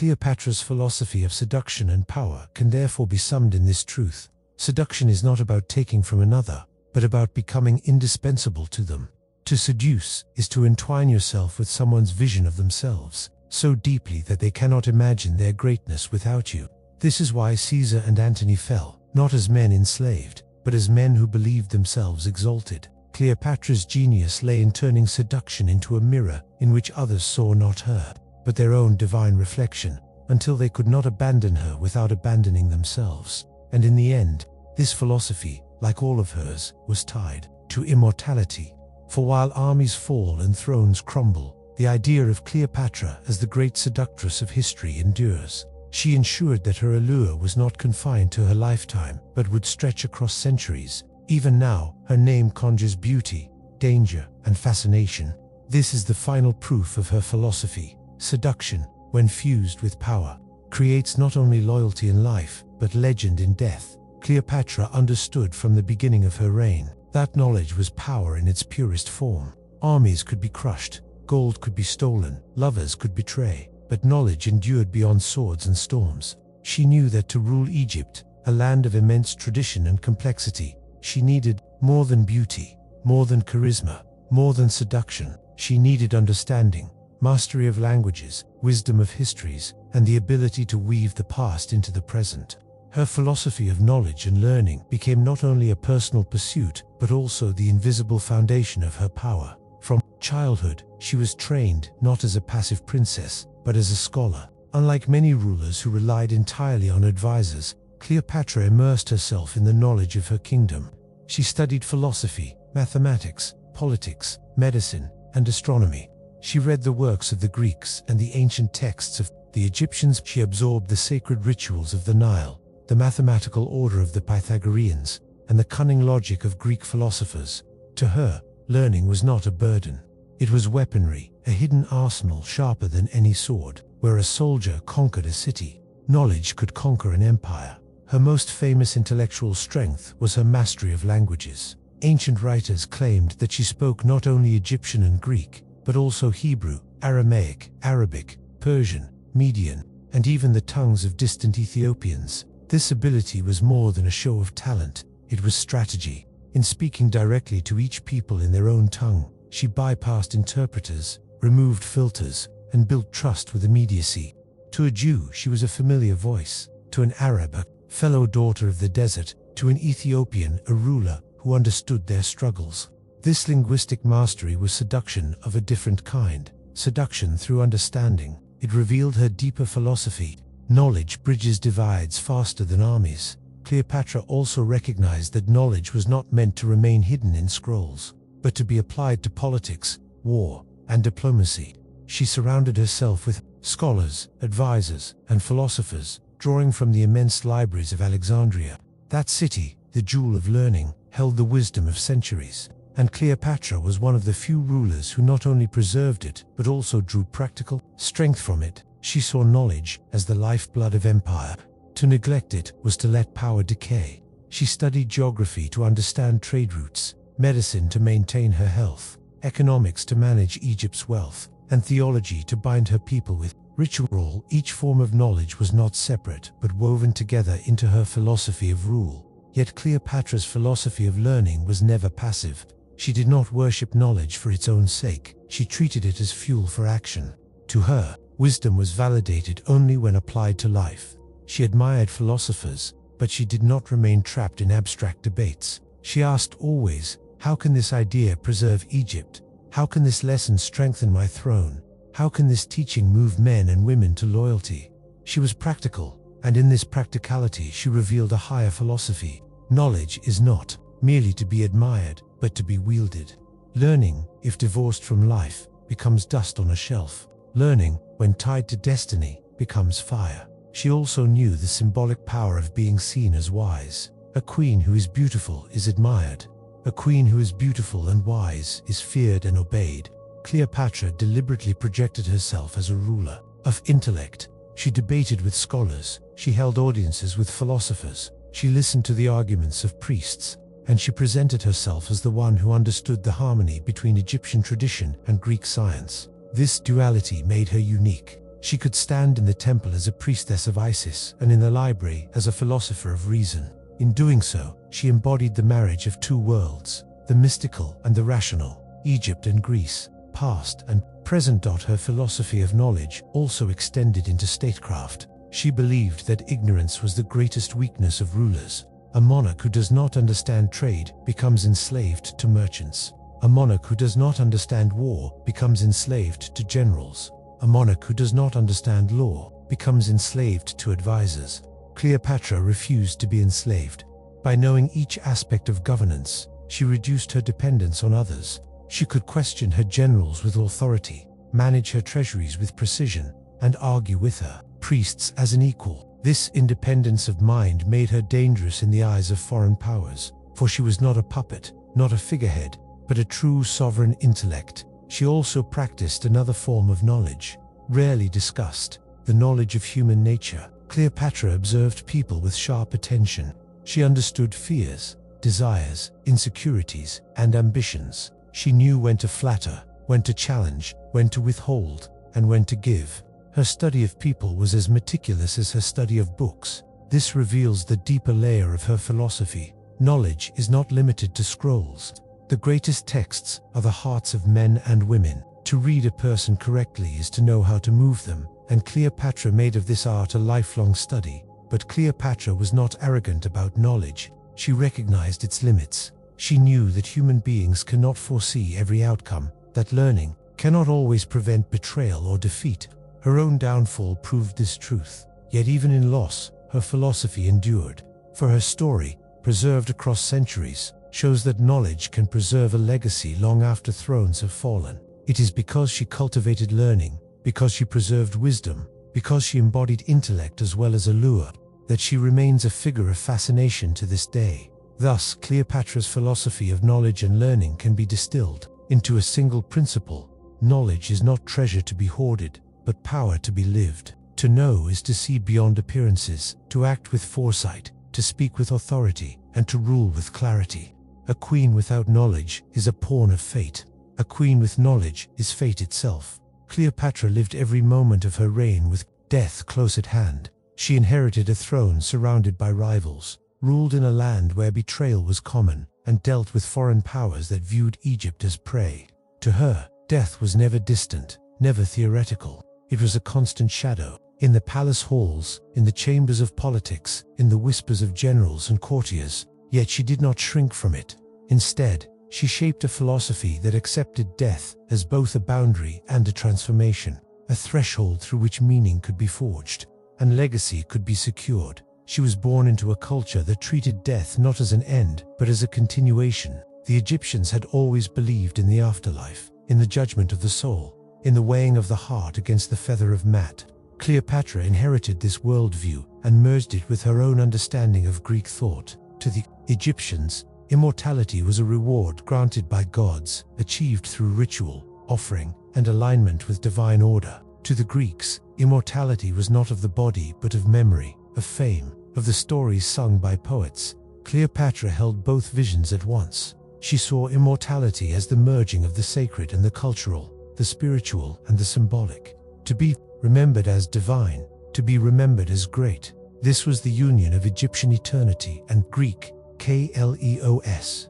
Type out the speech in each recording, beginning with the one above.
Cleopatra's philosophy of seduction and power can therefore be summed in this truth: seduction is not about taking from another, but about becoming indispensable to them. To seduce is to entwine yourself with someone's vision of themselves, so deeply that they cannot imagine their greatness without you. This is why Caesar and Antony fell, not as men enslaved, but as men who believed themselves exalted. Cleopatra's genius lay in turning seduction into a mirror in which others saw not her, but their own divine reflection, until they could not abandon her without abandoning themselves. And in the end, this philosophy, like all of hers, was tied to immortality. For while armies fall and thrones crumble, the idea of Cleopatra as the great seductress of history endures. She ensured that her allure was not confined to her lifetime, but would stretch across centuries. Even now, her name conjures beauty, danger, and fascination. This is the final proof of her philosophy. Seduction, when fused with power, creates not only loyalty in life, but legend in death. Cleopatra understood from the beginning of her reign that knowledge was power in its purest form. Armies could be crushed, gold could be stolen, lovers could betray, but knowledge endured beyond swords and storms. She knew that to rule Egypt, a land of immense tradition and complexity, she needed more than beauty, more than charisma, more than seduction. She needed understanding, mastery of languages, wisdom of histories, and the ability to weave the past into the present. Her philosophy of knowledge and learning became not only a personal pursuit, but also the invisible foundation of her power. From childhood, she was trained not as a passive princess, but as a scholar. Unlike many rulers who relied entirely on advisors, Cleopatra immersed herself in the knowledge of her kingdom. She studied philosophy, mathematics, politics, medicine, and astronomy. She read the works of the Greeks and the ancient texts of the Egyptians. She absorbed the sacred rituals of the Nile, the mathematical order of the Pythagoreans, and the cunning logic of Greek philosophers. To her, learning was not a burden. It was weaponry, a hidden arsenal sharper than any sword. Where a soldier conquered a city, knowledge could conquer an empire. Her most famous intellectual strength was her mastery of languages. Ancient writers claimed that she spoke not only Egyptian and Greek, but also Hebrew, Aramaic, Arabic, Persian, Median, and even the tongues of distant Ethiopians. This ability was more than a show of talent, it was strategy. In speaking directly to each people in their own tongue, she bypassed interpreters, removed filters, and built trust with immediacy. To a Jew, she was a familiar voice. To an Arab, a fellow daughter of the desert. To an Ethiopian, a ruler who understood their struggles. This linguistic mastery was seduction of a different kind. Seduction through understanding. It revealed her deeper philosophy. Knowledge bridges divides faster than armies. Cleopatra also recognized that knowledge was not meant to remain hidden in scrolls, but to be applied to politics, war, and diplomacy. She surrounded herself with scholars, advisors, and philosophers, drawing from the immense libraries of Alexandria. That city, the jewel of learning, held the wisdom of centuries. And Cleopatra was one of the few rulers who not only preserved it, but also drew practical strength from it. She saw knowledge as the lifeblood of empire. To neglect it was to let power decay. She studied geography to understand trade routes, medicine to maintain her health, economics to manage Egypt's wealth, and theology to bind her people with ritual. Each form of knowledge was not separate, but woven together into her philosophy of rule. Yet Cleopatra's philosophy of learning was never passive. She did not worship knowledge for its own sake. She treated it as fuel for action. To her, wisdom was validated only when applied to life. She admired philosophers, but she did not remain trapped in abstract debates. She asked always, how can this idea preserve Egypt? How can this lesson strengthen my throne? How can this teaching move men and women to loyalty? She was practical, and in this practicality she revealed a higher philosophy. Knowledge is not merely to be admired, but to be wielded. Learning, if divorced from life, becomes dust on a shelf. Learning, when tied to destiny, becomes fire. She also knew the symbolic power of being seen as wise. A queen who is beautiful is admired. A queen who is beautiful and wise is feared and obeyed. Cleopatra deliberately projected herself as a ruler of intellect. She debated with scholars, she held audiences with philosophers, she listened to the arguments of priests, and she presented herself as the one who understood the harmony between Egyptian tradition and Greek science. This duality made her unique. She could stand in the temple as a priestess of Isis and in the library as a philosopher of reason. In doing so, she embodied the marriage of two worlds, the mystical and the rational, Egypt and Greece, past and present. Her philosophy of knowledge also extended into statecraft. She believed that ignorance was the greatest weakness of rulers. A monarch who does not understand trade becomes enslaved to merchants. A monarch who does not understand war becomes enslaved to generals. A monarch who does not understand law becomes enslaved to advisors. Cleopatra refused to be enslaved. By knowing each aspect of governance, she reduced her dependence on others. She could question her generals with authority, manage her treasuries with precision, and argue with her priests as an equal. This independence of mind made her dangerous in the eyes of foreign powers, for she was not a puppet, not a figurehead, but a true sovereign intellect. She also practiced another form of knowledge, rarely discussed, the knowledge of human nature. Cleopatra observed people with sharp attention. She understood fears, desires, insecurities, and ambitions. She knew when to flatter, when to challenge, when to withhold, and when to give. Her study of people was as meticulous as her study of books. This reveals the deeper layer of her philosophy. Knowledge is not limited to scrolls. The greatest texts are the hearts of men and women. To read a person correctly is to know how to move them, and Cleopatra made of this art a lifelong study. But Cleopatra was not arrogant about knowledge. She recognized its limits. She knew that human beings cannot foresee every outcome, that learning cannot always prevent betrayal or defeat. Her own downfall proved this truth. Yet even in loss, her philosophy endured. For her story, preserved across centuries, shows that knowledge can preserve a legacy long after thrones have fallen. It is because she cultivated learning, because she preserved wisdom, because she embodied intellect as well as allure, that she remains a figure of fascination to this day. Thus, Cleopatra's philosophy of knowledge and learning can be distilled into a single principle. Knowledge is not treasure to be hoarded, but power to be lived. To know is to see beyond appearances, to act with foresight, to speak with authority, and to rule with clarity. A queen without knowledge is a pawn of fate. A queen with knowledge is fate itself. Cleopatra lived every moment of her reign with death close at hand. She inherited a throne surrounded by rivals, ruled in a land where betrayal was common, and dealt with foreign powers that viewed Egypt as prey. To her, death was never distant, never theoretical. It was a constant shadow. In the palace halls, in the chambers of politics, in the whispers of generals and courtiers. Yet she did not shrink from it. Instead, she shaped a philosophy that accepted death as both a boundary and a transformation, a threshold through which meaning could be forged, and legacy could be secured. She was born into a culture that treated death not as an end, but as a continuation. The Egyptians had always believed in the afterlife, in the judgment of the soul, in the weighing of the heart against the feather of mat. Cleopatra inherited this worldview and merged it with her own understanding of Greek thought. To the Egyptians, immortality was a reward granted by gods, achieved through ritual, offering, and alignment with divine order. To the Greeks, immortality was not of the body but of memory, of fame, of the stories sung by poets. Cleopatra held both visions at once. She saw immortality as the merging of the sacred and the cultural, the spiritual and the symbolic. To be remembered as divine, to be remembered as great. This was the union of Egyptian eternity and Greek Kaleos.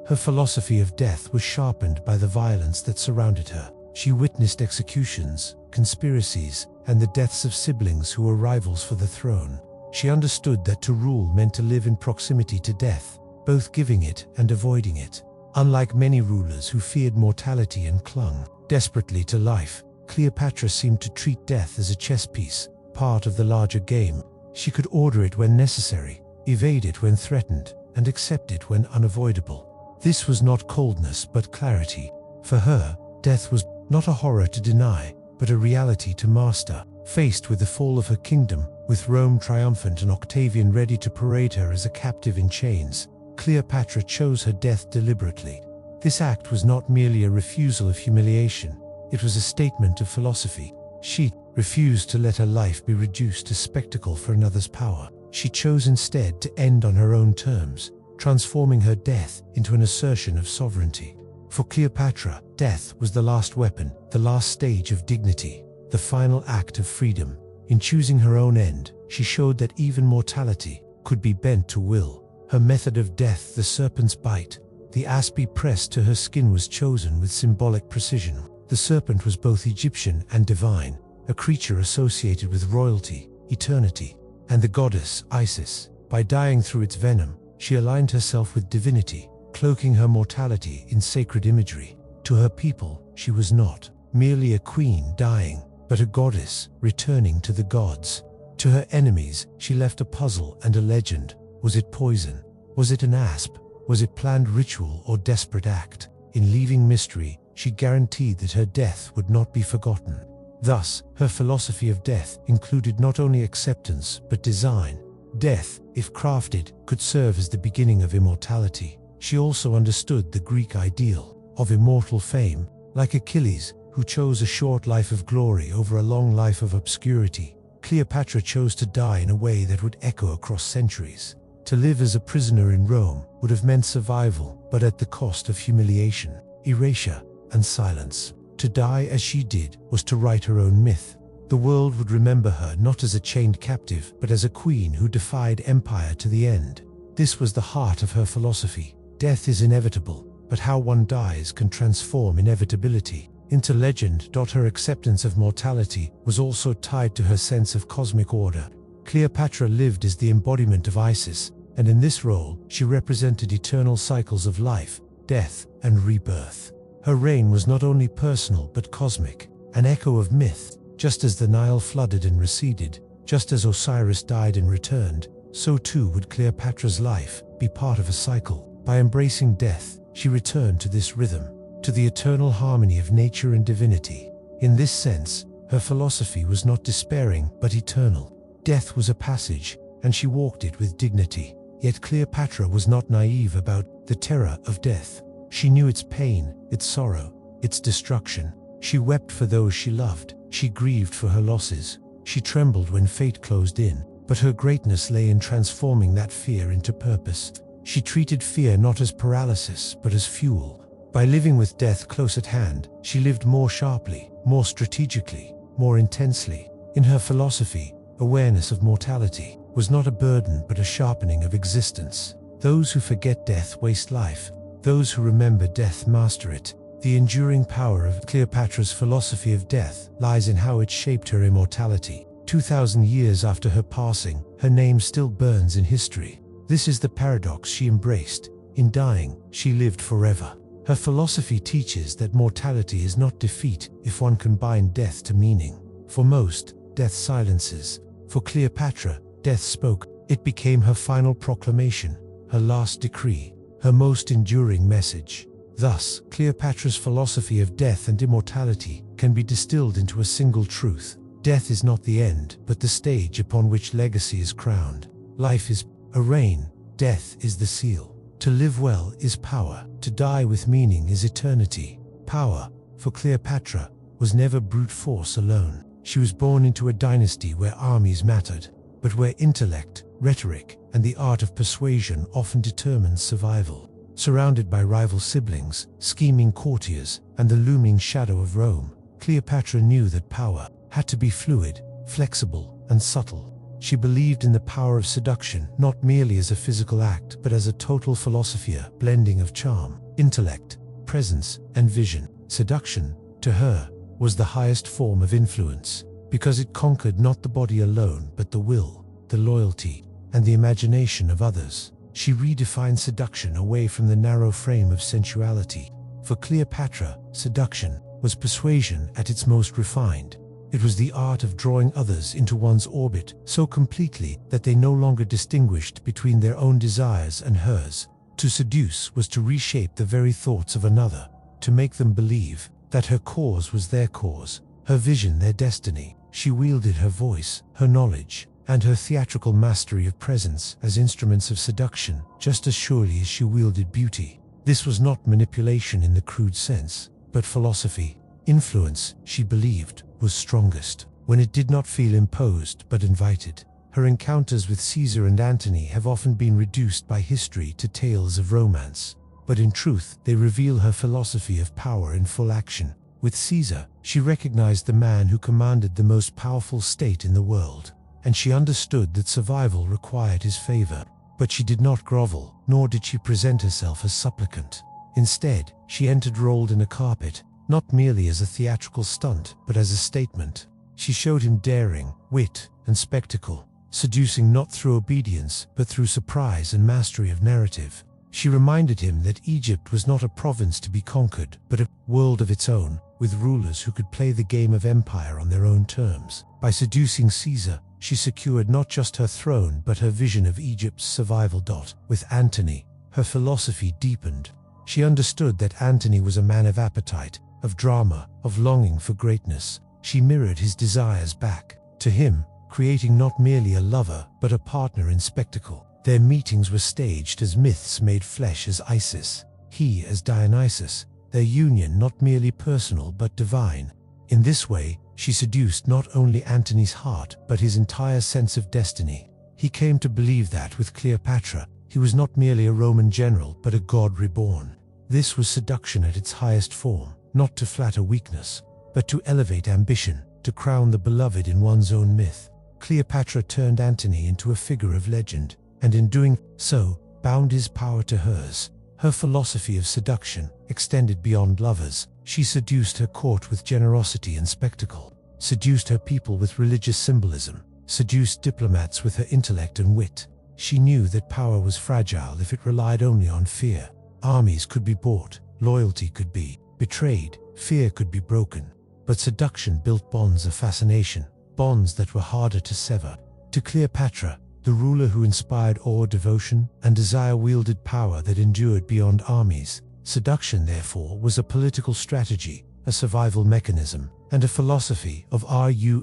Her philosophy of death was sharpened by the violence that surrounded her. She witnessed executions, conspiracies, and the deaths of siblings who were rivals for the throne. She understood that to rule meant to live in proximity to death, both giving it and avoiding it. Unlike many rulers who feared mortality and clung desperately to life, Cleopatra seemed to treat death as a chess piece, part of the larger game. She could order it when necessary, evade it when threatened, and accept it when unavoidable. This was not coldness but clarity. For her, death was not a horror to deny, but a reality to master. Faced with the fall of her kingdom, with Rome triumphant and Octavian ready to parade her as a captive in chains, Cleopatra chose her death deliberately. This act was not merely a refusal of humiliation, it was a statement of philosophy. She refused to let her life be reduced to spectacle for another's power. She chose instead to end on her own terms, transforming her death into an assertion of sovereignty. For Cleopatra, death was the last weapon, the last stage of dignity. the final act of freedom. In choosing her own end, she showed that even mortality could be bent to will. Her method of death, the serpent's bite, the aspi pressed to her skin, was chosen with symbolic precision. The serpent was both Egyptian and divine, a creature associated with royalty, eternity, and the goddess Isis. By dying through its venom, she aligned herself with divinity, cloaking her mortality in sacred imagery. To her people, she was not merely a queen dying, but a goddess returning to the gods. To her enemies, she left a puzzle and a legend. Was it poison? Was it an asp? Was it planned ritual or desperate act? In leaving mystery, she guaranteed that her death would not be forgotten. Thus, her philosophy of death included not only acceptance but design. Death, if crafted, could serve as the beginning of immortality. She also understood the Greek ideal of immortal fame, like Achilles, who chose a short life of glory over a long life of obscurity. Cleopatra chose to die in a way that would echo across centuries. To live as a prisoner in Rome would have meant survival, but at the cost of humiliation, erasure, and silence. To die as she did was to write her own myth. The world would remember her not as a chained captive, but as a queen who defied empire to the end. This was the heart of her philosophy. Death is inevitable, but how one dies can transform inevitability into legend. Her acceptance of mortality was also tied to her sense of cosmic order. Cleopatra lived as the embodiment of Isis, and in this role, she represented eternal cycles of life, death, and rebirth. Her reign was not only personal but cosmic, an echo of myth. Just as the Nile flooded and receded, just as Osiris died and returned, so too would Cleopatra's life be part of a cycle. By embracing death, she returned to this rhythm, to the eternal harmony of nature and divinity. In this sense, her philosophy was not despairing but eternal. Death was a passage, and she walked it with dignity. Yet Cleopatra was not naive about the terror of death. She knew its pain, its sorrow, its destruction. She wept for those she loved. She grieved for her losses. She trembled when fate closed in. But her greatness lay in transforming that fear into purpose. She treated fear not as paralysis, but as fuel. By living with death close at hand, she lived more sharply, more strategically, more intensely. In her philosophy, awareness of mortality was not a burden but a sharpening of existence. Those who forget death waste life. Those who remember death master it. The enduring power of Cleopatra's philosophy of death lies in how it shaped her immortality. 2,000 years after her passing, her name still burns in history. This is the paradox she embraced. In dying, she lived forever. Her philosophy teaches that mortality is not defeat if one can bind death to meaning. For most, death silences. For Cleopatra, death spoke. It became her final proclamation, her last decree, her most enduring message. Thus, Cleopatra's philosophy of death and immortality can be distilled into a single truth. Death is not the end, but the stage upon which legacy is crowned. Life is a reign, death is the seal. To live well is power, to die with meaning is eternity. Power, for Cleopatra, was never brute force alone. She was born into a dynasty where armies mattered, but where intellect, rhetoric, and the art of persuasion often determined survival. Surrounded by rival siblings, scheming courtiers, and the looming shadow of Rome, Cleopatra knew that power had to be fluid, flexible, and subtle. She believed in the power of seduction not merely as a physical act but as a total philosophy, a blending of charm, intellect, presence, and vision. Seduction, to her, was the highest form of influence, because it conquered not the body alone but the will, the loyalty, and the imagination of others. She redefined seduction away from the narrow frame of sensuality. For Cleopatra, seduction was persuasion at its most refined. It was the art of drawing others into one's orbit so completely that they no longer distinguished between their own desires and hers. To seduce was to reshape the very thoughts of another, to make them believe that her cause was their cause, her vision their destiny. She wielded her voice, her knowledge, and her theatrical mastery of presence as instruments of seduction, just as surely as she wielded beauty. This was not manipulation in the crude sense, but philosophy. Influence, she believed, was strongest when it did not feel imposed but invited. Her encounters with Caesar and Antony have often been reduced by history to tales of romance, but in truth they reveal her philosophy of power in full action. With Caesar, she recognized the man who commanded the most powerful state in the world, and she understood that survival required his favor. But she did not grovel, nor did she present herself as supplicant. Instead, she entered rolled in a carpet, not merely as a theatrical stunt, but as a statement. She showed him daring, wit, and spectacle, seducing not through obedience, but through surprise and mastery of narrative. She reminded him that Egypt was not a province to be conquered, but a world of its own, with rulers who could play the game of empire on their own terms. By seducing Caesar, she secured not just her throne, but her vision of Egypt's survival. With Antony, her philosophy deepened. She understood that Antony was a man of appetite, of drama, of longing for greatness. She mirrored his desires back to him, creating not merely a lover, but a partner in spectacle. Their meetings were staged as myths made flesh as Isis, he as Dionysus, their union not merely personal but divine. In this way, she seduced not only Antony's heart, but his entire sense of destiny. He came to believe that with Cleopatra, he was not merely a Roman general, but a god reborn. This was seduction at its highest form, not to flatter weakness, but to elevate ambition, to crown the beloved in one's own myth. Cleopatra turned Antony into a figure of legend, and in doing so, bound his power to hers. Her philosophy of seduction extended beyond lovers. She seduced her court with generosity and spectacle, seduced her people with religious symbolism, seduced diplomats with her intellect and wit. She knew that power was fragile if it relied only on fear. Armies could be bought, loyalty could be betrayed, fear could be broken. But seduction built bonds of fascination, bonds that were harder to sever. To Cleopatra, the ruler who inspired awe, devotion, and desire wielded power that endured beyond armies. Seduction, therefore, was a political strategy, a survival mechanism, and a philosophy of rulership.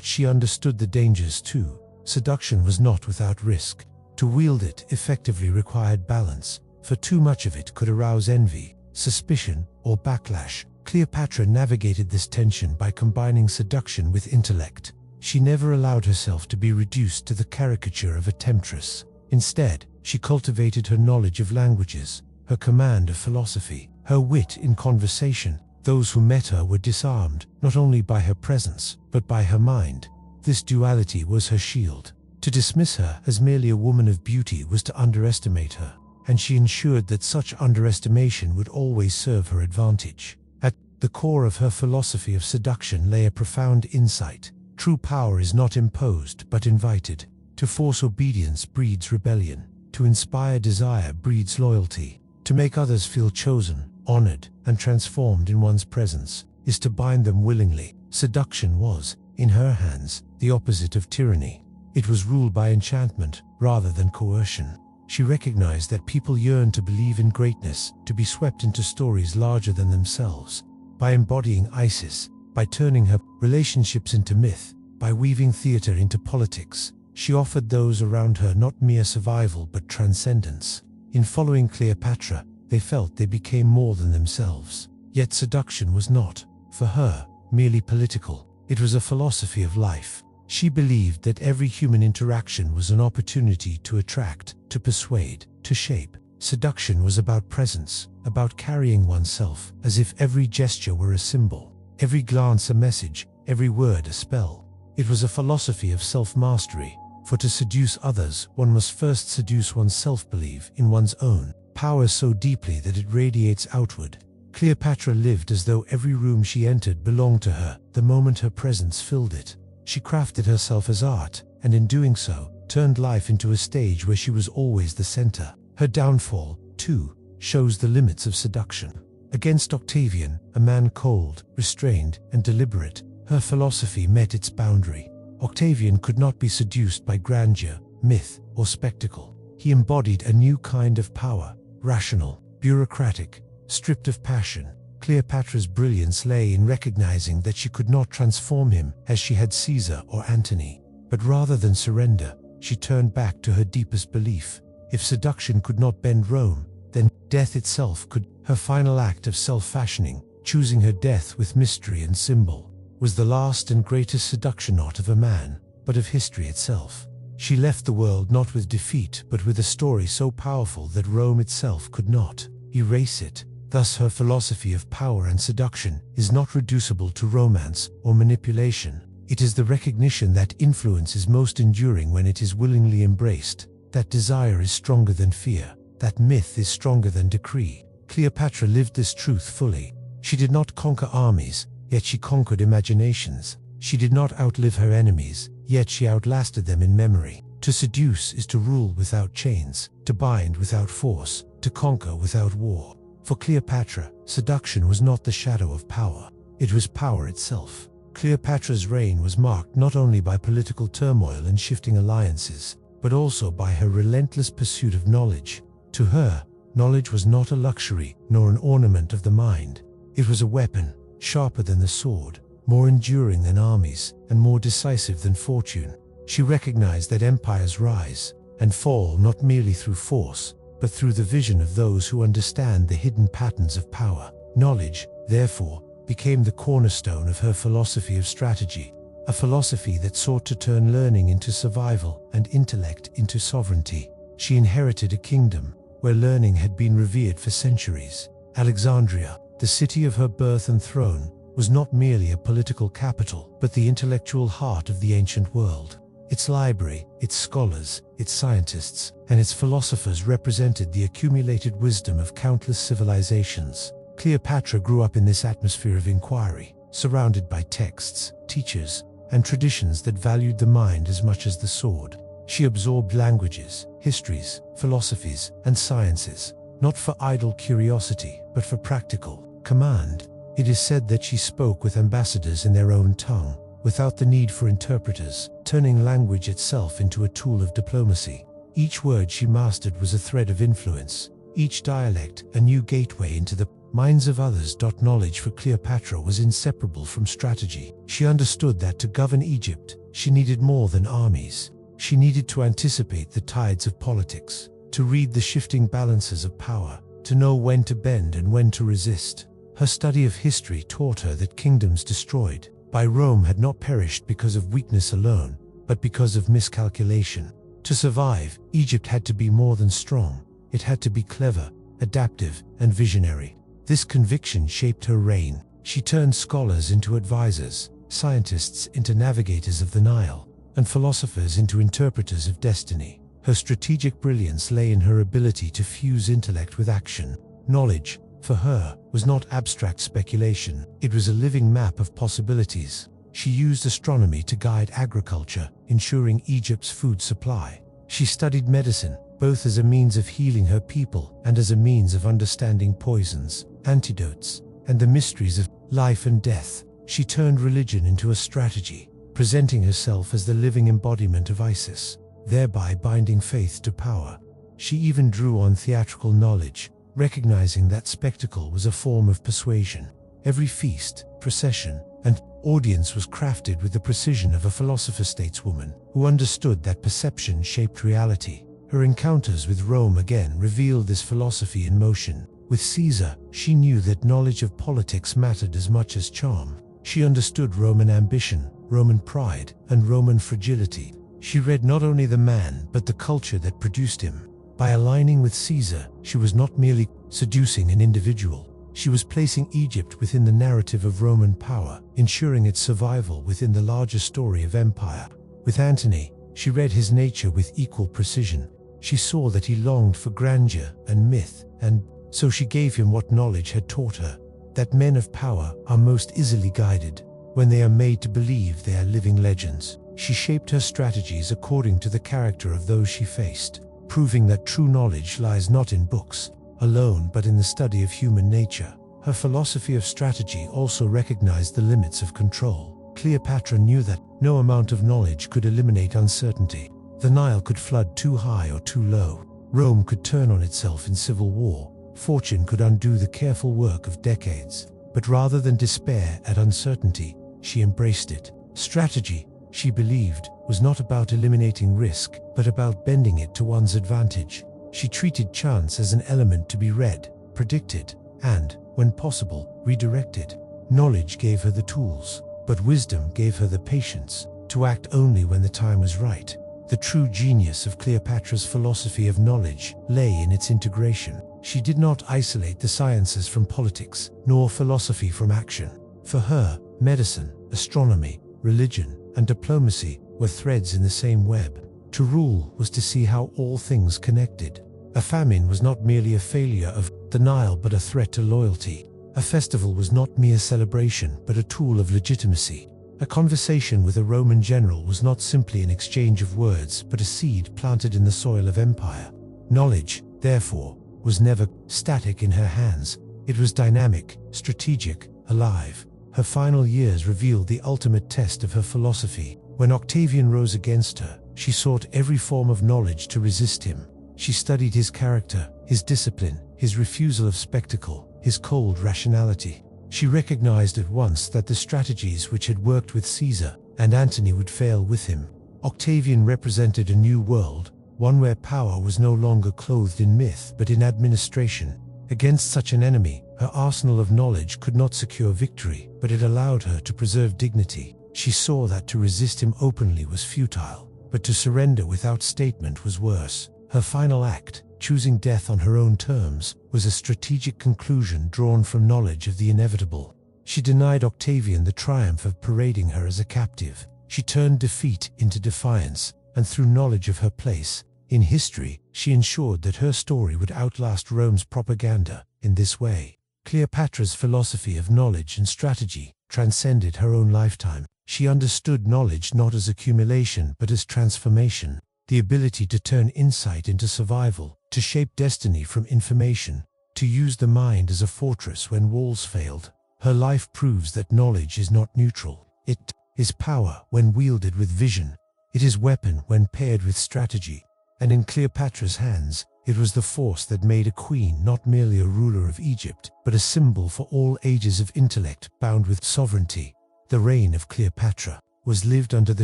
She understood the dangers too. Seduction was not without risk. To wield it effectively required balance, for too much of it could arouse envy, suspicion, or backlash. Cleopatra navigated this tension by combining seduction with intellect. She never allowed herself to be reduced to the caricature of a temptress. Instead, she cultivated her knowledge of languages, her command of philosophy, her wit in conversation. Those who met her were disarmed, not only by her presence, but by her mind. This duality was her shield. To dismiss her as merely a woman of beauty was to underestimate her, and she ensured that such underestimation would always serve her advantage. At the core of her philosophy of seduction lay a profound insight. True power is not imposed, but invited. To force obedience breeds rebellion. To inspire desire breeds loyalty. To make others feel chosen, honored, and transformed in one's presence is to bind them willingly. Seduction was, in her hands, the opposite of tyranny. It was ruled by enchantment rather than coercion. She recognized that people yearned to believe in greatness, to be swept into stories larger than themselves. By embodying Isis, by turning her relationships into myth, by weaving theater into politics, she offered those around her not mere survival but transcendence. In following Cleopatra, they felt they became more than themselves. Yet seduction was not, for her, merely political. It was a philosophy of life. She believed that every human interaction was an opportunity to attract, to persuade, to shape. Seduction was about presence, about carrying oneself as if every gesture were a symbol, every glance a message, every word a spell. It was a philosophy of self-mastery, for to seduce others, one must first seduce oneself. Believe in one's own power so deeply that it radiates outward. Cleopatra lived as though every room she entered belonged to her the moment her presence filled it. She crafted herself as art, and in doing so, turned life into a stage where she was always the center. Her downfall, too, shows the limits of seduction. Against Octavian, a man cold, restrained, and deliberate, her philosophy met its boundary. Octavian could not be seduced by grandeur, myth, or spectacle. He embodied a new kind of power, rational, bureaucratic, stripped of passion. Cleopatra's brilliance lay in recognizing that she could not transform him as she had Caesar or Antony, but rather than surrender, she turned back to her deepest belief. If seduction could not bend Rome, then death itself could. Her final act of self-fashioning, choosing her death with mystery and symbol, was the last and greatest seduction not of a man, but of history itself. She left the world not with defeat, but with a story so powerful that Rome itself could not erase it. Thus her philosophy of power and seduction is not reducible to romance or manipulation. It is the recognition that influence is most enduring when it is willingly embraced, that desire is stronger than fear, that myth is stronger than decree. Cleopatra lived this truth fully. She did not conquer armies, yet she conquered imaginations. She did not outlive her enemies, yet she outlasted them in memory. To seduce is to rule without chains, to bind without force, to conquer without war. For Cleopatra, seduction was not the shadow of power. It was power itself. Cleopatra's reign was marked not only by political turmoil and shifting alliances, but also by her relentless pursuit of knowledge. To her, knowledge was not a luxury nor an ornament of the mind. It was a weapon, sharper than the sword, more enduring than armies, and more decisive than fortune. She recognized that empires rise and fall not merely through force, but through the vision of those who understand the hidden patterns of power. Knowledge, therefore, became the cornerstone of her philosophy of strategy, a philosophy that sought to turn learning into survival and intellect into sovereignty. She inherited a kingdom where learning had been revered for centuries. Alexandria, the city of her birth and throne, was not merely a political capital, but the intellectual heart of the ancient world. Its library, its scholars, its scientists, and its philosophers represented the accumulated wisdom of countless civilizations. Cleopatra grew up in this atmosphere of inquiry, surrounded by texts, teachers, and traditions that valued the mind as much as the sword. She absorbed languages, histories, philosophies, and sciences, not for idle curiosity, but for practical command. It is said that she spoke with ambassadors in their own tongue, without the need for interpreters, turning language itself into a tool of diplomacy. Each word she mastered was a thread of influence, each dialect a new gateway into the minds of others. Knowledge for Cleopatra was inseparable from strategy. She understood that to govern Egypt, she needed more than armies. She needed to anticipate the tides of politics, to read the shifting balances of power, to know when to bend and when to resist. Her study of history taught her that kingdoms destroyed by Rome had not perished because of weakness alone, but because of miscalculation. To survive, Egypt had to be more than strong. It had to be clever, adaptive, and visionary. This conviction shaped her reign. She turned scholars into advisors, scientists into navigators of the Nile, and philosophers into interpreters of destiny. Her strategic brilliance lay in her ability to fuse intellect with action. Knowledge, for her, was not abstract speculation. It was a living map of possibilities. She used astronomy to guide agriculture, ensuring Egypt's food supply. She studied medicine, both as a means of healing her people and as a means of understanding poisons, antidotes, and the mysteries of life and death. She turned religion into a strategy, presenting herself as the living embodiment of Isis, thereby binding faith to power. She even drew on theatrical knowledge, recognizing that spectacle was a form of persuasion. Every feast, procession, and audience was crafted with the precision of a philosopher-stateswoman who understood that perception shaped reality. Her encounters with Rome again revealed this philosophy in motion. With Caesar, she knew that knowledge of politics mattered as much as charm. She understood Roman ambition, Roman pride, and Roman fragility. She read not only the man, but the culture that produced him. By aligning with Caesar, she was not merely seducing an individual. She was placing Egypt within the narrative of Roman power, ensuring its survival within the larger story of empire. With Antony, she read his nature with equal precision. She saw that he longed for grandeur and myth, and so she gave him what knowledge had taught her, that men of power are most easily guided when they are made to believe they are living legends. She shaped her strategies according to the character of those she faced, proving that true knowledge lies not in books alone but in the study of human nature. Her philosophy of strategy also recognized the limits of control. Cleopatra knew that no amount of knowledge could eliminate uncertainty. The Nile could flood too high or too low. Rome could turn on itself in civil war. Fortune could undo the careful work of decades. But rather than despair at uncertainty, she embraced it. Strategy, she believed, was not about eliminating risk, but about bending it to one's advantage. She treated chance as an element to be read, predicted, and, when possible, redirected. Knowledge gave her the tools, but wisdom gave her the patience to act only when the time was right. The true genius of Cleopatra's philosophy of knowledge lay in its integration. She did not isolate the sciences from politics, nor philosophy from action. For her, medicine, astronomy, religion, and diplomacy were threads in the same web. To rule was to see how all things connected. A famine was not merely a failure of the Nile but a threat to loyalty. A festival was not mere celebration but a tool of legitimacy. A conversation with a Roman general was not simply an exchange of words but a seed planted in the soil of empire. Knowledge, therefore, was never static in her hands. It was dynamic, strategic, alive. Her final years revealed the ultimate test of her philosophy. When Octavian rose against her, she sought every form of knowledge to resist him. She studied his character, his discipline, his refusal of spectacle, his cold rationality. She recognized at once that the strategies which had worked with Caesar and Antony would fail with him. Octavian represented a new world, one where power was no longer clothed in myth but in administration. Against such an enemy, her arsenal of knowledge could not secure victory, but it allowed her to preserve dignity. She saw that to resist him openly was futile, but to surrender without statement was worse. Her final act, choosing death on her own terms, was a strategic conclusion drawn from knowledge of the inevitable. She denied Octavian the triumph of parading her as a captive. She turned defeat into defiance, and through knowledge of her place in history, she ensured that her story would outlast Rome's propaganda. In this way, Cleopatra's philosophy of knowledge and strategy transcended her own lifetime. She understood knowledge not as accumulation but as transformation, the ability to turn insight into survival, to shape destiny from information, to use the mind as a fortress when walls failed. Her life proves that knowledge is not neutral. It is power when wielded with vision. It is weapon when paired with strategy. And in Cleopatra's hands, it was the force that made a queen not merely a ruler of Egypt, but a symbol for all ages of intellect bound with sovereignty. The reign of Cleopatra was lived under the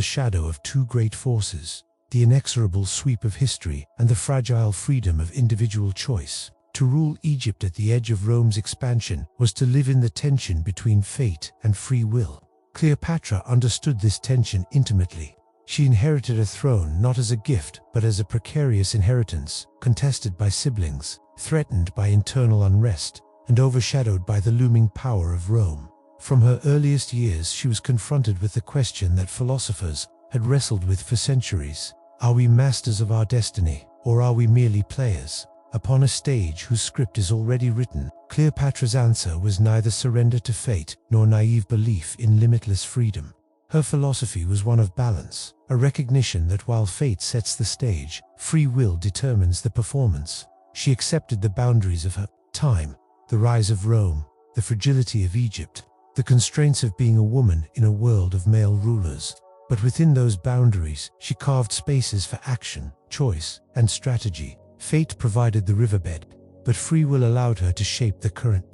shadow of two great forces: the inexorable sweep of history and the fragile freedom of individual choice. To rule Egypt at the edge of Rome's expansion was to live in the tension between fate and free will. Cleopatra understood this tension intimately. She inherited a throne not as a gift but as a precarious inheritance, contested by siblings, threatened by internal unrest, and overshadowed by the looming power of Rome. From her earliest years she was confronted with the question that philosophers had wrestled with for centuries: are we masters of our destiny, or are we merely players upon a stage whose script is already written? Cleopatra's answer was neither surrender to fate nor naive belief in limitless freedom. Her philosophy was one of balance, a recognition that while fate sets the stage, free will determines the performance. She accepted the boundaries of her time, the rise of Rome, the fragility of Egypt, the constraints of being a woman in a world of male rulers. But within those boundaries, she carved spaces for action, choice, and strategy. Fate provided the riverbed, but free will allowed her to shape the current.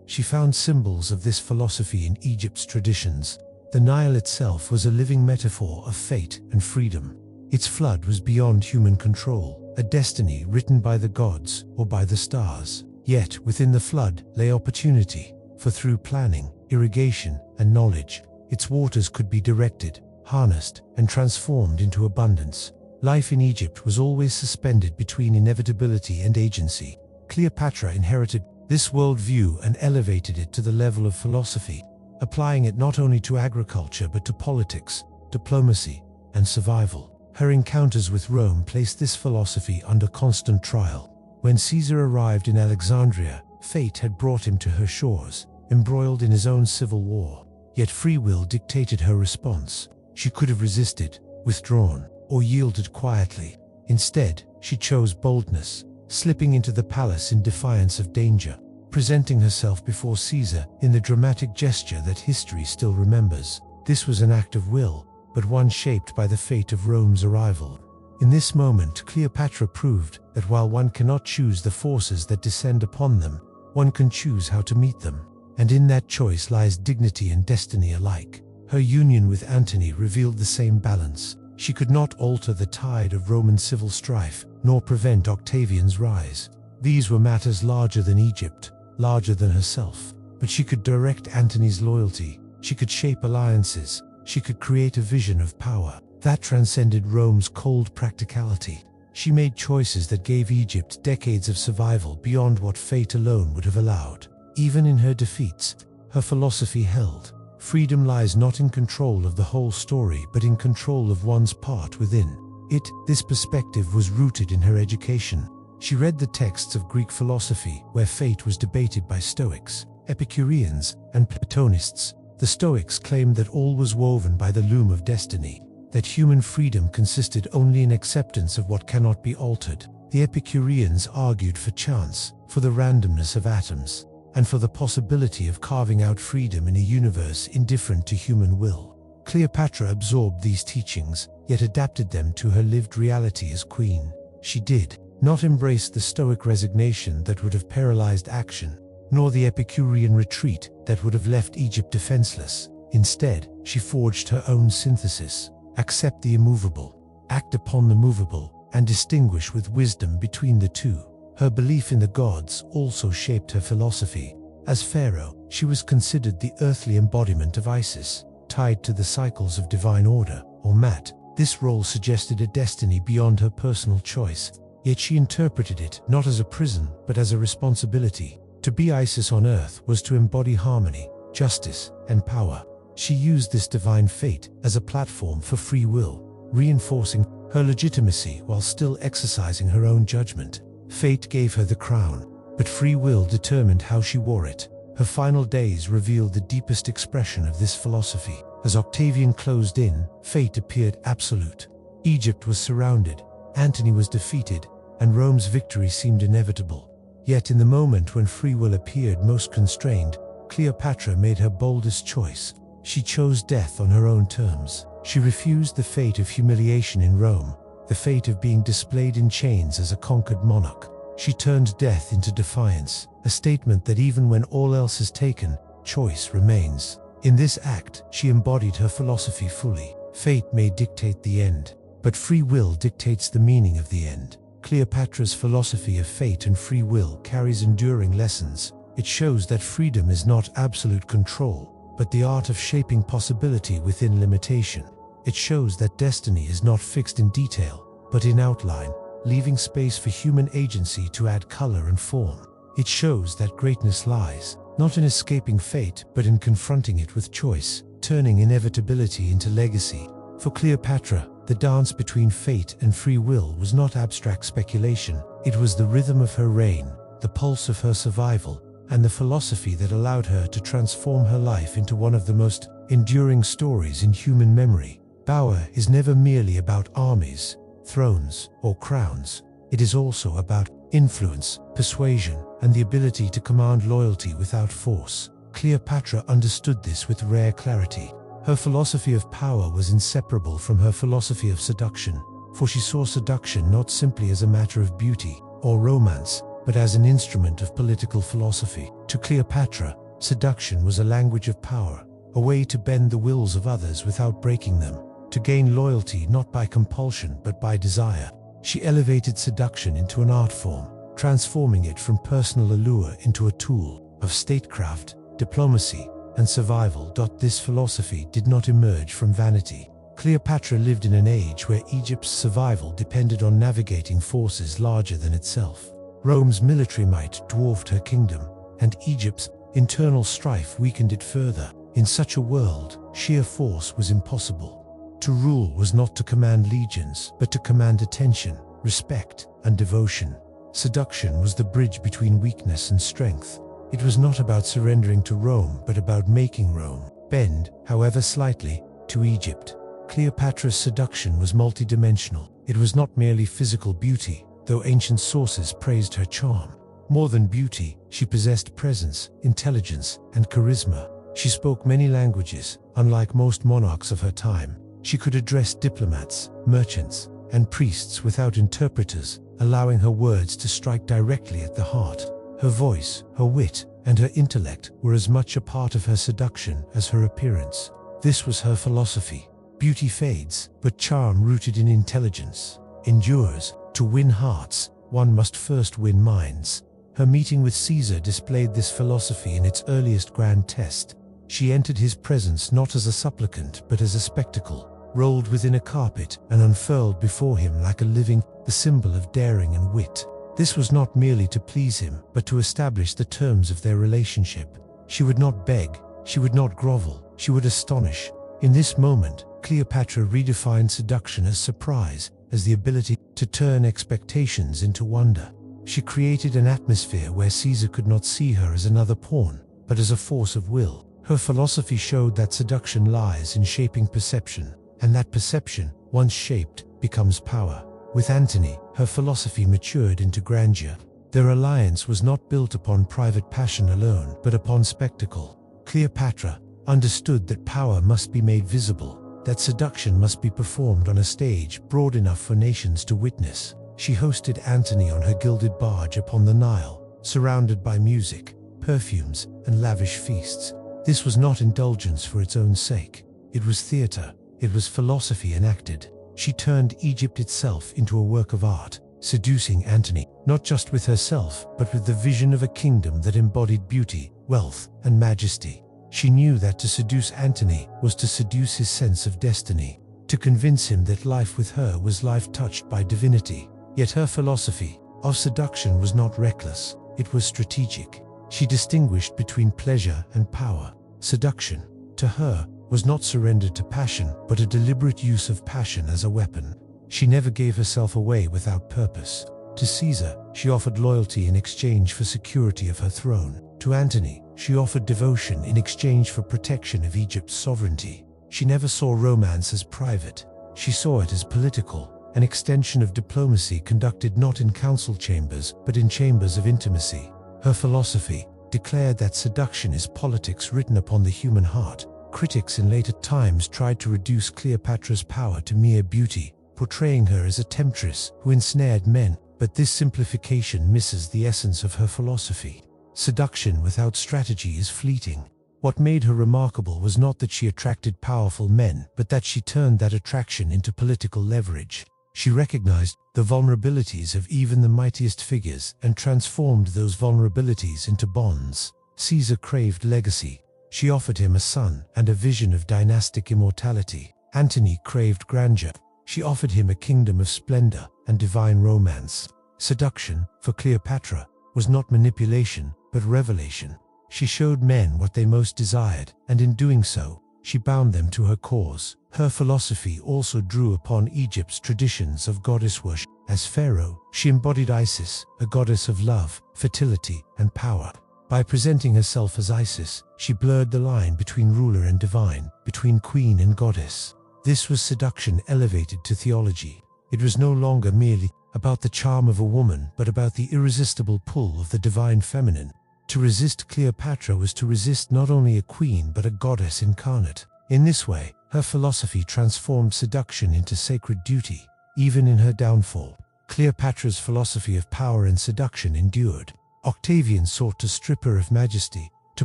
She found symbols of this philosophy in Egypt's traditions. The Nile itself was a living metaphor of fate and freedom. Its flood was beyond human control, a destiny written by the gods or by the stars. Yet within the flood lay opportunity, for through planning, irrigation, and knowledge, its waters could be directed, harnessed, and transformed into abundance. Life in Egypt was always suspended between inevitability and agency. Cleopatra inherited this worldview and elevated it to the level of philosophy, applying it not only to agriculture but to politics, diplomacy, and survival. Her encounters with Rome placed this philosophy under constant trial. When Caesar arrived in Alexandria, fate had brought him to her shores, embroiled in his own civil war. Yet free will dictated her response. She could have resisted, withdrawn, or yielded quietly. Instead, she chose boldness, slipping into the palace in defiance of danger, presenting herself before Caesar in the dramatic gesture that history still remembers. This was an act of will, but one shaped by the fate of Rome's arrival. In this moment, Cleopatra proved that while one cannot choose the forces that descend upon them, one can choose how to meet them. And in that choice lies dignity and destiny alike. Her union with Antony revealed the same balance. She could not alter the tide of Roman civil strife, nor prevent Octavian's rise. These were matters larger than Egypt, larger than herself. But she could direct Antony's loyalty, she could shape alliances, she could create a vision of power that transcended Rome's cold practicality. She made choices that gave Egypt decades of survival beyond what fate alone would have allowed. Even in her defeats, her philosophy held. Freedom lies not in control of the whole story, but in control of one's part within it. This perspective was rooted in her education. She read the texts of Greek philosophy, where fate was debated by Stoics, Epicureans, and Platonists. The Stoics claimed that all was woven by the loom of destiny, that human freedom consisted only in acceptance of what cannot be altered. The Epicureans argued for chance, for the randomness of atoms, and for the possibility of carving out freedom in a universe indifferent to human will. Cleopatra absorbed these teachings, yet adapted them to her lived reality as queen. She did not embrace the Stoic resignation that would have paralyzed action, nor the Epicurean retreat that would have left Egypt defenseless. Instead, she forged her own synthesis: accept the immovable, act upon the movable, and distinguish with wisdom between the two. Her belief in the gods also shaped her philosophy. As pharaoh, she was considered the earthly embodiment of Isis, tied to the cycles of divine order, or Mat. This role suggested a destiny beyond her personal choice, yet she interpreted it not as a prison, but as a responsibility. To be Isis on earth was to embody harmony, justice, and power. She used this divine fate as a platform for free will, reinforcing her legitimacy while still exercising her own judgment. Fate gave her the crown, but free will determined how she wore it. Her final days revealed the deepest expression of this philosophy. As Octavian closed in, fate appeared absolute. Egypt was surrounded, Antony was defeated, and Rome's victory seemed inevitable. Yet in the moment when free will appeared most constrained, Cleopatra made her boldest choice. She chose death on her own terms. She refused the fate of humiliation in Rome, the fate of being displayed in chains as a conquered monarch. She turned death into defiance, a statement that even when all else is taken, choice remains. In this act, she embodied her philosophy fully. Fate may dictate the end, but free will dictates the meaning of the end. Cleopatra's philosophy of fate and free will carries enduring lessons. It shows that freedom is not absolute control, but the art of shaping possibility within limitation. It shows that destiny is not fixed in detail, but in outline, leaving space for human agency to add color and form. It shows that greatness lies, not in escaping fate, but in confronting it with choice, turning inevitability into legacy. For Cleopatra, the dance between fate and free will was not abstract speculation. It was the rhythm of her reign, the pulse of her survival, and the philosophy that allowed her to transform her life into one of the most enduring stories in human memory. Power is never merely about armies, thrones, or crowns. It is also about influence, persuasion, and the ability to command loyalty without force. Cleopatra understood this with rare clarity. Her philosophy of power was inseparable from her philosophy of seduction, for she saw seduction not simply as a matter of beauty or romance, but as an instrument of political philosophy. To Cleopatra, seduction was a language of power, a way to bend the wills of others without breaking them, to gain loyalty not by compulsion but by desire. She elevated seduction into an art form, transforming it from personal allure into a tool of statecraft, diplomacy, and survival. This philosophy did not emerge from vanity. Cleopatra lived in an age where Egypt's survival depended on navigating forces larger than itself. Rome's military might dwarfed her kingdom, and Egypt's internal strife weakened it further. In such a world, sheer force was impossible. To rule was not to command legions, but to command attention, respect, and devotion. Seduction was the bridge between weakness and strength. It was not about surrendering to Rome, but about making Rome bend, however slightly, to Egypt. Cleopatra's seduction was multidimensional. It was not merely physical beauty, though ancient sources praised her charm. More than beauty, she possessed presence, intelligence, and charisma. She spoke many languages, unlike most monarchs of her time. She could address diplomats, merchants, and priests without interpreters, allowing her words to strike directly at the heart. Her voice, her wit, and her intellect were as much a part of her seduction as her appearance. This was her philosophy. Beauty fades, but charm rooted in intelligence endures. To win hearts, one must first win minds. Her meeting with Caesar displayed this philosophy in its earliest grand test. She entered his presence not as a supplicant, but as a spectacle. rolled within a carpet and unfurled before him like a the symbol of daring and wit. This was not merely to please him, but to establish the terms of their relationship. She would not beg, she would not grovel, she would astonish. In this moment, Cleopatra redefined seduction as surprise, as the ability to turn expectations into wonder. She created an atmosphere where Caesar could not see her as another pawn, but as a force of will. Her philosophy showed that seduction lies in shaping perception, and that perception, once shaped, becomes power. With Antony, her philosophy matured into grandeur. Their alliance was not built upon private passion alone, but upon spectacle. Cleopatra understood that power must be made visible, that seduction must be performed on a stage broad enough for nations to witness. She hosted Antony on her gilded barge upon the Nile, surrounded by music, perfumes, and lavish feasts. This was not indulgence for its own sake. It was theater. It was philosophy enacted. She turned Egypt itself into a work of art, seducing Antony, not just with herself, but with the vision of a kingdom that embodied beauty, wealth, and majesty. She knew that to seduce Antony was to seduce his sense of destiny, to convince him that life with her was life touched by divinity. Yet her philosophy of seduction was not reckless, it was strategic. She distinguished between pleasure and power. Seduction, to her, was not surrender to passion, but a deliberate use of passion as a weapon. She never gave herself away without purpose. To Caesar, she offered loyalty in exchange for security of her throne. To Antony, she offered devotion in exchange for protection of Egypt's sovereignty. She never saw romance as private. She saw it as political, an extension of diplomacy conducted not in council chambers, but in chambers of intimacy. Her philosophy declared that seduction is politics written upon the human heart. Critics in later times tried to reduce Cleopatra's power to mere beauty, portraying her as a temptress who ensnared men, but this simplification misses the essence of her philosophy. Seduction without strategy is fleeting. What made her remarkable was not that she attracted powerful men, but that she turned that attraction into political leverage. She recognized the vulnerabilities of even the mightiest figures and transformed those vulnerabilities into bonds. Caesar craved legacy. She offered him a son and a vision of dynastic immortality. Antony craved grandeur. She offered him a kingdom of splendor and divine romance. Seduction, for Cleopatra, was not manipulation, but revelation. She showed men what they most desired, and in doing so, she bound them to her cause. Her philosophy also drew upon Egypt's traditions of goddess worship. As Pharaoh, she embodied Isis, a goddess of love, fertility, and power. By presenting herself as Isis, she blurred the line between ruler and divine, between queen and goddess. This was seduction elevated to theology. It was no longer merely about the charm of a woman, but about the irresistible pull of the divine feminine. To resist Cleopatra was to resist not only a queen but a goddess incarnate. In this way, her philosophy transformed seduction into sacred duty. Even in her downfall, Cleopatra's philosophy of power and seduction endured. Octavian sought to strip her of majesty, to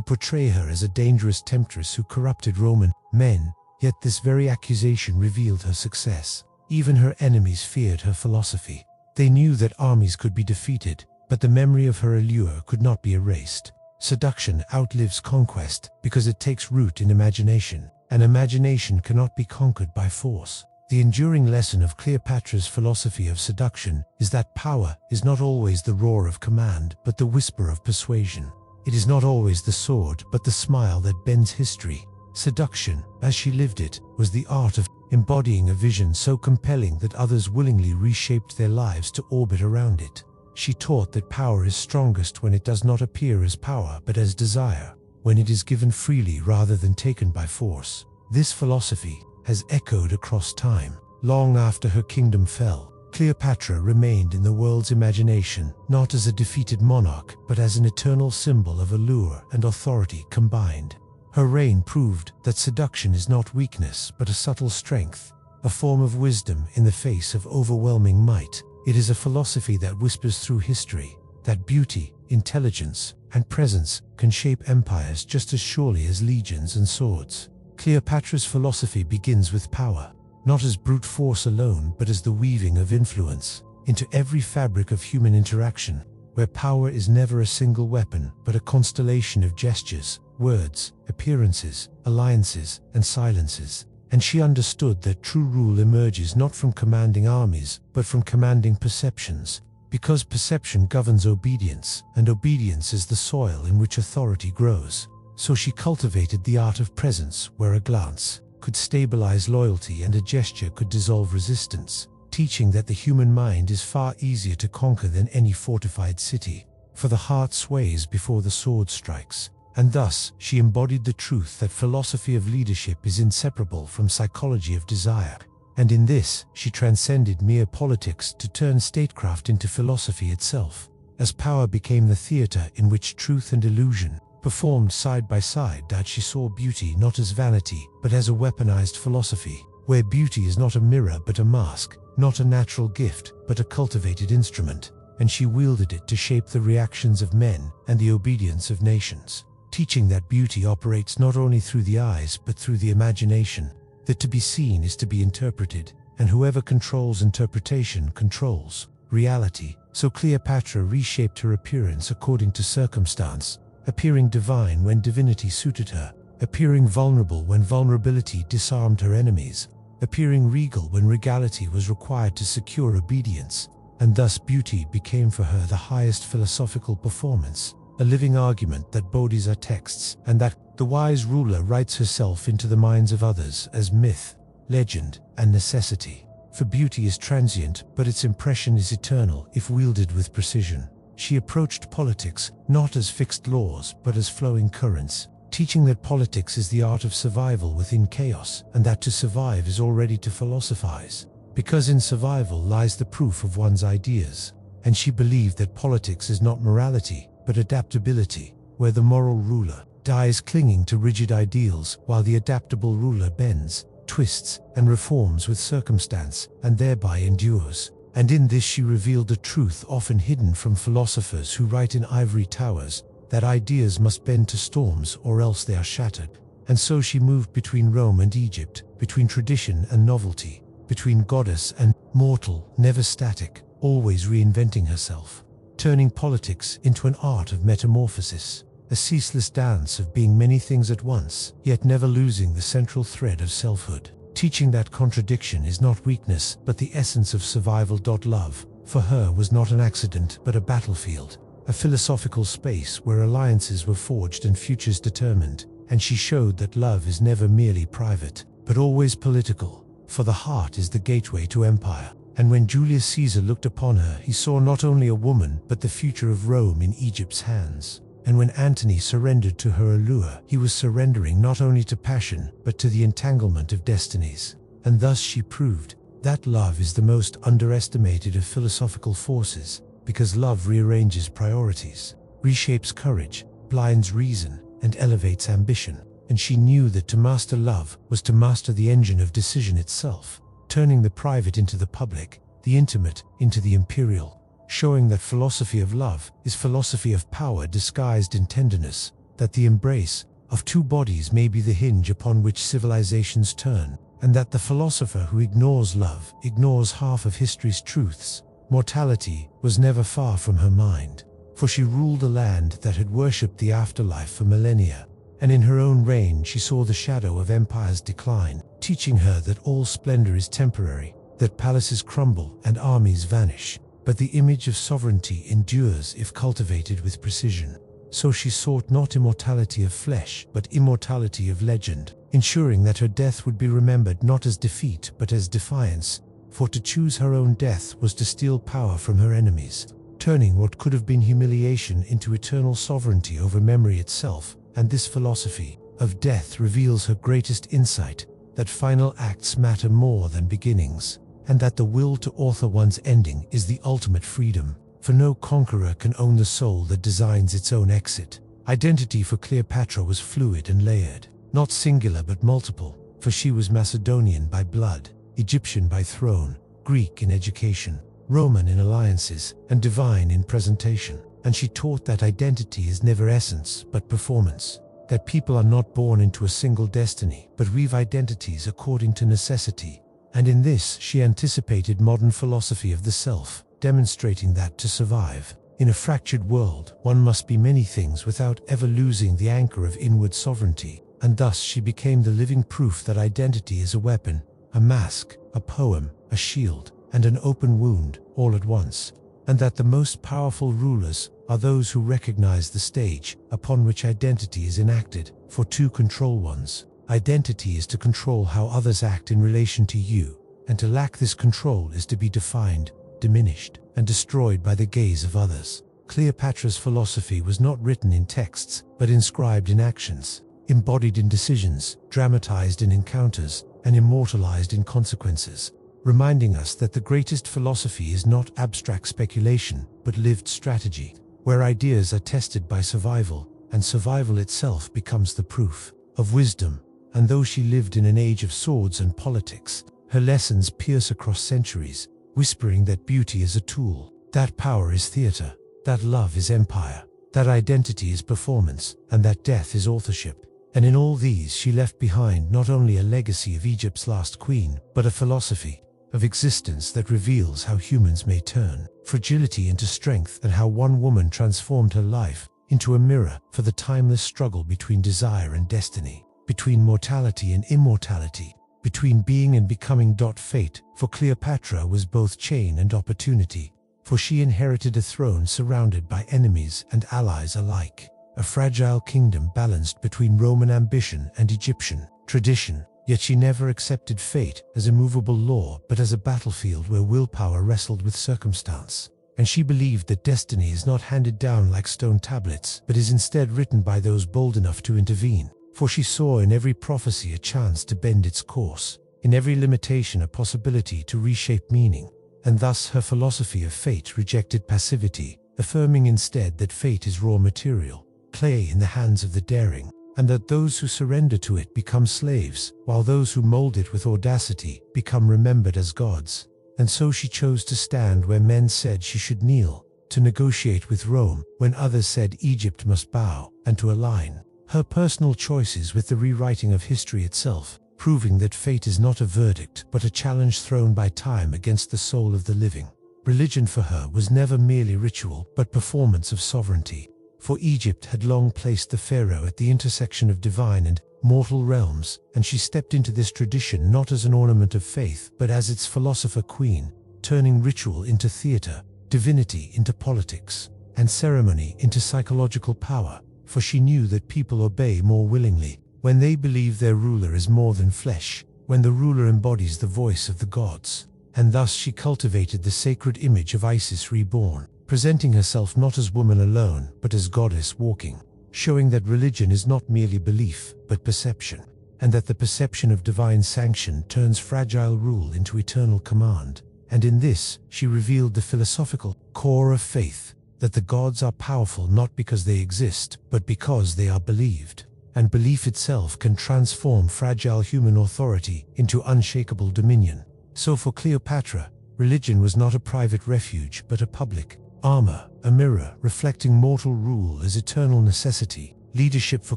portray her as a dangerous temptress who corrupted Roman men, yet this very accusation revealed her success. Even her enemies feared her philosophy. They knew that armies could be defeated, but the memory of her allure could not be erased. Seduction outlives conquest because it takes root in imagination, and imagination cannot be conquered by force. The enduring lesson of Cleopatra's philosophy of seduction is that power is not always the roar of command, but the whisper of persuasion. It is not always the sword, but the smile that bends history. Seduction, as she lived it, was the art of embodying a vision so compelling that others willingly reshaped their lives to orbit around it. She taught that power is strongest when it does not appear as power but as desire, when it is given freely rather than taken by force. This philosophy has echoed across time. Long after her kingdom fell, Cleopatra remained in the world's imagination, not as a defeated monarch, but as an eternal symbol of allure and authority combined. Her reign proved that seduction is not weakness, but a subtle strength, a form of wisdom in the face of overwhelming might. It is a philosophy that whispers through history, that beauty, intelligence, and presence can shape empires just as surely as legions and swords. Cleopatra's philosophy begins with power, not as brute force alone, but as the weaving of influence into every fabric of human interaction, where power is never a single weapon, but a constellation of gestures, words, appearances, alliances, and silences. and she understood that true rule emerges not from commanding armies, but from commanding perceptions, because perception governs obedience, and obedience is the soil in which authority grows. So she cultivated the art of presence, where a glance could stabilize loyalty and a gesture could dissolve resistance, teaching that the human mind is far easier to conquer than any fortified city, for the heart sways before the sword strikes. And thus, she embodied the truth that philosophy of leadership is inseparable from psychology of desire. And in this, she transcended mere politics to turn statecraft into philosophy itself, as power became the theater in which truth and illusion performed side by side. That she saw beauty not as vanity, but as a weaponized philosophy, where beauty is not a mirror but a mask, not a natural gift, but a cultivated instrument, and she wielded it to shape the reactions of men and the obedience of nations, teaching that beauty operates not only through the eyes but through the imagination, that to be seen is to be interpreted, and whoever controls interpretation controls reality. So Cleopatra reshaped her appearance according to circumstance, appearing divine when divinity suited her, appearing vulnerable when vulnerability disarmed her enemies, appearing regal when regality was required to secure obedience, and thus beauty became for her the highest philosophical performance, a living argument that bodies are texts, and that the wise ruler writes herself into the minds of others as myth, legend, and necessity. For beauty is transient, but its impression is eternal if wielded with precision. She approached politics not as fixed laws, but as flowing currents, teaching that politics is the art of survival within chaos, and that to survive is already to philosophize, because in survival lies the proof of one's ideas. And she believed that politics is not morality, but adaptability, where the moral ruler dies clinging to rigid ideals, while the adaptable ruler bends, twists, and reforms with circumstance, and thereby endures. And in this she revealed a truth often hidden from philosophers who write in ivory towers, that ideas must bend to storms or else they are shattered. And so she moved between Rome and Egypt, between tradition and novelty, between goddess and mortal, never static, always reinventing herself, turning politics into an art of metamorphosis, a ceaseless dance of being many things at once, yet never losing the central thread of selfhood, teaching that contradiction is not weakness but the essence of survival. Love, for her, was not an accident but a battlefield, a philosophical space where alliances were forged and futures determined, and she showed that love is never merely private, but always political, for the heart is the gateway to empire. And when Julius Caesar looked upon her, he saw not only a woman but the future of Rome in Egypt's hands. And when Antony surrendered to her allure, he was surrendering not only to passion, but to the entanglement of destinies. And thus she proved that love is the most underestimated of philosophical forces, because love rearranges priorities, reshapes courage, blinds reason, and elevates ambition. And she knew that to master love was to master the engine of decision itself, turning the private into the public, the intimate into the imperial, showing that philosophy of love is philosophy of power disguised in tenderness, that the embrace of two bodies may be the hinge upon which civilizations turn, and that the philosopher who ignores love ignores half of history's truths. Mortality was never far from her mind, for she ruled a land that had worshipped the afterlife for millennia, and in her own reign she saw the shadow of empire's decline, teaching her that all splendor is temporary, that palaces crumble and armies vanish, but the image of sovereignty endures if cultivated with precision. So she sought not immortality of flesh, but immortality of legend, ensuring that her death would be remembered not as defeat but as defiance, for to choose her own death was to steal power from her enemies, turning what could have been humiliation into eternal sovereignty over memory itself. And this philosophy of death reveals her greatest insight, that final acts matter more than beginnings, and that the will to author one's ending is the ultimate freedom, for no conqueror can own the soul that designs its own exit. Identity for Cleopatra was fluid and layered, not singular but multiple, for she was Macedonian by blood, Egyptian by throne, Greek in education, Roman in alliances, and divine in presentation. And she taught that identity is never essence but performance, that people are not born into a single destiny but weave identities according to necessity. And in this she anticipated modern philosophy of the self, demonstrating that to survive in a fractured world one must be many things without ever losing the anchor of inward sovereignty. and thus she became the living proof that identity is a weapon, a mask, a poem, a shield, and an open wound, all at once, and that the most powerful rulers are those who recognize the stage upon which identity is enacted, for to control one's identity is to control how others act in relation to you, and to lack this control is to be defined, diminished, and destroyed by the gaze of others. Cleopatra's philosophy was not written in texts, but inscribed in actions, embodied in decisions, dramatized in encounters, and immortalized in consequences, reminding us that the greatest philosophy is not abstract speculation, but lived strategy, where ideas are tested by survival, and survival itself becomes the proof of wisdom. And though she lived in an age of swords and politics, her lessons pierce across centuries, whispering that beauty is a tool, that power is theater, that love is empire, that identity is performance, and that death is authorship. And in all these she left behind not only a legacy of Egypt's last queen, but a philosophy of existence that reveals how humans may turn fragility into strength, and how one woman transformed her life into a mirror for the timeless struggle between desire and destiny, between mortality and immortality, between being and becoming. Fate for Cleopatra was both chain and opportunity, for she inherited a throne surrounded by enemies and allies alike, a fragile kingdom balanced between Roman ambition and Egyptian tradition. Yet she never accepted fate as a movable law, but as a battlefield where willpower wrestled with circumstance. And she believed that destiny is not handed down like stone tablets, but is instead written by those bold enough to intervene. For she saw in every prophecy a chance to bend its course, in every limitation a possibility to reshape meaning. And thus her philosophy of fate rejected passivity, affirming instead that fate is raw material, clay in the hands of the daring, and that those who surrender to it become slaves, while those who mold it with audacity become remembered as gods. And so she chose to stand where men said she should kneel, to negotiate with Rome when others said Egypt must bow, and to align her personal choices with the rewriting of history itself, proving that fate is not a verdict but a challenge thrown by time against the soul of the living. Religion for her was never merely ritual but performance of sovereignty, for Egypt had long placed the pharaoh at the intersection of divine and mortal realms, and she stepped into this tradition not as an ornament of faith but as its philosopher queen, turning ritual into theater, divinity into politics, and ceremony into psychological power. For she knew that people obey more willingly when they believe their ruler is more than flesh, when the ruler embodies the voice of the gods. And thus she cultivated the sacred image of Isis reborn, presenting herself not as woman alone, but as goddess walking, showing that religion is not merely belief, but perception, and that the perception of divine sanction turns fragile rule into eternal command. And in this, she revealed the philosophical core of faith, that the gods are powerful not because they exist, but because they are believed. And belief itself can transform fragile human authority into unshakable dominion. So for Cleopatra, religion was not a private refuge, but a public armor, a mirror reflecting mortal rule as eternal necessity. Leadership for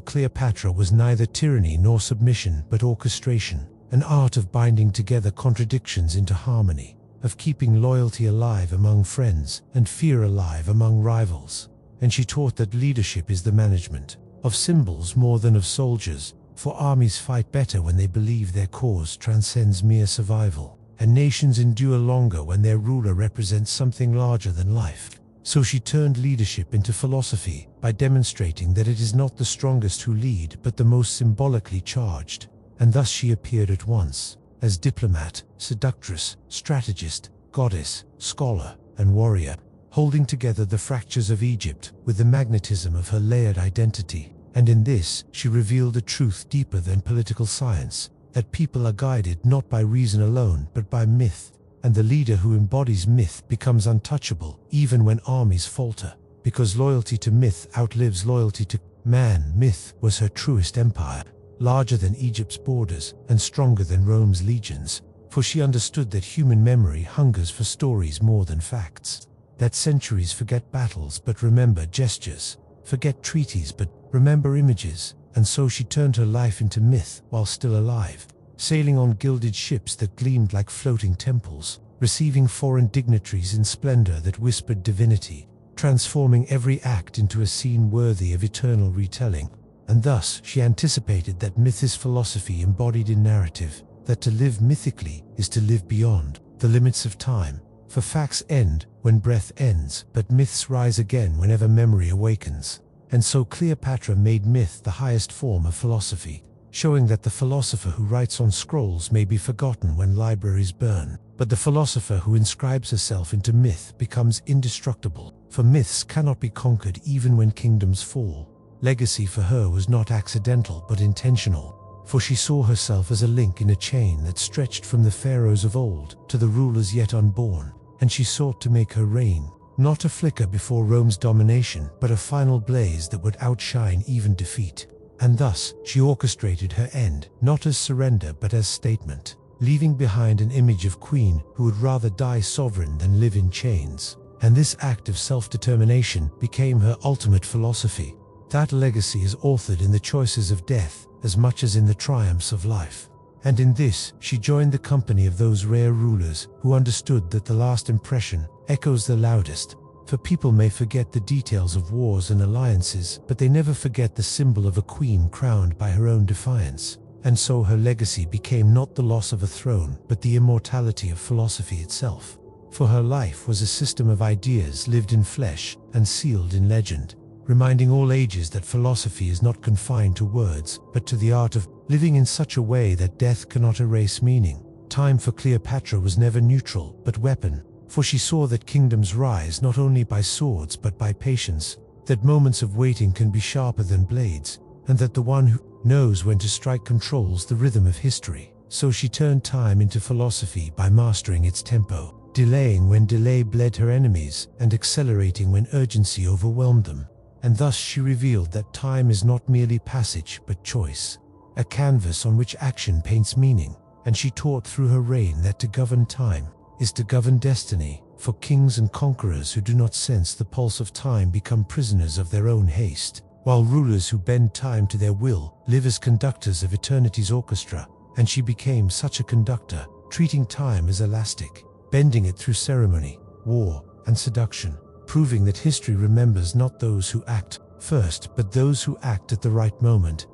Cleopatra was neither tyranny nor submission, but orchestration, an art of binding together contradictions into harmony, of keeping loyalty alive among friends and fear alive among rivals. And she taught that leadership is the management of symbols more than of soldiers, for armies fight better when they believe their cause transcends mere survival, and nations endure longer when their ruler represents something larger than life. So she turned leadership into philosophy by demonstrating that it is not the strongest who lead but the most symbolically charged. And thus she appeared at once as diplomat, seductress, strategist, goddess, scholar, and warrior, holding together the fractures of Egypt with the magnetism of her layered identity. And in this, she revealed a truth deeper than political science, that people are guided not by reason alone but by myth, and the leader who embodies myth becomes untouchable even when armies falter, because loyalty to myth outlives loyalty to man. Myth was her truest empire, larger than Egypt's borders and stronger than Rome's legions, for she understood that human memory hungers for stories more than facts, that centuries forget battles but remember gestures, forget treaties but remember images. And so she turned her life into myth while still alive, sailing on gilded ships that gleamed like floating temples, receiving foreign dignitaries in splendor that whispered divinity, transforming every act into a scene worthy of eternal retelling. and thus she anticipated that myth is philosophy embodied in narrative, that to live mythically is to live beyond the limits of time. For facts end when breath ends, but myths rise again whenever memory awakens. And so Cleopatra made myth the highest form of philosophy, showing that the philosopher who writes on scrolls may be forgotten when libraries burn, but the philosopher who inscribes herself into myth becomes indestructible, for myths cannot be conquered even when kingdoms fall. Legacy for her was not accidental but intentional, for she saw herself as a link in a chain that stretched from the pharaohs of old to the rulers yet unborn, and she sought to make her reign not a flicker before Rome's domination, but a final blaze that would outshine even defeat. And thus, she orchestrated her end, not as surrender but as statement, leaving behind an image of queen who would rather die sovereign than live in chains. And this act of self-determination became her ultimate philosophy. That legacy is authored in the choices of death as much as in the triumphs of life. And in this, she joined the company of those rare rulers who understood that the last impression echoes the loudest. For people may forget the details of wars and alliances, but they never forget the symbol of a queen crowned by her own defiance. And so her legacy became not the loss of a throne, but the immortality of philosophy itself. For her life was a system of ideas lived in flesh and sealed in legend, reminding all ages that philosophy is not confined to words, but to the art of living in such a way that death cannot erase meaning. Time for Cleopatra was never neutral, but weapon, for she saw that kingdoms rise not only by swords but by patience, that moments of waiting can be sharper than blades, and that the one who knows when to strike controls the rhythm of history. So she turned time into philosophy by mastering its tempo, delaying when delay bled her enemies, and accelerating when urgency overwhelmed them. And thus she revealed that time is not merely passage but choice, a canvas on which action paints meaning. And she taught through her reign that to govern time is to govern destiny, for kings and conquerors who do not sense the pulse of time become prisoners of their own haste, while rulers who bend time to their will live as conductors of eternity's orchestra. And she became such a conductor, treating time as elastic, bending it through ceremony, war, and seduction, proving that history remembers not those who act first, but those who act at the right moment.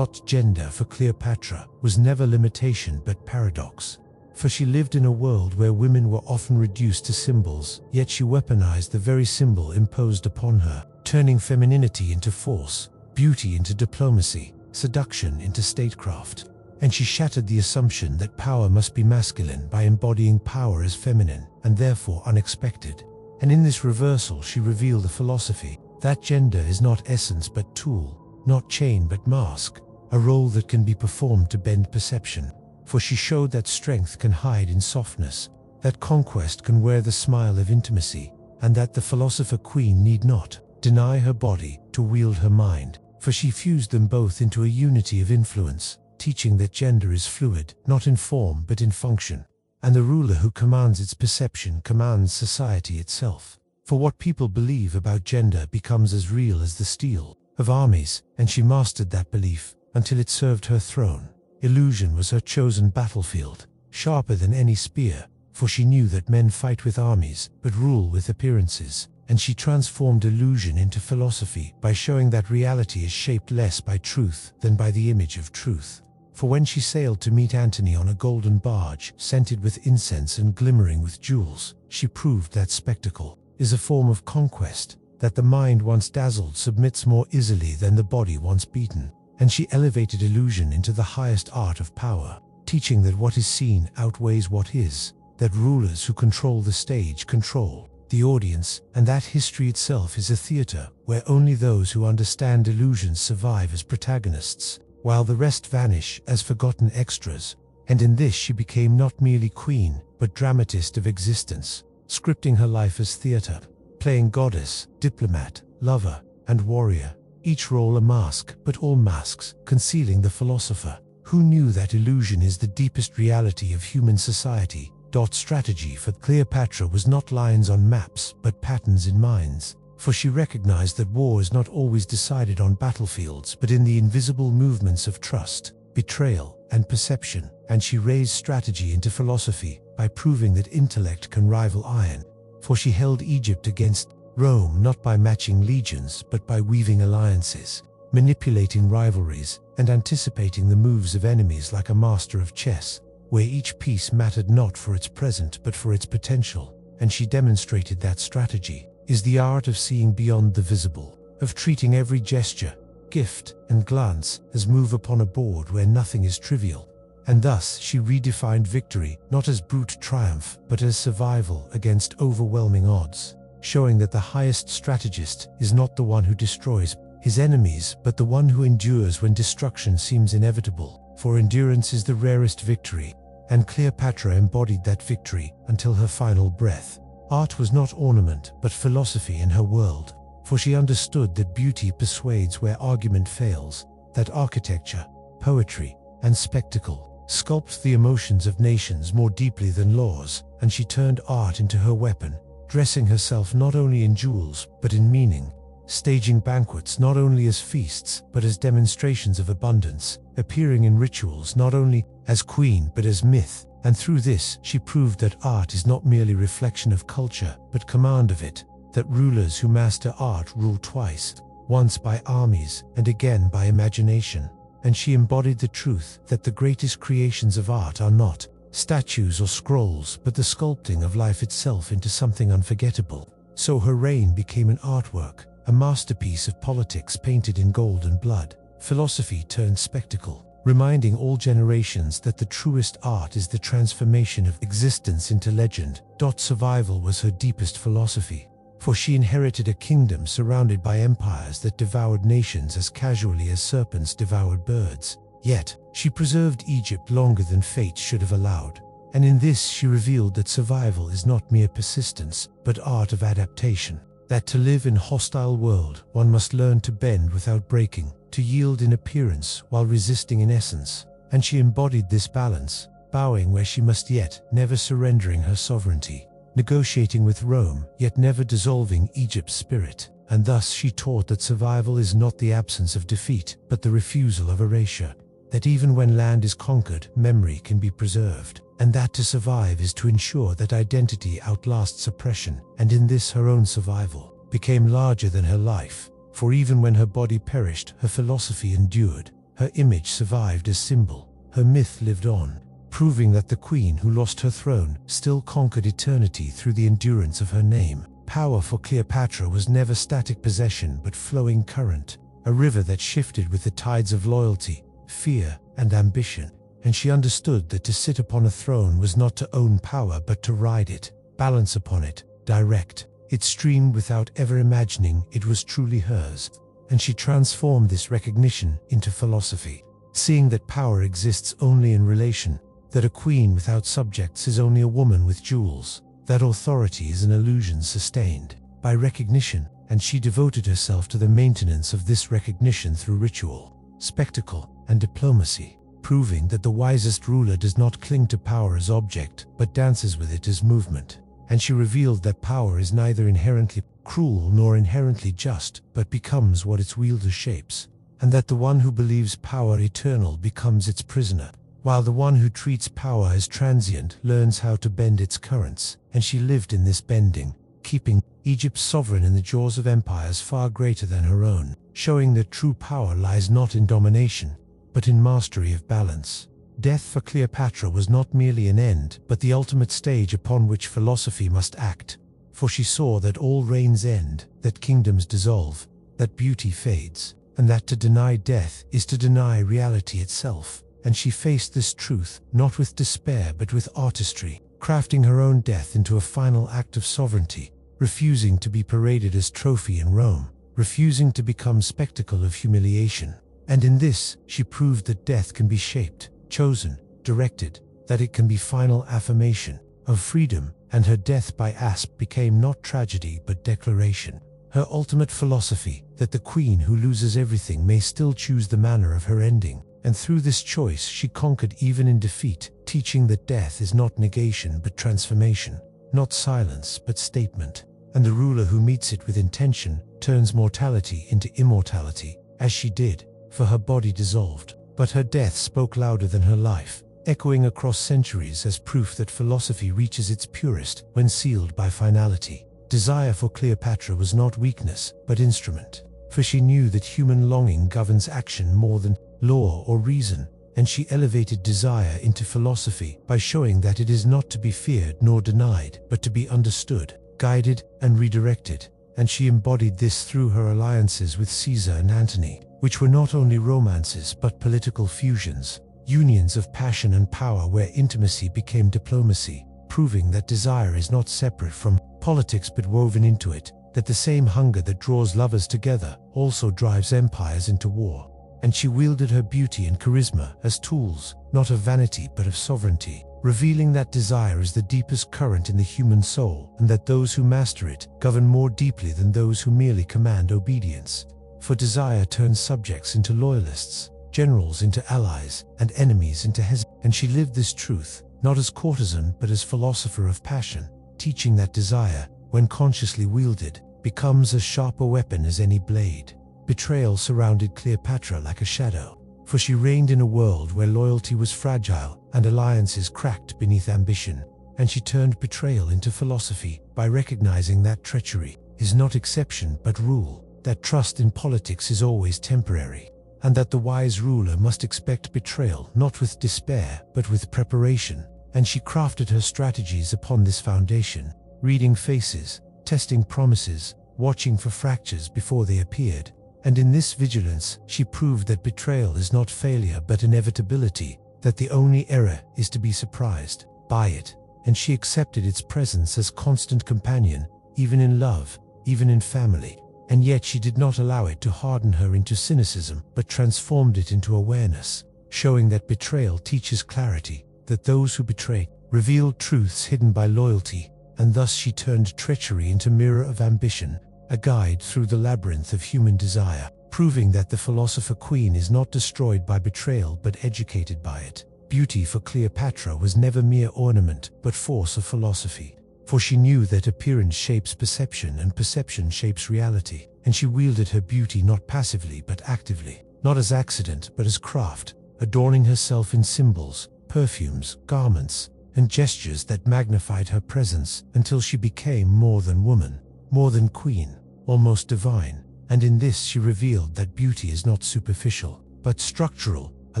Gender for Cleopatra was never limitation but paradox. For she lived in a world where women were often reduced to symbols, yet she weaponized the very symbol imposed upon her, turning femininity into force, beauty into diplomacy, seduction into statecraft. And she shattered the assumption that power must be masculine by embodying power as feminine, and therefore unexpected. And in this reversal she revealed a philosophy that gender is not essence but tool, not chain but mask, a role that can be performed to bend perception. For she showed that strength can hide in softness, that conquest can wear the smile of intimacy, and that the philosopher queen need not deny her body to wield her mind. For she fused them both into a unity of influence, teaching that gender is fluid, not in form but in function. And the ruler who commands its perception commands society itself. For what people believe about gender becomes as real as the steel of armies, and she mastered that belief until it served her throne. Illusion was her chosen battlefield, sharper than any spear, for she knew that men fight with armies but rule with appearances. And she transformed illusion into philosophy by showing that reality is shaped less by truth than by the image of truth. For when she sailed to meet Antony on a golden barge, scented with incense and glimmering with jewels, she proved that spectacle is a form of conquest, that the mind once dazzled submits more easily than the body once beaten. And she elevated illusion into the highest art of power, teaching that what is seen outweighs what is, that rulers who control the stage control the audience, and that history itself is a theater where only those who understand illusions survive as protagonists, while the rest vanish as forgotten extras. And in this she became not merely queen, but dramatist of existence, scripting her life as theater, playing goddess, diplomat, lover, and warrior, each role a mask, but all masks concealing the philosopher, who knew that illusion is the deepest reality of human society. Strategy for Cleopatra was not lines on maps, but patterns in minds. For she recognized that war is not always decided on battlefields, but in the invisible movements of trust, betrayal, and perception. And she raised strategy into philosophy by proving that intellect can rival iron. For she held Egypt against Rome not by matching legions, but by weaving alliances, manipulating rivalries and anticipating the moves of enemies like a master of chess, where each piece mattered not for its present but for its potential. And she demonstrated that strategy is the art of seeing beyond the visible, of treating every gesture, gift, and glance as move upon a board where nothing is trivial. And thus she redefined victory not as brute triumph but as survival against overwhelming odds, showing that the highest strategist is not the one who destroys his enemies but the one who endures when destruction seems inevitable, for endurance is the rarest victory, and Cleopatra embodied that victory until her final breath. Art was not ornament but philosophy in her world, for she understood that beauty persuades where argument fails, that architecture, poetry, and spectacle sculpt the emotions of nations more deeply than laws, and she turned art into her weapon, dressing herself not only in jewels but in meaning, staging banquets not only as feasts but as demonstrations of abundance, appearing in rituals not only as queen but as myth, and through this she proved that art is not merely reflection of culture but command of it, that rulers who master art rule twice, once by armies and again by imagination. And she embodied the truth that the greatest creations of art are not statues or scrolls but the sculpting of life itself into something unforgettable. So her reign became an artwork, a masterpiece of politics painted in gold and blood, philosophy turned spectacle, reminding all generations that the truest art is the transformation of existence into legend. Survival was her deepest philosophy, for she inherited a kingdom surrounded by empires that devoured nations as casually as serpents devoured birds. Yet, she preserved Egypt longer than fate should have allowed, and in this she revealed that survival is not mere persistence, but art of adaptation. That to live in a hostile world, one must learn to bend without breaking, to yield in appearance while resisting in essence. And she embodied this balance, bowing where she must yet never surrendering her sovereignty, negotiating with Rome yet never dissolving Egypt's spirit. And thus she taught that survival is not the absence of defeat, but the refusal of erasure. That even when land is conquered, memory can be preserved, and that to survive is to ensure that identity outlasts oppression. And in this her own survival became larger than her life, for even when her body perished, her philosophy endured, her image survived as symbol, her myth lived on, proving that the queen who lost her throne still conquered eternity through the endurance of her name. Power for Cleopatra was never static possession but flowing current, a river that shifted with the tides of loyalty, fear, and ambition. And she understood that to sit upon a throne was not to own power but to ride it, balance upon it, direct it stream without ever imagining it was truly hers. And she transformed this recognition into philosophy, seeing that power exists only in relation, that a queen without subjects is only a woman with jewels, that authority is an illusion sustained by recognition, and she devoted herself to the maintenance of this recognition through ritual, spectacle, and diplomacy, proving that the wisest ruler does not cling to power as object, but dances with it as movement. And she revealed that power is neither inherently cruel nor inherently just, but becomes what its wielder shapes, and that the one who believes power eternal becomes its prisoner, while the one who treats power as transient learns how to bend its currents. And she lived in this bending, keeping Egypt sovereign in the jaws of empires far greater than her own, showing that true power lies not in domination, but in mastery of balance. Death for Cleopatra was not merely an end, but the ultimate stage upon which philosophy must act, for she saw that all reigns end, that kingdoms dissolve, that beauty fades, and that to deny death is to deny reality itself. And she faced this truth, not with despair but with artistry, crafting her own death into a final act of sovereignty, refusing to be paraded as trophy in Rome, refusing to become spectacle of humiliation. And in this, she proved that death can be shaped, chosen, directed, that it can be final affirmation of freedom, and her death by asp became not tragedy but declaration. Her ultimate philosophy, that the queen who loses everything may still choose the manner of her ending. And through this choice she conquered even in defeat, teaching that death is not negation but transformation, not silence but statement. And the ruler who meets it with intention turns mortality into immortality, as she did, for her body dissolved, but her death spoke louder than her life, echoing across centuries as proof that philosophy reaches its purest when sealed by finality. Desire for Cleopatra was not weakness, but instrument. for she knew that human longing governs action more than law or reason, and she elevated desire into philosophy by showing that it is not to be feared nor denied, but to be understood, guided, and redirected. And she embodied this through her alliances with Caesar and Antony, which were not only romances but political fusions, unions of passion and power where intimacy became diplomacy, proving that desire is not separate from politics but woven into it, that the same hunger that draws lovers together also drives empires into war. And she wielded her beauty and charisma as tools, not of vanity but of sovereignty, revealing that desire is the deepest current in the human soul, and that those who master it govern more deeply than those who merely command obedience. For desire turns subjects into loyalists, generals into allies, and enemies into and she lived this truth, not as courtesan but as philosopher of passion, teaching that desire, when consciously wielded, becomes as sharp a weapon as any blade. Betrayal surrounded Cleopatra like a shadow, for she reigned in a world where loyalty was fragile and alliances cracked beneath ambition, and she turned betrayal into philosophy by recognizing that treachery is not exception but rule, that trust in politics is always temporary, and that the wise ruler must expect betrayal not with despair but with preparation. And she crafted her strategies upon this foundation, reading faces, testing promises, watching for fractures before they appeared. And in this vigilance, she proved that betrayal is not failure but inevitability, that the only error is to be surprised by it. And she accepted its presence as constant companion, even in love, even in family. And yet she did not allow it to harden her into cynicism, but transformed it into awareness, showing that betrayal teaches clarity, that those who betray reveal truths hidden by loyalty, and thus she turned treachery into mirror of ambition, a guide through the labyrinth of human desire, proving that the philosopher queen is not destroyed by betrayal but educated by it. Beauty for Cleopatra was never mere ornament but force of philosophy, for she knew that appearance shapes perception and perception shapes reality, and she wielded her beauty not passively but actively, not as accident but as craft, adorning herself in symbols, perfumes, garments, and gestures that magnified her presence until she became more than woman, more than queen, almost divine. And in this she revealed that beauty is not superficial, but structural, a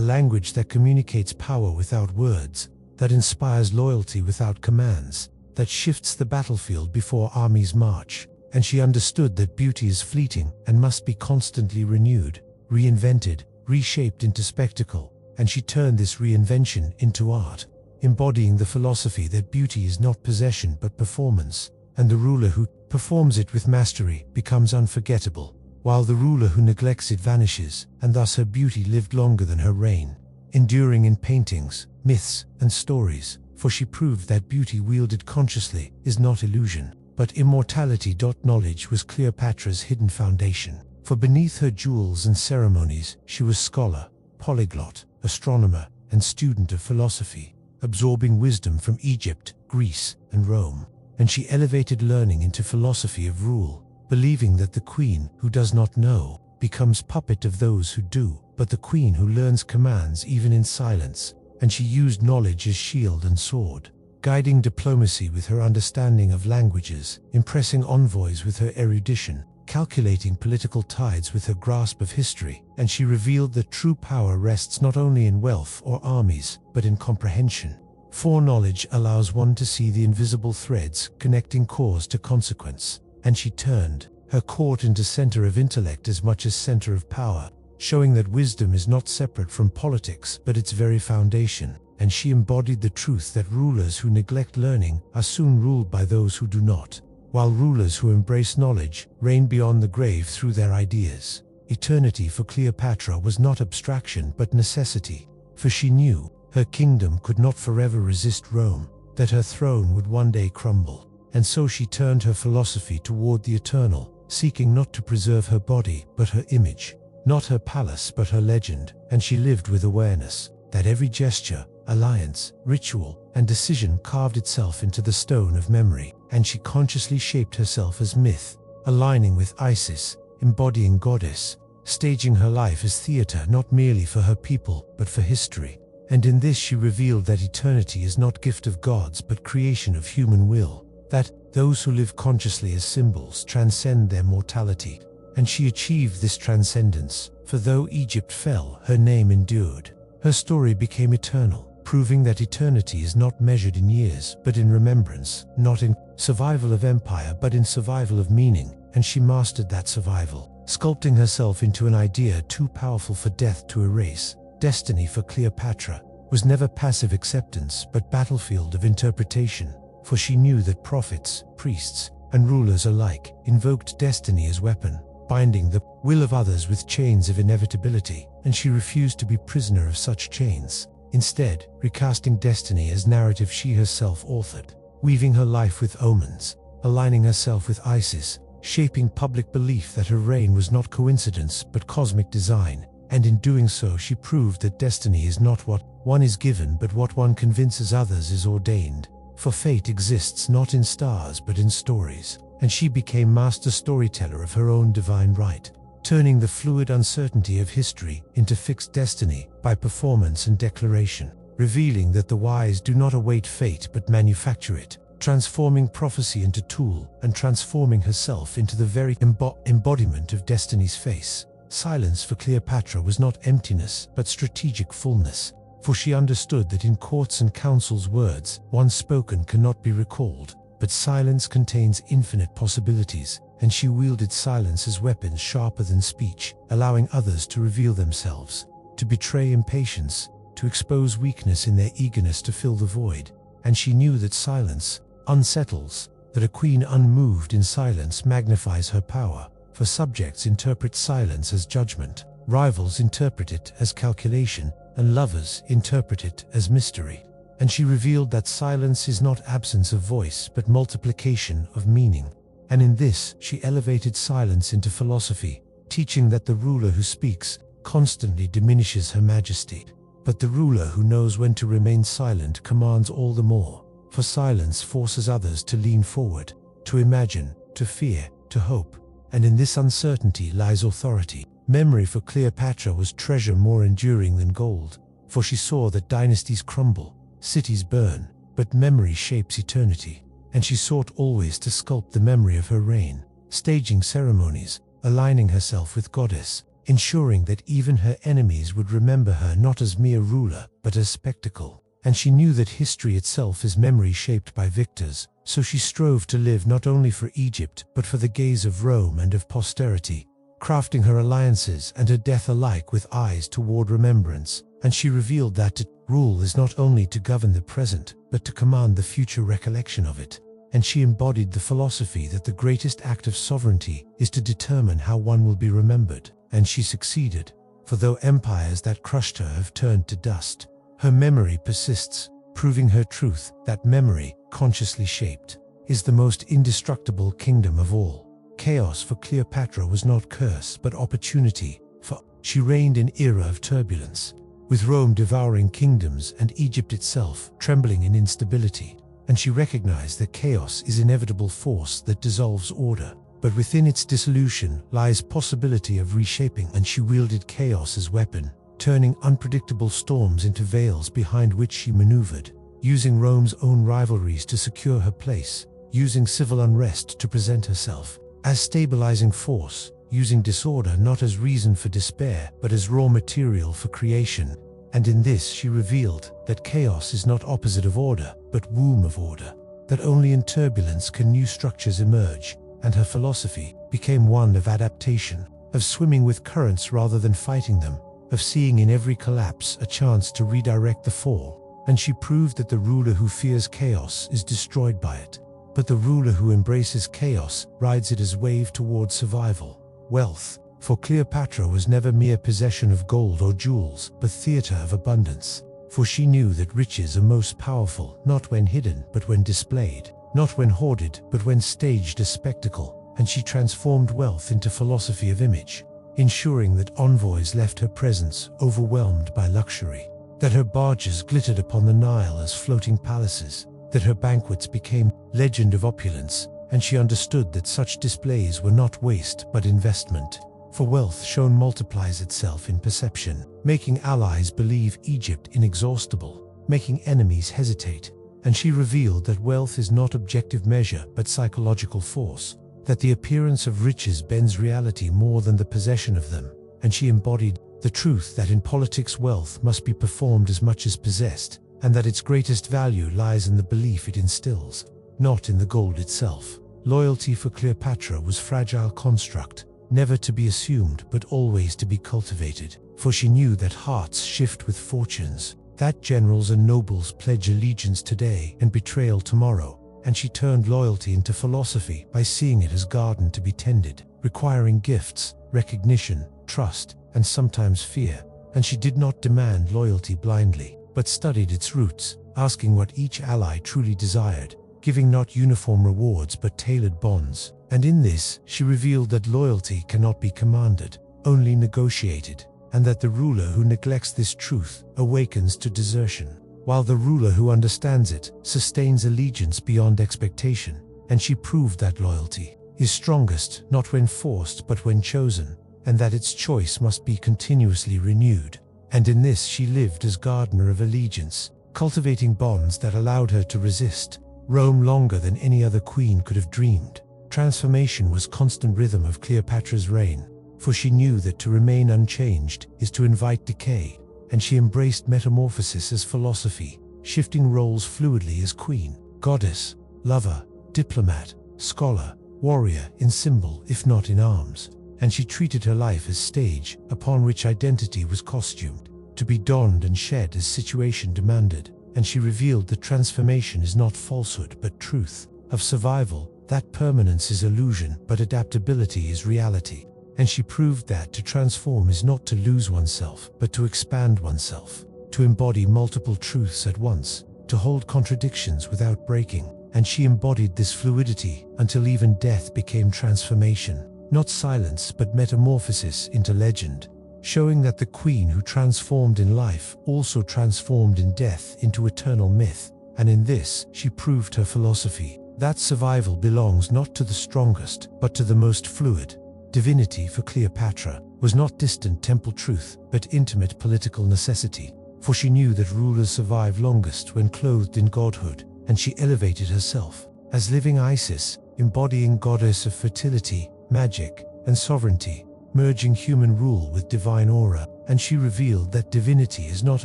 language that communicates power without words, that inspires loyalty without commands, that shifts the battlefield before armies march. And she understood that beauty is fleeting and must be constantly renewed, reinvented, reshaped into spectacle, and she turned this reinvention into art, embodying the philosophy that beauty is not possession but performance, and the ruler who performs it with mastery becomes unforgettable, while the ruler who neglects it vanishes, and thus her beauty lived longer than her reign, enduring in paintings, myths, and stories, for she proved that beauty wielded consciously is not illusion, but immortality. Knowledge was Cleopatra's hidden foundation, for beneath her jewels and ceremonies she was scholar, polyglot, astronomer, and student of philosophy, absorbing wisdom from Egypt, Greece, and Rome. And she elevated learning into philosophy of rule, believing that the queen who does not know becomes puppet of those who do, but the queen who learns commands even in silence. And she used knowledge as shield and sword, guiding diplomacy with her understanding of languages, impressing envoys with her erudition, calculating political tides with her grasp of history. And she revealed that true power rests not only in wealth or armies, but in comprehension. Foreknowledge allows one to see the invisible threads connecting cause to consequence, and she turned her court into center of intellect as much as center of power, showing that wisdom is not separate from politics but its very foundation. And she embodied the truth that rulers who neglect learning are soon ruled by those who do not, while rulers who embrace knowledge reign beyond the grave through their ideas. Eternity for Cleopatra was not abstraction but necessity, for she knew her kingdom could not forever resist Rome, that her throne would one day crumble. And so she turned her philosophy toward the eternal, seeking not to preserve her body but her image, not her palace but her legend. And she lived with awareness that every gesture, alliance, ritual, and decision carved itself into the stone of memory. And she consciously shaped herself as myth, aligning with Isis, embodying goddess, staging her life as theater not merely for her people but for history. And in this she revealed that eternity is not gift of gods but creation of human will, that those who live consciously as symbols transcend their mortality, and she achieved this transcendence, for though Egypt fell, her name endured. Her story became eternal, proving that eternity is not measured in years, but in remembrance, not in survival of empire, but in survival of meaning, and she mastered that survival, sculpting herself into an idea too powerful for death to erase. Destiny for Cleopatra was never passive acceptance, but battlefield of interpretation, for she knew that prophets, priests, and rulers alike invoked destiny as weapon, binding the will of others with chains of inevitability, and she refused to be prisoner of such chains, instead recasting destiny as narrative she herself authored, weaving her life with omens, aligning herself with Isis, shaping public belief that her reign was not coincidence but cosmic design, and in doing so she proved that destiny is not what one is given but what one convinces others is ordained, for fate exists not in stars but in stories, and she became master storyteller of her own divine right, turning the fluid uncertainty of history into fixed destiny by performance and declaration, revealing that the wise do not await fate but manufacture it, transforming prophecy into tool and transforming herself into the very embodiment of destiny's face. Silence for Cleopatra was not emptiness but strategic fullness, for she understood that in courts and councils words, once spoken, cannot be recalled, but silence contains infinite possibilities, and she wielded silence as weapons sharper than speech, allowing others to reveal themselves, to betray impatience, to expose weakness in their eagerness to fill the void. And she knew that silence unsettles, that a queen unmoved in silence magnifies her power, for subjects interpret silence as judgment, rivals interpret it as calculation, and lovers interpret it as mystery. And she revealed that silence is not absence of voice but multiplication of meaning. And in this, she elevated silence into philosophy, teaching that the ruler who speaks constantly diminishes her majesty, but the ruler who knows when to remain silent commands all the more, for silence forces others to lean forward, to imagine, to fear, to hope, and in this uncertainty lies authority. Memory for Cleopatra was treasure more enduring than gold, for she saw that dynasties crumble, cities burn, but memory shapes eternity, and she sought always to sculpt the memory of her reign, staging ceremonies, aligning herself with goddess, ensuring that even her enemies would remember her not as mere ruler, but as spectacle. And she knew that history itself is memory shaped by victors, so she strove to live not only for Egypt, but for the gaze of Rome and of posterity, crafting her alliances and her death alike with eyes toward remembrance. And she revealed that to rule is not only to govern the present, but to command the future recollection of it. And she embodied the philosophy that the greatest act of sovereignty is to determine how one will be remembered. And she succeeded, for though empires that crushed her have turned to dust, her memory persists, proving her truth that memory, consciously shaped, is the most indestructible kingdom of all. Chaos for Cleopatra was not curse but opportunity, for she reigned in an era of turbulence, with Rome devouring kingdoms and Egypt itself trembling in instability, and she recognized that chaos is an inevitable force that dissolves order, but within its dissolution lies possibility of reshaping, and she wielded chaos as weapon, turning unpredictable storms into veils behind which she maneuvered, using Rome's own rivalries to secure her place, using civil unrest to present herself as stabilizing force, using disorder not as reason for despair but as raw material for creation. And in this she revealed that chaos is not opposite of order but womb of order, that only in turbulence can new structures emerge, and her philosophy became one of adaptation, of swimming with currents rather than fighting them, of seeing in every collapse a chance to redirect the fall. And she proved that the ruler who fears chaos is destroyed by it, but the ruler who embraces chaos rides it as wave toward survival. Wealth for Cleopatra was never mere possession of gold or jewels, but theater of abundance, for she knew that riches are most powerful not when hidden but when displayed, not when hoarded but when staged as spectacle, and she transformed wealth into philosophy of image, ensuring that envoys left her presence overwhelmed by luxury, that her barges glittered upon the Nile as floating palaces, that her banquets became legend of opulence, and she understood that such displays were not waste but investment. For wealth shown multiplies itself in perception, making allies believe Egypt inexhaustible, making enemies hesitate. And she revealed that wealth is not objective measure but psychological force, that the appearance of riches bends reality more than the possession of them, and she embodied the truth that in politics wealth must be performed as much as possessed, and that its greatest value lies in the belief it instills, not in the gold itself. Loyalty for Cleopatra was a fragile construct, never to be assumed but always to be cultivated, for she knew that hearts shift with fortunes, that generals and nobles pledge allegiance today and betrayal tomorrow, and she turned loyalty into philosophy by seeing it as garden to be tended, requiring gifts, recognition, trust, and sometimes fear. And she did not demand loyalty blindly, but studied its roots, asking what each ally truly desired, giving not uniform rewards but tailored bonds. And in this, she revealed that loyalty cannot be commanded, only negotiated, and that the ruler who neglects this truth awakens to desertion, while the ruler who understands it sustains allegiance beyond expectation. And she proved that loyalty is strongest not when forced but when chosen, and that its choice must be continuously renewed. And in this she lived as gardener of allegiance, cultivating bonds that allowed her to resist Rome longer than any other queen could have dreamed. Transformation was constant rhythm of Cleopatra's reign, for she knew that to remain unchanged is to invite decay, and she embraced metamorphosis as philosophy, shifting roles fluidly as queen, goddess, lover, diplomat, scholar, warrior in symbol if not in arms. And she treated her life as stage, upon which identity was costumed, to be donned and shed as situation demanded. And she revealed that transformation is not falsehood but truth, of survival, that permanence is illusion but adaptability is reality. And she proved that to transform is not to lose oneself but to expand oneself, to embody multiple truths at once, to hold contradictions without breaking. And she embodied this fluidity until even death became transformation. Not silence but metamorphosis into legend, showing that the queen who transformed in life also transformed in death into eternal myth. And in this, she proved her philosophy, that survival belongs not to the strongest but to the most fluid. Divinity for Cleopatra was not distant temple truth but intimate political necessity, for she knew that rulers survive longest when clothed in godhood, and she elevated herself as living Isis, embodying goddess of fertility, magic, and sovereignty, merging human rule with divine aura. And she revealed that divinity is not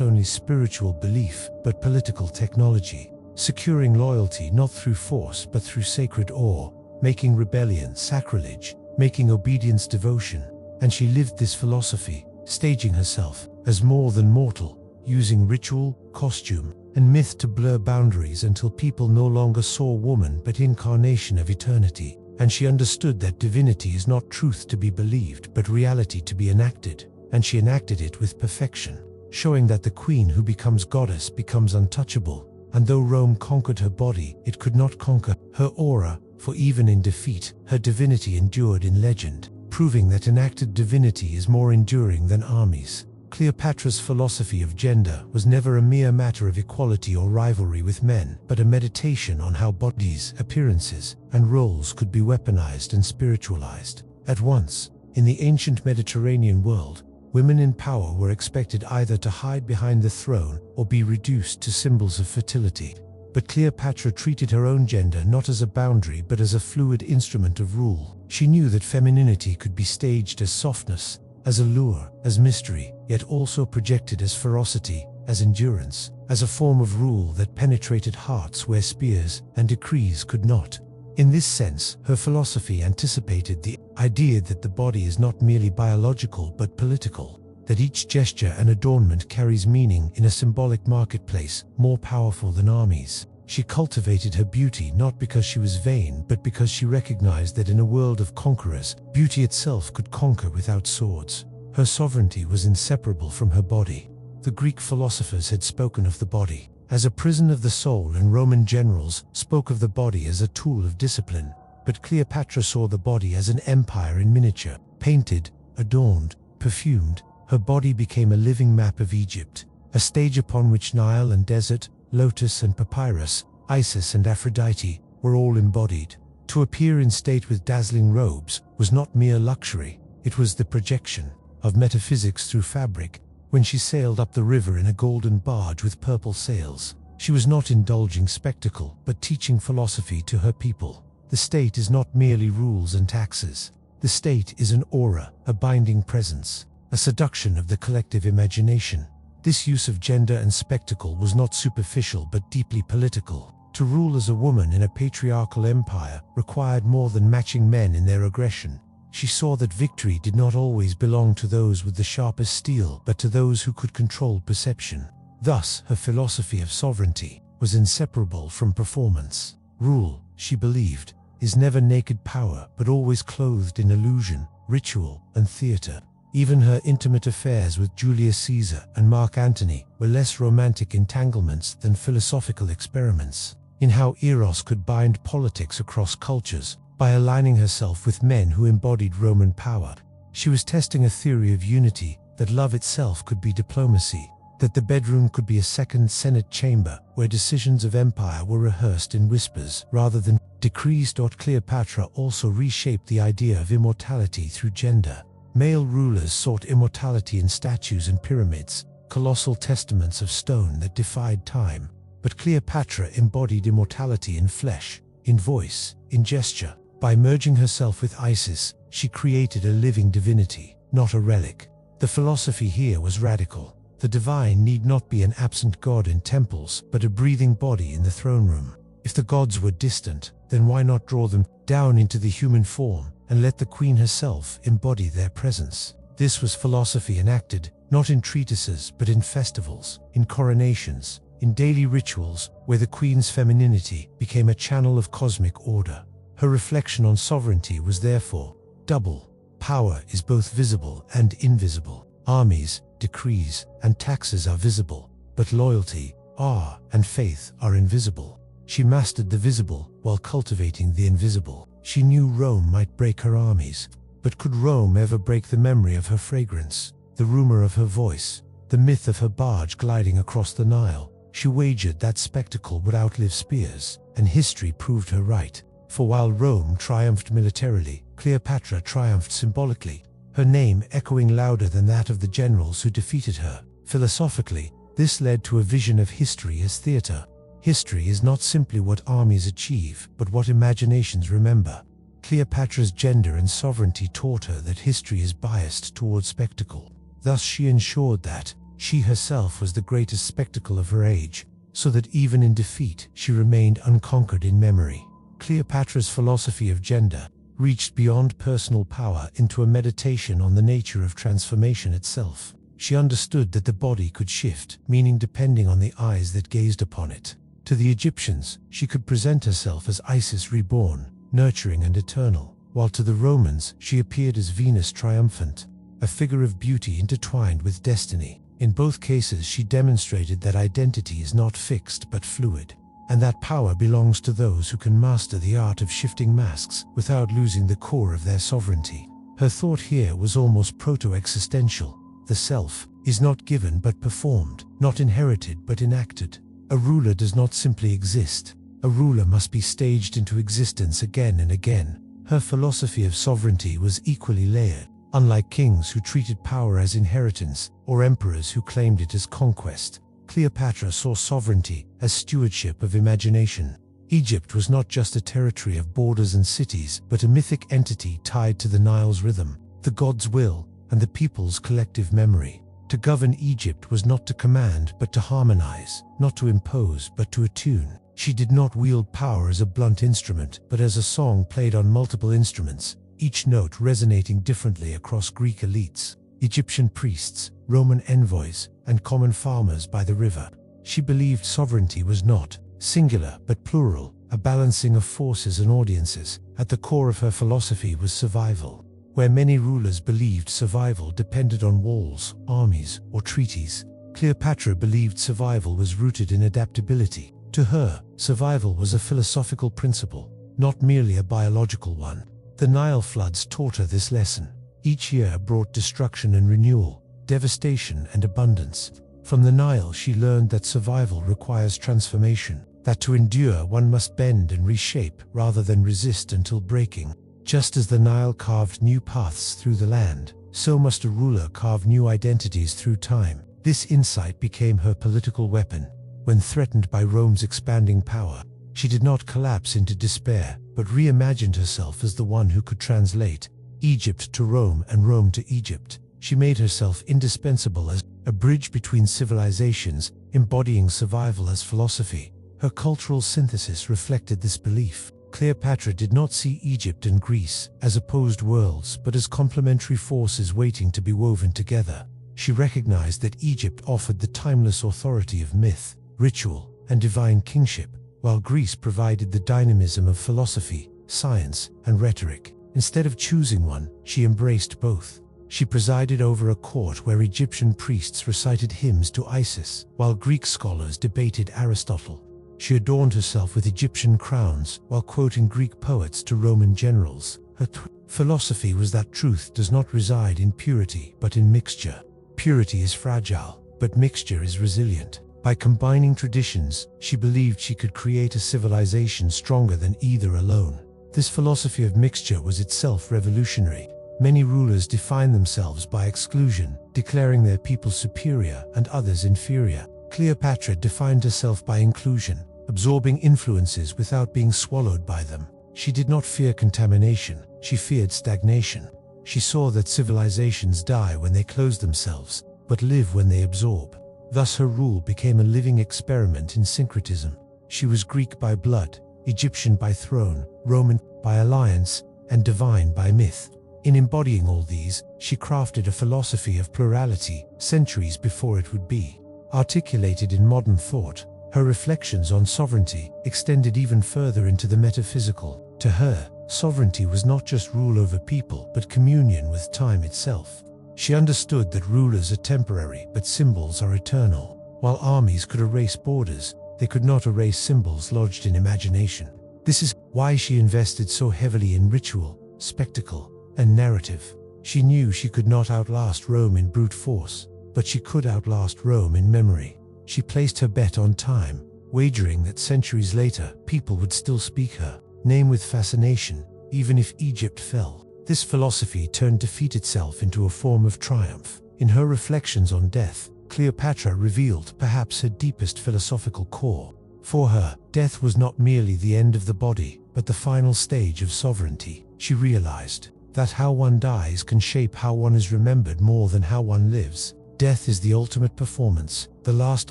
only spiritual belief but political technology, securing loyalty not through force but through sacred awe, making rebellion sacrilege, making obedience devotion. And she lived this philosophy, staging herself as more than mortal, using ritual, costume, and myth to blur boundaries until people no longer saw woman but incarnation of eternity. And she understood that divinity is not truth to be believed but reality to be enacted, and she enacted it with perfection, showing that the queen who becomes goddess becomes untouchable. And though Rome conquered her body, it could not conquer her aura, for even in defeat, her divinity endured in legend, proving that enacted divinity is more enduring than armies. Cleopatra's philosophy of gender was never a mere matter of equality or rivalry with men, but a meditation on how bodies, appearances, and roles could be weaponized and spiritualized at once. In the ancient Mediterranean world, women in power were expected either to hide behind the throne or be reduced to symbols of fertility. But Cleopatra treated her own gender not as a boundary but as a fluid instrument of rule. She knew that femininity could be staged as softness, as allure, as mystery, yet also projected as ferocity, as endurance, as a form of rule that penetrated hearts where spears and decrees could not. In this sense, her philosophy anticipated the idea that the body is not merely biological but political, that each gesture and adornment carries meaning in a symbolic marketplace more powerful than armies. She cultivated her beauty not because she was vain but because she recognized that in a world of conquerors, beauty itself could conquer without swords. Her sovereignty was inseparable from her body. The Greek philosophers had spoken of the body as a prison of the soul, and Roman generals spoke of the body as a tool of discipline. But Cleopatra saw the body as an empire in miniature, painted, adorned, perfumed. Her body became a living map of Egypt, a stage upon which Nile and desert, lotus and papyrus, Isis and Aphrodite were all embodied. To appear in state with dazzling robes was not mere luxury, it was the projection of metaphysics through fabric. When she sailed up the river in a golden barge with purple sails, she was not indulging spectacle but teaching philosophy to her people. The state is not merely rules and taxes. The state is an aura, a binding presence, a seduction of the collective imagination. This use of gender and spectacle was not superficial but deeply political. To rule as a woman in a patriarchal empire required more than matching men in their aggression. She saw that victory did not always belong to those with the sharpest steel, but to those who could control perception. Thus, her philosophy of sovereignty was inseparable from performance. Rule, she believed, is never naked power, but always clothed in illusion, ritual, and theater. Even her intimate affairs with Julius Caesar and Mark Antony were less romantic entanglements than philosophical experiments in how Eros could bind politics across cultures by aligning herself with men who embodied Roman power. She was testing a theory of unity, that love itself could be diplomacy, that the bedroom could be a second Senate chamber where decisions of empire were rehearsed in whispers rather than decrees. Cleopatra also reshaped the idea of immortality through gender. Male rulers sought immortality in statues and pyramids, colossal testaments of stone that defied time. But Cleopatra embodied immortality in flesh, in voice, in gesture. By merging herself with Isis, she created a living divinity, not a relic. The philosophy here was radical. The divine need not be an absent god in temples, but a breathing body in the throne room. If the gods were distant, then why not draw them down into the human form and let the queen herself embody their presence? This was philosophy enacted, not in treatises but in festivals, in coronations, in daily rituals where the queen's femininity became a channel of cosmic order. Her reflection on sovereignty was therefore double. Power is both visible and invisible. Armies, decrees, and taxes are visible, but loyalty, awe, and faith are invisible. She mastered the visible while cultivating the invisible. She knew Rome might break her armies, but could Rome ever break the memory of her fragrance, the rumor of her voice, the myth of her barge gliding across the Nile? She wagered that spectacle would outlive spears, and history proved her right. For while Rome triumphed militarily, Cleopatra triumphed symbolically, her name echoing louder than that of the generals who defeated her. Philosophically, this led to a vision of history as theater. History is not simply what armies achieve, but what imaginations remember. Cleopatra's gender and sovereignty taught her that history is biased toward spectacle. Thus she ensured that she herself was the greatest spectacle of her age, so that even in defeat she remained unconquered in memory. Cleopatra's philosophy of gender reached beyond personal power into a meditation on the nature of transformation itself. She understood that the body could shift, meaning depending on the eyes that gazed upon it. To the Egyptians, she could present herself as Isis reborn, nurturing and eternal, while to the Romans she appeared as Venus triumphant, a figure of beauty intertwined with destiny. In both cases she demonstrated that identity is not fixed but fluid, and that power belongs to those who can master the art of shifting masks without losing the core of their sovereignty. Her thought here was almost proto-existential. The self is not given but performed, not inherited but enacted. A ruler does not simply exist. A ruler must be staged into existence again and again. Her philosophy of sovereignty was equally layered. Unlike kings who treated power as inheritance, or emperors who claimed it as conquest, Cleopatra saw sovereignty as stewardship of imagination. Egypt was not just a territory of borders and cities, but a mythic entity tied to the Nile's rhythm, the god's will, and the people's collective memory. To govern Egypt was not to command, but to harmonize, not to impose, but to attune. She did not wield power as a blunt instrument, but as a song played on multiple instruments, each note resonating differently across Greek elites, Egyptian priests, Roman envoys, and common farmers by the river. She believed sovereignty was not singular but plural, a balancing of forces and audiences. At the core of her philosophy was survival. Where many rulers believed survival depended on walls, armies, or treaties, Cleopatra believed survival was rooted in adaptability. To her, survival was a philosophical principle, not merely a biological one. The Nile floods taught her this lesson. Each year brought destruction and renewal, devastation and abundance. From the Nile she learned that survival requires transformation, that to endure one must bend and reshape rather than resist until breaking. Just as the Nile carved new paths through the land, so must a ruler carve new identities through time. This insight became her political weapon. When threatened by Rome's expanding power, She did not collapse into despair, but reimagined herself as the one who could translate Egypt to Rome and Rome to Egypt. She made herself indispensable as a bridge between civilizations, embodying survival as philosophy. Her cultural synthesis reflected this belief. Cleopatra did not see Egypt and Greece as opposed worlds, but as complementary forces waiting to be woven together. She recognized that Egypt offered the timeless authority of myth, ritual, and divine kingship, while Greece provided the dynamism of philosophy, science, and rhetoric. Instead of choosing one, she embraced both. She presided over a court where Egyptian priests recited hymns to Isis, while Greek scholars debated Aristotle. She adorned herself with Egyptian crowns while quoting Greek poets to Roman generals. Her philosophy was that truth does not reside in purity but in mixture. Purity is fragile, but mixture is resilient. By combining traditions, she believed she could create a civilization stronger than either alone. This philosophy of mixture was itself revolutionary. Many rulers defined themselves by exclusion, declaring their people superior and others inferior. Cleopatra defined herself by inclusion, absorbing influences without being swallowed by them. She did not fear contamination, she feared stagnation. She saw that civilizations die when they close themselves, but live when they absorb. Thus her rule became a living experiment in syncretism. She was Greek by blood, Egyptian by throne, Roman by alliance, and divine by myth. In embodying all these, she crafted a philosophy of plurality centuries before it would be articulated in modern thought. Her reflections on sovereignty extended even further into the metaphysical. To her, sovereignty was not just rule over people, but communion with time itself. She understood that rulers are temporary, but symbols are eternal. While armies could erase borders, they could not erase symbols lodged in imagination. This is why she invested so heavily in ritual, spectacle, and narrative. She knew she could not outlast Rome in brute force, but she could outlast Rome in memory. She placed her bet on time, wagering that centuries later, people would still speak her name with fascination, even if Egypt fell. This philosophy turned defeat itself into a form of triumph. In her reflections on death, Cleopatra revealed perhaps her deepest philosophical core. For her, death was not merely the end of the body, but the final stage of sovereignty. She realized that how one dies can shape how one is remembered more than how one lives. Death is the ultimate performance, the last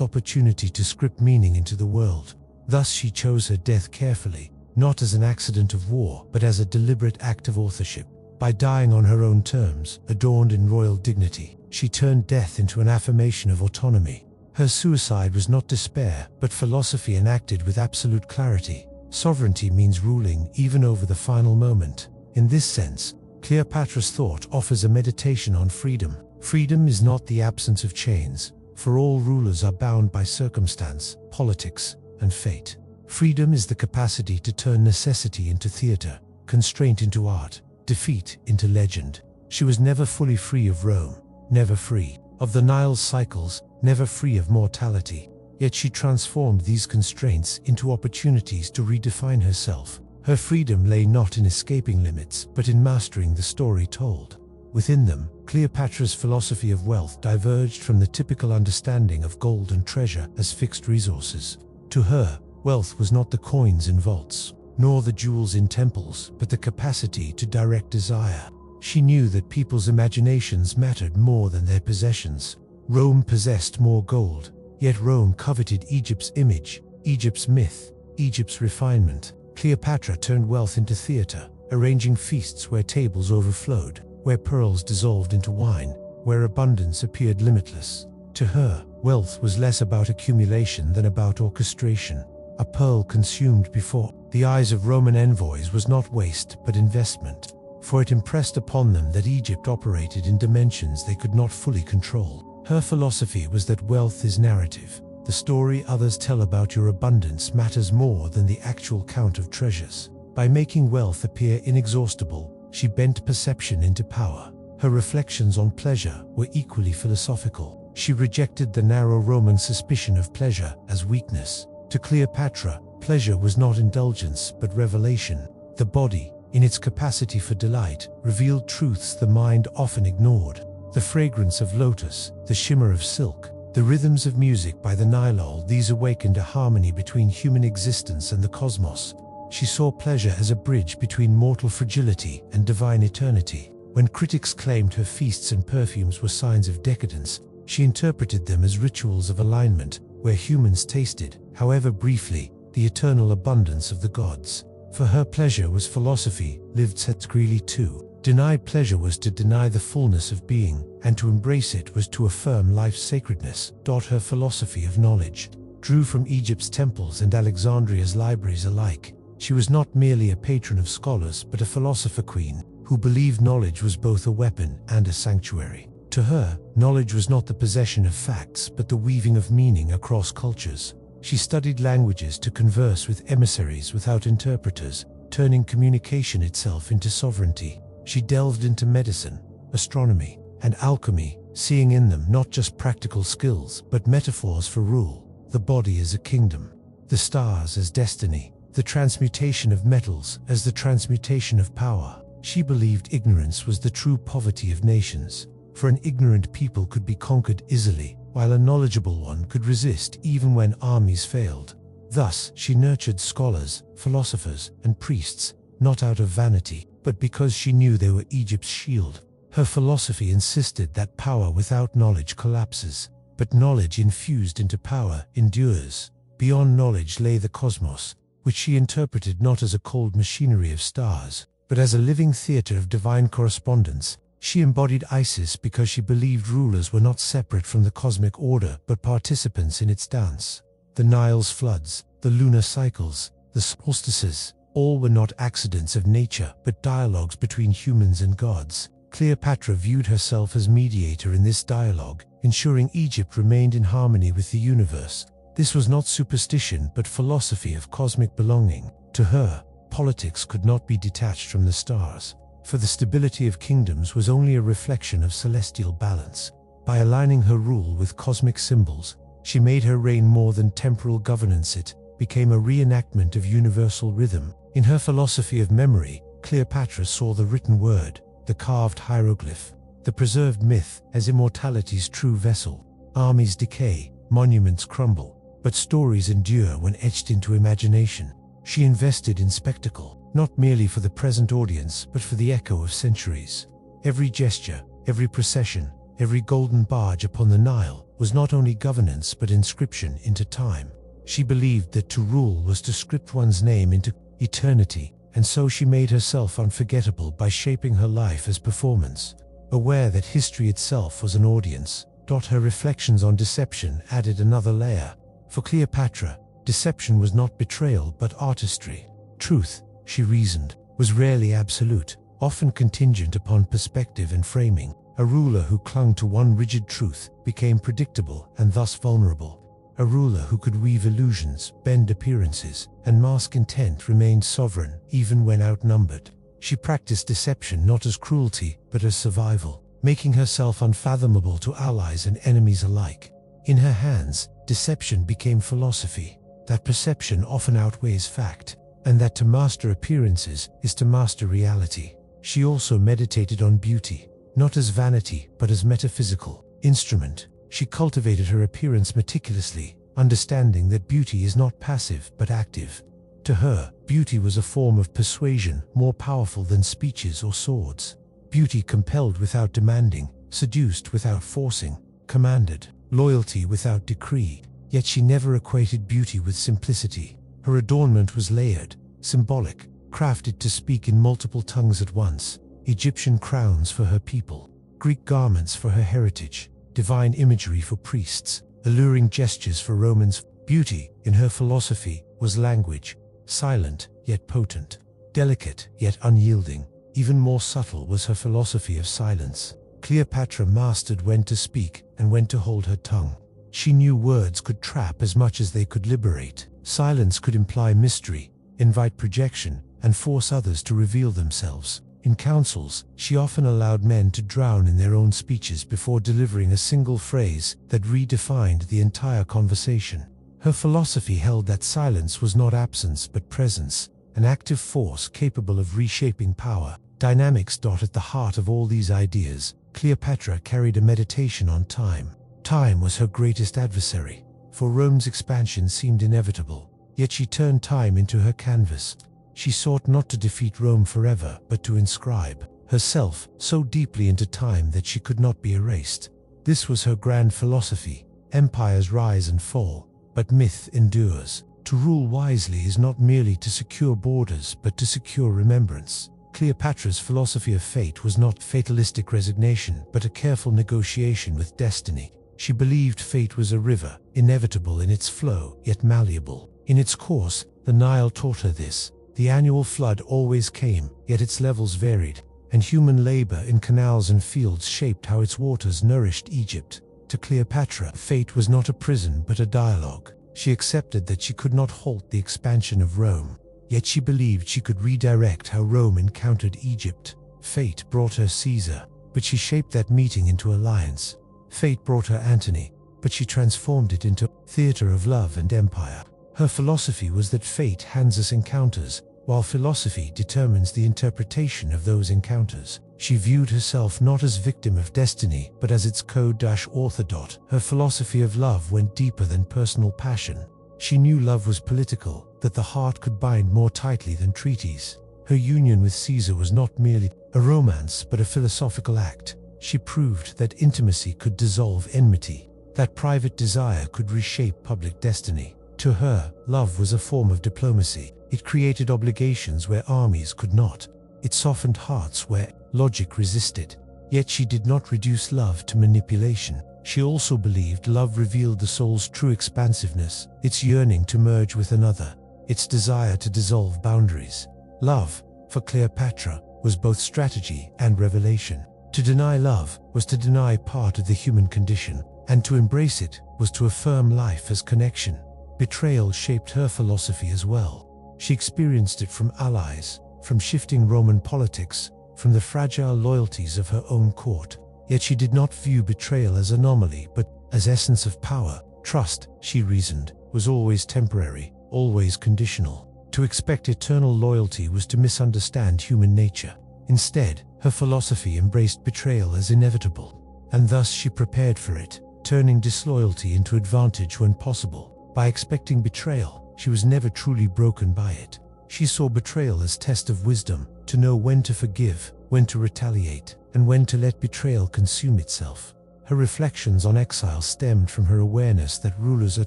opportunity to script meaning into the world. Thus she chose her death carefully, not as an accident of war, but as a deliberate act of authorship. By dying on her own terms, adorned in royal dignity, she turned death into an affirmation of autonomy. Her suicide was not despair, but philosophy enacted with absolute clarity. Sovereignty means ruling even over the final moment. In this sense, Cleopatra's thought offers a meditation on freedom. Freedom is not the absence of chains, for all rulers are bound by circumstance, politics, and fate. Freedom is the capacity to turn necessity into theater, constraint into art, defeat into legend. She was never fully free of Rome, never free of the Nile's cycles, never free of mortality. Yet she transformed these constraints into opportunities to redefine herself. Her freedom lay not in escaping limits, but in mastering the story told. Within them, Cleopatra's philosophy of wealth diverged from the typical understanding of gold and treasure as fixed resources. To her, wealth was not the coins in vaults, nor the jewels in temples, but the capacity to direct desire. She knew that people's imaginations mattered more than their possessions. Rome possessed more gold, yet Rome coveted Egypt's image, Egypt's myth, Egypt's refinement. Cleopatra turned wealth into theater, arranging feasts where tables overflowed, where pearls dissolved into wine, where abundance appeared limitless. To her, wealth was less about accumulation than about orchestration. A pearl consumed before the eyes of Roman envoys was not waste but investment, for it impressed upon them that Egypt operated in dimensions they could not fully control. Her philosophy was that wealth is narrative. The story others tell about your abundance matters more than the actual count of treasures. By making wealth appear inexhaustible, she bent perception into power. Her reflections on pleasure were equally philosophical. She rejected the narrow Roman suspicion of pleasure as weakness. To Cleopatra, pleasure was not indulgence but revelation. The body, in its capacity for delight, revealed truths the mind often ignored. The fragrance of lotus, the shimmer of silk, The rhythms of music by the Nile, these awakened a harmony between human existence and the cosmos. She saw pleasure as a bridge between mortal fragility and divine eternity. When critics claimed her feasts and perfumes were signs of decadence, she interpreted them as rituals of alignment, where humans tasted, however briefly, the eternal abundance of the gods. For her, pleasure was philosophy, lived secretly too. Deny pleasure was to deny the fullness of being, and to embrace it was to affirm life's sacredness. Her philosophy of knowledge drew from Egypt's temples and Alexandria's libraries alike. She was not merely a patron of scholars, but a philosopher queen, who believed knowledge was both a weapon and a sanctuary. To her, knowledge was not the possession of facts, but the weaving of meaning across cultures. She studied languages to converse with emissaries without interpreters, turning communication itself into sovereignty. She delved into medicine, astronomy, and alchemy, seeing in them not just practical skills, but metaphors for rule, the body as a kingdom, the stars as destiny, the transmutation of metals as the transmutation of power. She believed ignorance was the true poverty of nations, for an ignorant people could be conquered easily, while a knowledgeable one could resist even when armies failed. Thus, she nurtured scholars, philosophers, and priests, not out of vanity, but because she knew they were Egypt's shield. Her philosophy insisted that power without knowledge collapses, but knowledge infused into power endures. Beyond knowledge lay the cosmos, which she interpreted not as a cold machinery of stars, but as a living theater of divine correspondence. She embodied Isis because she believed rulers were not separate from the cosmic order, but participants in its dance. The Nile's floods, the lunar cycles, the solstices, all were not accidents of nature, but dialogues between humans and gods. Cleopatra viewed herself as mediator in this dialogue, ensuring Egypt remained in harmony with the universe. This was not superstition, but philosophy of cosmic belonging. To her, politics could not be detached from the stars, for the stability of kingdoms was only a reflection of celestial balance. By aligning her rule with cosmic symbols, she made her reign more than temporal governance. It became a reenactment of universal rhythm. In her philosophy of memory, Cleopatra saw the written word, the carved hieroglyph, the preserved myth as immortality's true vessel. Armies decay, monuments crumble, but stories endure when etched into imagination. She invested in spectacle, not merely for the present audience, but for the echo of centuries. Every gesture, every procession, every golden barge upon the Nile was not only governance but inscription into time. She believed that to rule was to script one's name into eternity, and so she made herself unforgettable by shaping her life as performance. Aware that history itself was an audience, her reflections on deception added another layer. For Cleopatra, deception was not betrayal but artistry. Truth, she reasoned, was rarely absolute, often contingent upon perspective and framing. A ruler who clung to one rigid truth became predictable and thus vulnerable. A ruler who could weave illusions, bend appearances, and mask intent remained sovereign even when outnumbered. She practiced deception not as cruelty but as survival, making herself unfathomable to allies and enemies alike. In her hands, deception became philosophy, that perception often outweighs fact, and that to master appearances is to master reality. She also meditated on beauty, not as vanity but as metaphysical instrument. She cultivated her appearance meticulously, understanding that beauty is not passive but active. To her, beauty was a form of persuasion more powerful than speeches or swords. Beauty compelled without demanding, seduced without forcing, commanded loyalty without decree. Yet she never equated beauty with simplicity. Her adornment was layered, symbolic, crafted to speak in multiple tongues at once. Egyptian crowns for her people, Greek garments for her heritage, divine imagery for priests, alluring gestures for Romans. Beauty, in her philosophy, was language, silent yet potent, delicate yet unyielding. Even more subtle was her philosophy of silence. Cleopatra mastered when to speak and when to hold her tongue. She knew words could trap as much as they could liberate. Silence could imply mystery, invite projection, and force others to reveal themselves. In councils, she often allowed men to drown in their own speeches before delivering a single phrase that redefined the entire conversation. Her philosophy held that silence was not absence but presence, an active force capable of reshaping power. Dynamics. At the heart of all these ideas, Cleopatra carried a meditation on time. Time was her greatest adversary, for Rome's expansion seemed inevitable, yet she turned time into her canvas. She sought not to defeat Rome forever, but to inscribe herself so deeply into time that she could not be erased. This was her grand philosophy. Empires rise and fall, but myth endures. To rule wisely is not merely to secure borders, but to secure remembrance. Cleopatra's philosophy of fate was not fatalistic resignation, but a careful negotiation with destiny. She believed fate was a river, inevitable in its flow, yet malleable in its course. The Nile taught her this. The annual flood always came, yet its levels varied, and human labor in canals and fields shaped how its waters nourished Egypt. To Cleopatra, fate was not a prison but a dialogue. She accepted that she could not halt the expansion of Rome, yet she believed she could redirect how Rome encountered Egypt. Fate brought her Caesar, but she shaped that meeting into alliance. Fate brought her Antony, but she transformed it into theater of love and empire. Her philosophy was that fate hands us encounters, while philosophy determines the interpretation of those encounters. She viewed herself not as victim of destiny, but as its co-author. Her philosophy of love went deeper than personal passion. She knew love was political, that the heart could bind more tightly than treaties. Her union with Caesar was not merely a romance, but a philosophical act. She proved that intimacy could dissolve enmity, that private desire could reshape public destiny. To her, love was a form of diplomacy. It created obligations where armies could not. It softened hearts where logic resisted. Yet she did not reduce love to manipulation. She also believed love revealed the soul's true expansiveness, its yearning to merge with another, its desire to dissolve boundaries. Love, for Cleopatra, was both strategy and revelation. To deny love was to deny part of the human condition, and to embrace it was to affirm life as connection. Betrayal shaped her philosophy as well. She experienced it from allies, from shifting Roman politics, from the fragile loyalties of her own court. Yet she did not view betrayal as anomaly, but as essence of power. Trust, she reasoned, was always temporary, always conditional. To expect eternal loyalty was to misunderstand human nature. Instead, her philosophy embraced betrayal as inevitable, and thus she prepared for it, turning disloyalty into advantage when possible. By expecting betrayal, she was never truly broken by it. She saw betrayal as test of wisdom, to know when to forgive, when to retaliate, and when to let betrayal consume itself. Her reflections on exile stemmed from her awareness that rulers are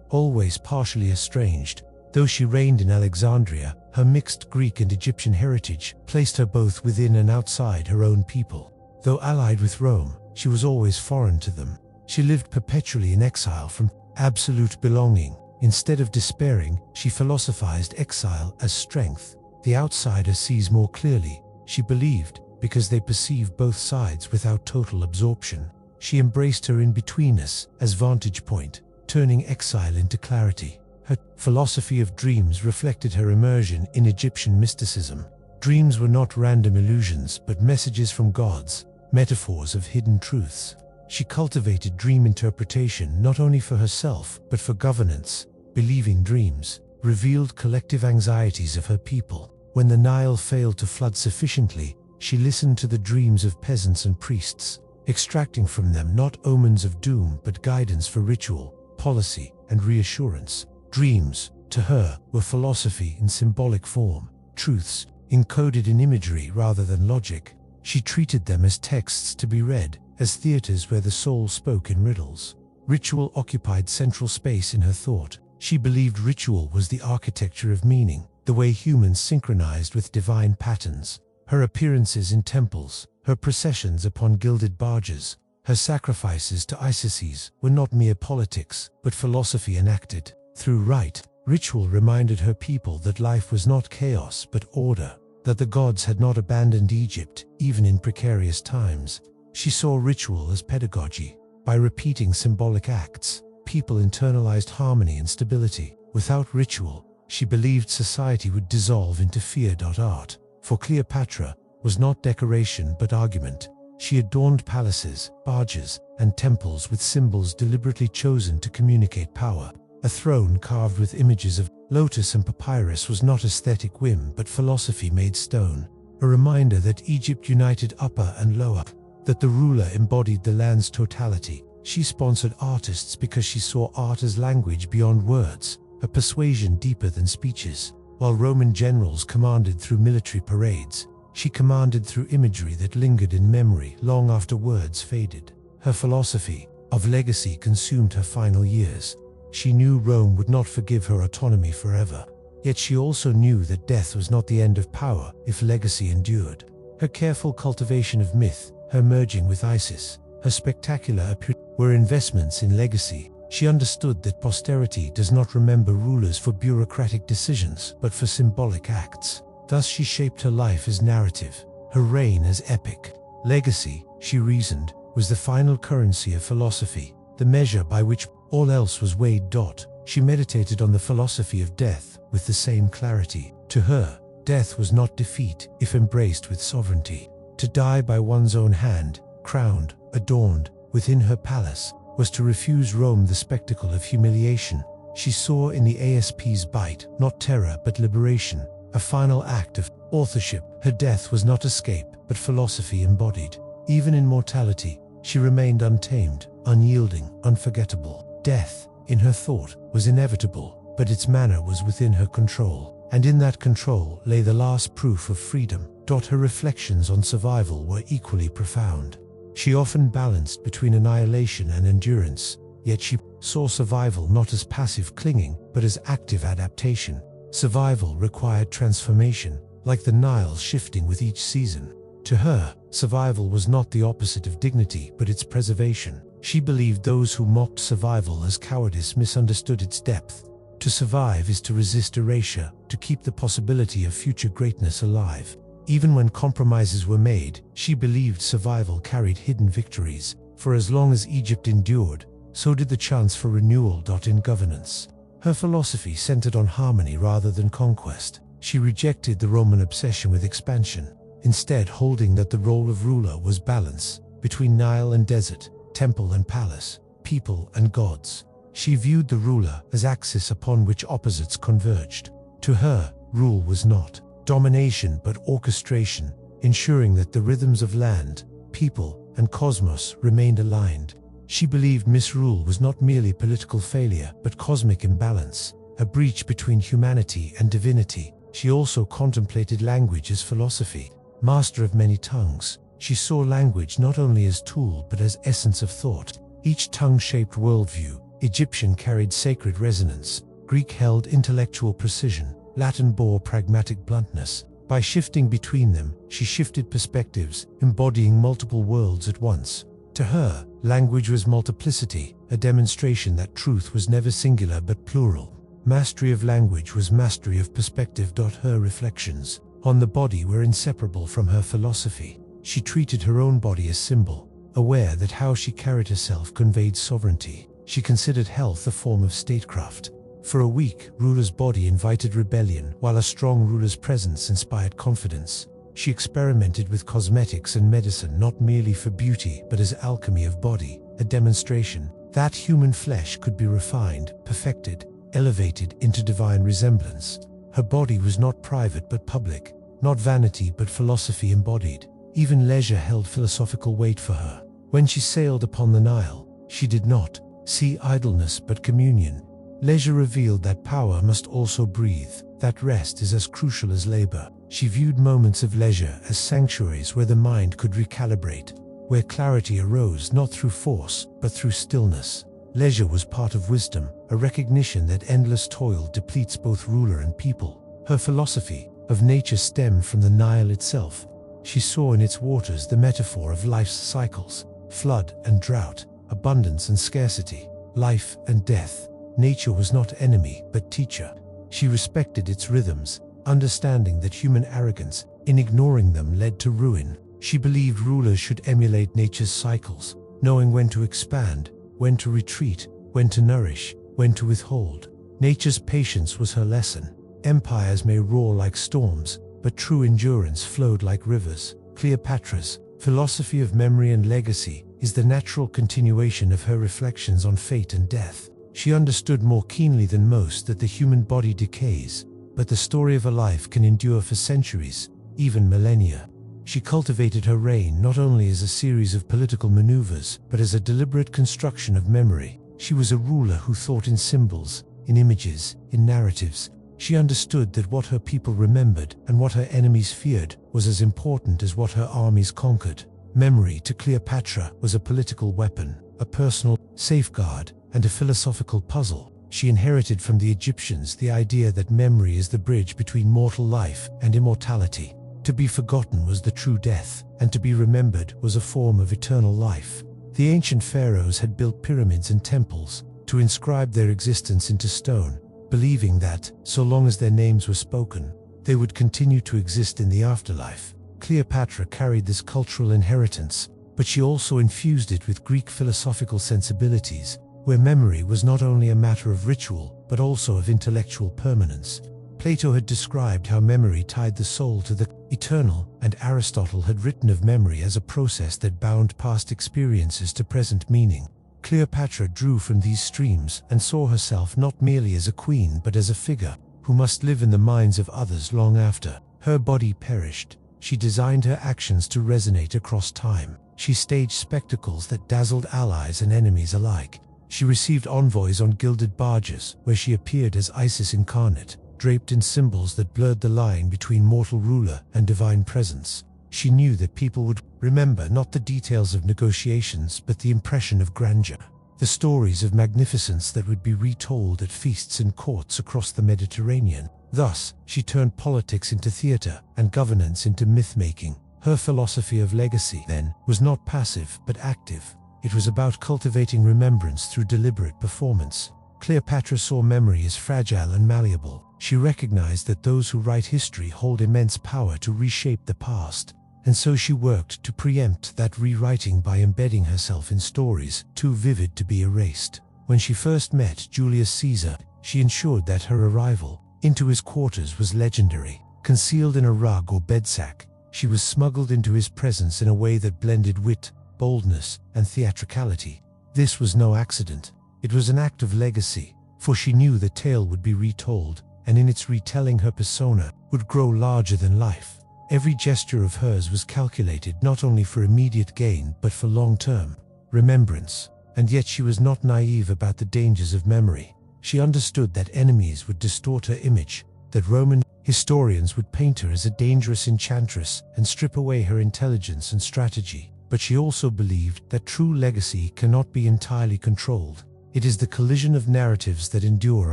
always partially estranged. Though she reigned in Alexandria, her mixed Greek and Egyptian heritage placed her both within and outside her own people. Though allied with Rome, she was always foreign to them. She lived perpetually in exile from absolute belonging. Instead of despairing, she philosophized exile as strength. The outsider sees more clearly, she believed, because they perceive both sides without total absorption. She embraced her in-betweenness as vantage point, turning exile into clarity. Her philosophy of dreams reflected her immersion in Egyptian mysticism. Dreams were not random illusions, but messages from gods, metaphors of hidden truths. She cultivated dream interpretation not only for herself, but for governance. Believing dreams revealed collective anxieties of her people. When the Nile failed to flood sufficiently, she listened to the dreams of peasants and priests, extracting from them not omens of doom but guidance for ritual, policy, and reassurance. Dreams, to her, were philosophy in symbolic form, truths encoded in imagery rather than logic. She treated them as texts to be read, as theaters where the soul spoke in riddles. Ritual occupied central space in her thought. She believed ritual was the architecture of meaning, the way humans synchronized with divine patterns. Her appearances in temples, her processions upon gilded barges, her sacrifices to Isis were not mere politics, but philosophy enacted. Through rite, ritual reminded her people that life was not chaos but order, that the gods had not abandoned Egypt, even in precarious times. She saw ritual as pedagogy. By repeating symbolic acts, people internalized harmony and stability. Without ritual, she believed society would dissolve into fear. Art, for Cleopatra, was not decoration but argument. She adorned palaces, barges, and temples with symbols deliberately chosen to communicate power. A throne carved with images of lotus and papyrus was not aesthetic whim but philosophy made stone. A reminder that Egypt united upper and lower, that the ruler embodied the land's totality. She sponsored artists because she saw art as language beyond words, a persuasion deeper than speeches. While Roman generals commanded through military parades, she commanded through imagery that lingered in memory long after words faded. Her philosophy of legacy consumed her final years. She knew Rome would not forgive her autonomy forever. Yet she also knew that death was not the end of power if legacy endured. Her careful cultivation of myth, her merging with Isis, her spectacular appearance were investments in legacy. She understood that posterity does not remember rulers for bureaucratic decisions, but for symbolic acts. Thus she shaped her life as narrative, her reign as epic. Legacy, she reasoned, was the final currency of philosophy, the measure by which all else was weighed. She meditated on the philosophy of death with the same clarity. To her, death was not defeat if embraced with sovereignty. To die by one's own hand, crowned, adorned, within her palace, was to refuse Rome the spectacle of humiliation. She saw in the ASP's bite not terror but liberation, a final act of authorship. Her death was not escape but philosophy embodied. Even in mortality, she remained untamed, unyielding, unforgettable. Death, in her thought, was inevitable, but its manner was within her control, and in that control lay the last proof of freedom. Her reflections on survival were equally profound. She often balanced between annihilation and endurance, yet she saw survival not as passive clinging, but as active adaptation. Survival required transformation, like the Nile shifting with each season. To her, survival was not the opposite of dignity, but its preservation. She believed those who mocked survival as cowardice misunderstood its depth. To survive is to resist erasure, to keep the possibility of future greatness alive. Even when compromises were made, she believed survival carried hidden victories. For as long as Egypt endured, so did the chance for renewal. In governance, her philosophy centered on harmony rather than conquest. She rejected the Roman obsession with expansion, instead holding that the role of ruler was balance between Nile and desert, temple and palace, people and gods. She viewed the ruler as axis upon which opposites converged. To her, rule was not domination but orchestration, ensuring that the rhythms of land, people, and cosmos remained aligned. She believed misrule was not merely political failure but cosmic imbalance, a breach between humanity and divinity. She also contemplated language as philosophy. Master of many tongues, she saw language not only as tool but as essence of thought. Each tongue shaped worldview. Egyptian carried sacred resonance, Greek held intellectual precision, Latin bore pragmatic bluntness. By shifting between them, she shifted perspectives, embodying multiple worlds at once. To her, language was multiplicity, a demonstration that truth was never singular but plural. Mastery of language was mastery of perspective. Her reflections on the body were inseparable from her philosophy. She treated her own body as symbol, aware that how she carried herself conveyed sovereignty. She considered health a form of statecraft. For a weak ruler's body invited rebellion, while a strong ruler's presence inspired confidence. She experimented with cosmetics and medicine not merely for beauty but as alchemy of body, a demonstration that human flesh could be refined, perfected, elevated into divine resemblance. Her body was not private but public, not vanity but philosophy embodied. Even leisure held philosophical weight for her. When she sailed upon the Nile, she did not see idleness but communion. Leisure revealed that power must also breathe, that rest is as crucial as labor. She viewed moments of leisure as sanctuaries where the mind could recalibrate, where clarity arose not through force but through stillness. Leisure was part of wisdom, a recognition that endless toil depletes both ruler and people. Her philosophy of nature stemmed from the Nile itself. She saw in its waters the metaphor of life's cycles, flood and drought, abundance and scarcity, life and death. Nature was not enemy but teacher. She respected its rhythms, understanding that human arrogance in ignoring them led to ruin. She believed rulers should emulate nature's cycles, knowing when to expand, when to retreat, when to nourish, when to withhold. Nature's patience was her lesson. Empires may roar like storms, but true endurance flowed like rivers. Cleopatra's philosophy of memory and legacy is the natural continuation of her reflections on fate and death. She understood more keenly than most that the human body decays, but the story of a life can endure for centuries, even millennia. She cultivated her reign not only as a series of political maneuvers, but as a deliberate construction of memory. She was a ruler who thought in symbols, in images, in narratives. She understood that what her people remembered and what her enemies feared was as important as what her armies conquered. Memory to Cleopatra was a political weapon, a personal safeguard, and a philosophical puzzle. She inherited from the Egyptians the idea that memory is the bridge between mortal life and immortality. To be forgotten was the true death, and to be remembered was a form of eternal life. The ancient pharaohs had built pyramids and temples to inscribe their existence into stone, believing that, so long as their names were spoken, they would continue to exist in the afterlife. Cleopatra carried this cultural inheritance, but she also infused it with Greek philosophical sensibilities, where memory was not only a matter of ritual, but also of intellectual permanence. Plato had described how memory tied the soul to the eternal, and Aristotle had written of memory as a process that bound past experiences to present meaning. Cleopatra drew from these streams and saw herself not merely as a queen but as a figure who must live in the minds of others long after her body perished. She designed her actions to resonate across time. She staged spectacles that dazzled allies and enemies alike. She received envoys on gilded barges, where she appeared as Isis incarnate, draped in symbols that blurred the line between mortal ruler and divine presence. She knew that people would remember not the details of negotiations but the impression of grandeur, the stories of magnificence that would be retold at feasts and courts across the Mediterranean. Thus, she turned politics into theater and governance into myth-making. Her philosophy of legacy, then, was not passive but active. It was about cultivating remembrance through deliberate performance. Cleopatra saw memory as fragile and malleable. She recognized that those who write history hold immense power to reshape the past, and so she worked to preempt that rewriting by embedding herself in stories too vivid to be erased. When she first met Julius Caesar, she ensured that her arrival into his quarters was legendary. Concealed in a rug or bedsack, she was smuggled into his presence in a way that blended wit, boldness, and theatricality. This was no accident. It was an act of legacy, for she knew the tale would be retold, and in its retelling her persona would grow larger than life. Every gesture of hers was calculated not only for immediate gain but for long-term remembrance. And yet she was not naive about the dangers of memory. She understood that enemies would distort her image, that Roman historians would paint her as a dangerous enchantress and strip away her intelligence and strategy. But she also believed that true legacy cannot be entirely controlled. It is the collision of narratives that endure